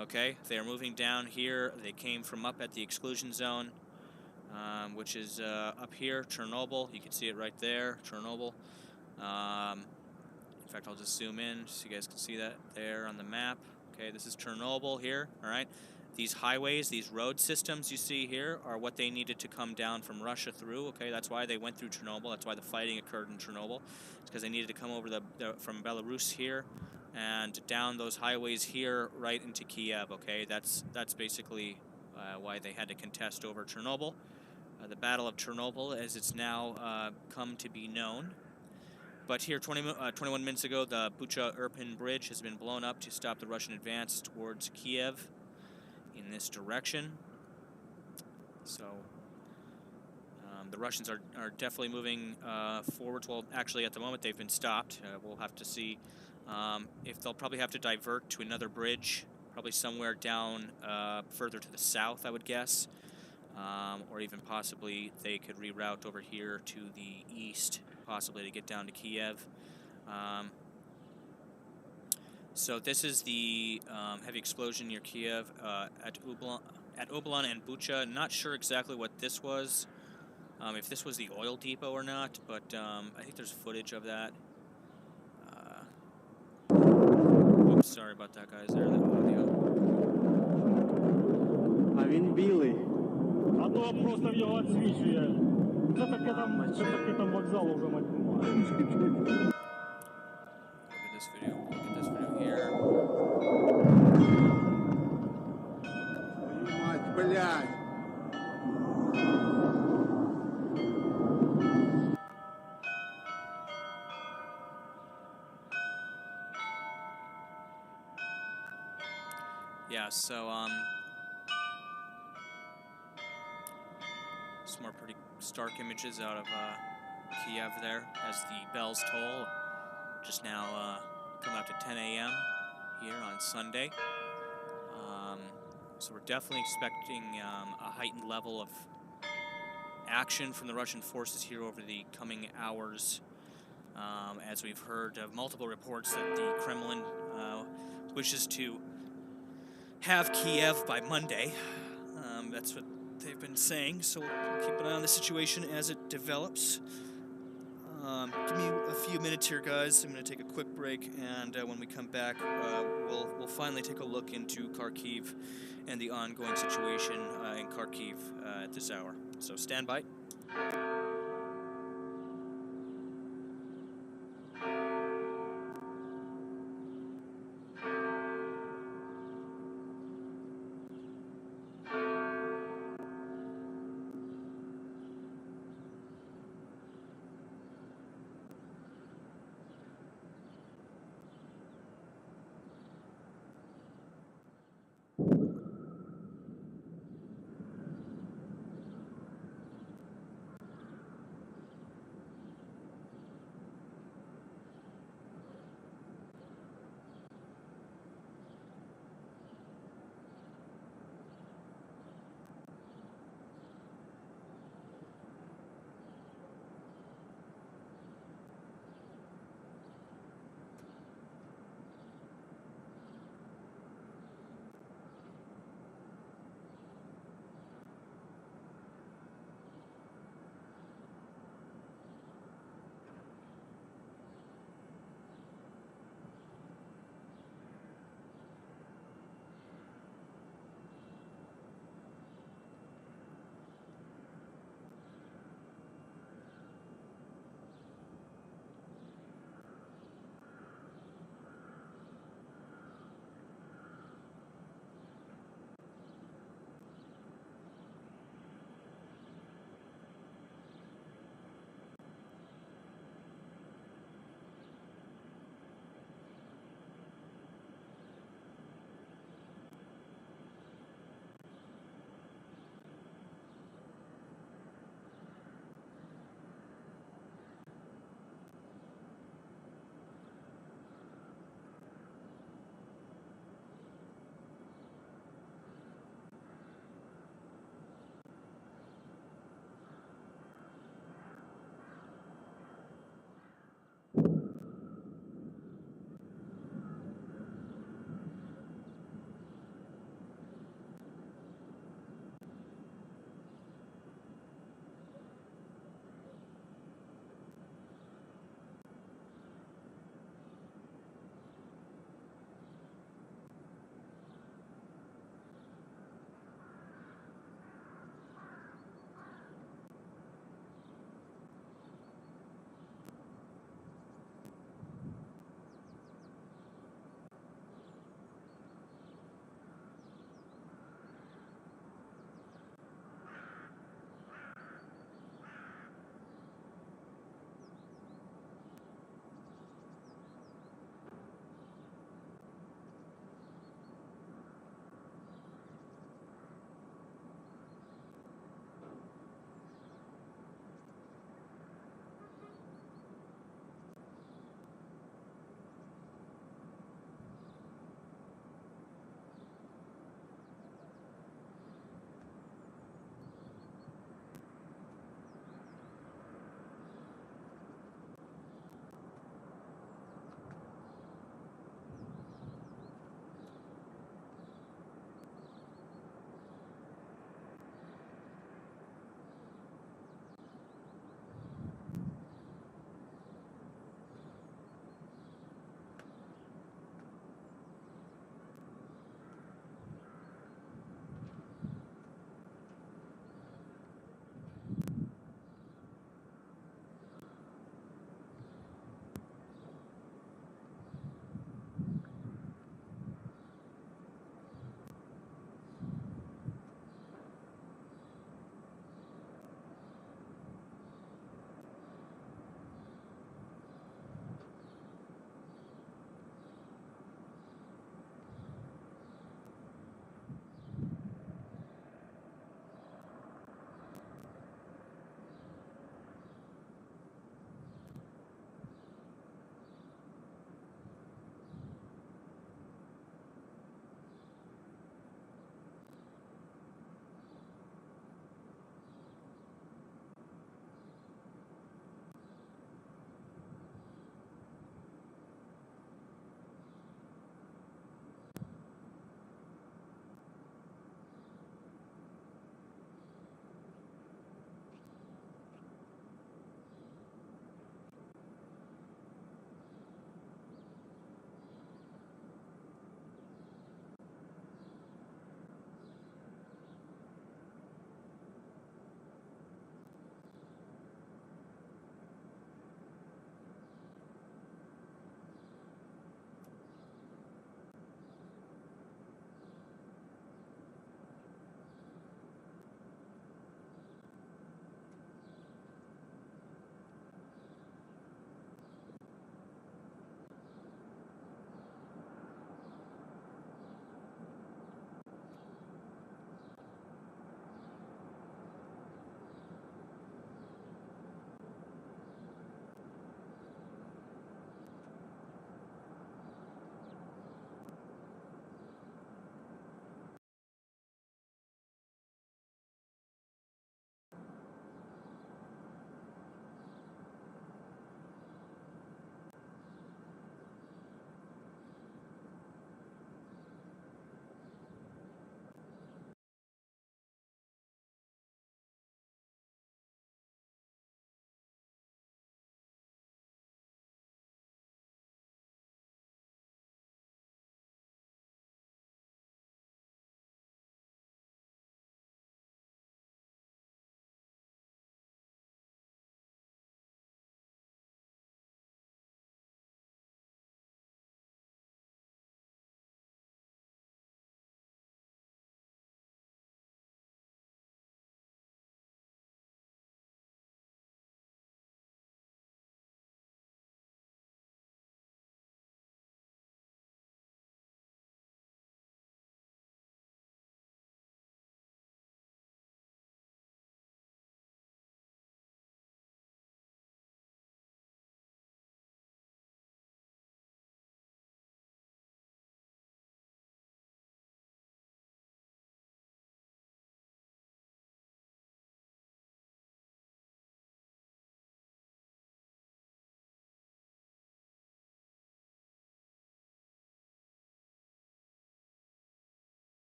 S1: Okay, they are moving down here. They came from up at the exclusion zone, which is up here, Chernobyl. You can see it right there, Chernobyl. In fact, I'll just zoom in so you guys can see that there on the map. Okay, this is Chernobyl here, all right? These highways, these road systems you see here are what they needed to come down from Russia through, okay? That's why they went through Chernobyl. That's why the fighting occurred in Chernobyl. It's because they needed to come over from Belarus here and down those highways here right into Kiev, okay? That's basically why they had to contest over Chernobyl. The Battle of Chernobyl, as it's now come to be known. But here, 21 minutes ago, the Bucha-Irpin Bridge has been blown up to stop the Russian advance towards Kiev in this direction. So the Russians are definitely moving forward. Well, actually, at the moment, they've been stopped. We'll have to see if they'll probably have to divert to another bridge, probably somewhere down further to the south, I would guess. Or even possibly they could reroute over here to the east, possibly to get down to Kiev. So this is the heavy explosion near Kiev at Oblon and Bucha. Not sure exactly what this was, if this was the oil depot or not, but I think there's footage of that. Oops, sorry about that, guys. There, the audio.
S4: А він білий.
S5: А то просто в його відсвічує. Це таке там вокзал уже мать немає.
S1: Look at this video here.
S2: Мать, блядь.
S1: Yeah, so some more pretty stark images out of Kiev there as the bells toll. Just now come out to 10 a.m. here on Sunday. So we're definitely expecting a heightened level of action from the Russian forces here over the coming hours, as we've heard of multiple reports that the Kremlin wishes to have Kiev by Monday. That's what they've been saying, so we'll keep an eye on the situation as it develops. Give me a few minutes here, guys. I'm going to take a quick break, and when we come back, we'll finally take a look into Kharkiv and the ongoing situation in Kharkiv at this hour. So stand by.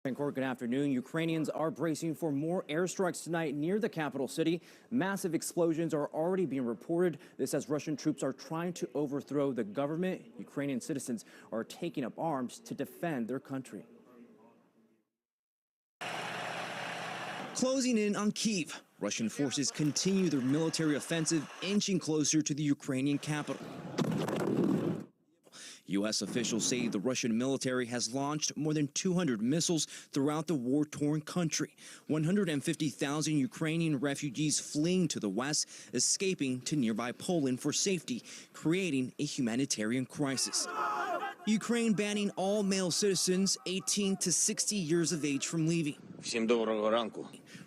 S4: Good afternoon. Ukrainians are bracing for more airstrikes tonight near the capital city. Massive explosions are already being reported. This as Russian troops are trying to overthrow the government. Ukrainian citizens are taking up arms to defend their country.
S6: Closing in on Kyiv, Russian forces continue their military offensive, inching closer to the Ukrainian capital. U.S. officials say the Russian military has launched more than 200 missiles throughout the war-torn country. 150,000 Ukrainian refugees fleeing to the west, escaping to nearby Poland for safety, creating a humanitarian crisis. Ukraine banning all male citizens 18 to 60 years of age from leaving.
S7: Всім доброго ранку.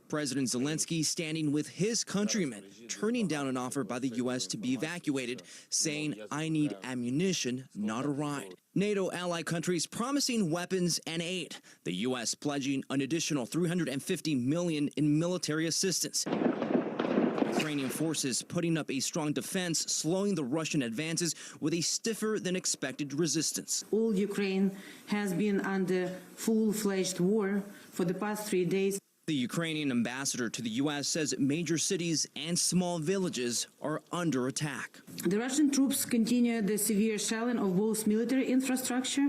S6: President Zelensky standing with his countrymen, turning down an offer by the U.S. to be evacuated, saying, "I need ammunition, not a ride." NATO ally countries promising weapons and aid. The U.S. pledging an additional $350 million in military assistance. Ukrainian forces putting up a strong defense, slowing the Russian advances with a stiffer than expected resistance.
S8: All Ukraine has been under full-fledged war for the past 3 days.
S6: The Ukrainian ambassador to the U.S. says major cities and small villages are under attack.
S8: The Russian troops continue the severe shelling of both military infrastructure,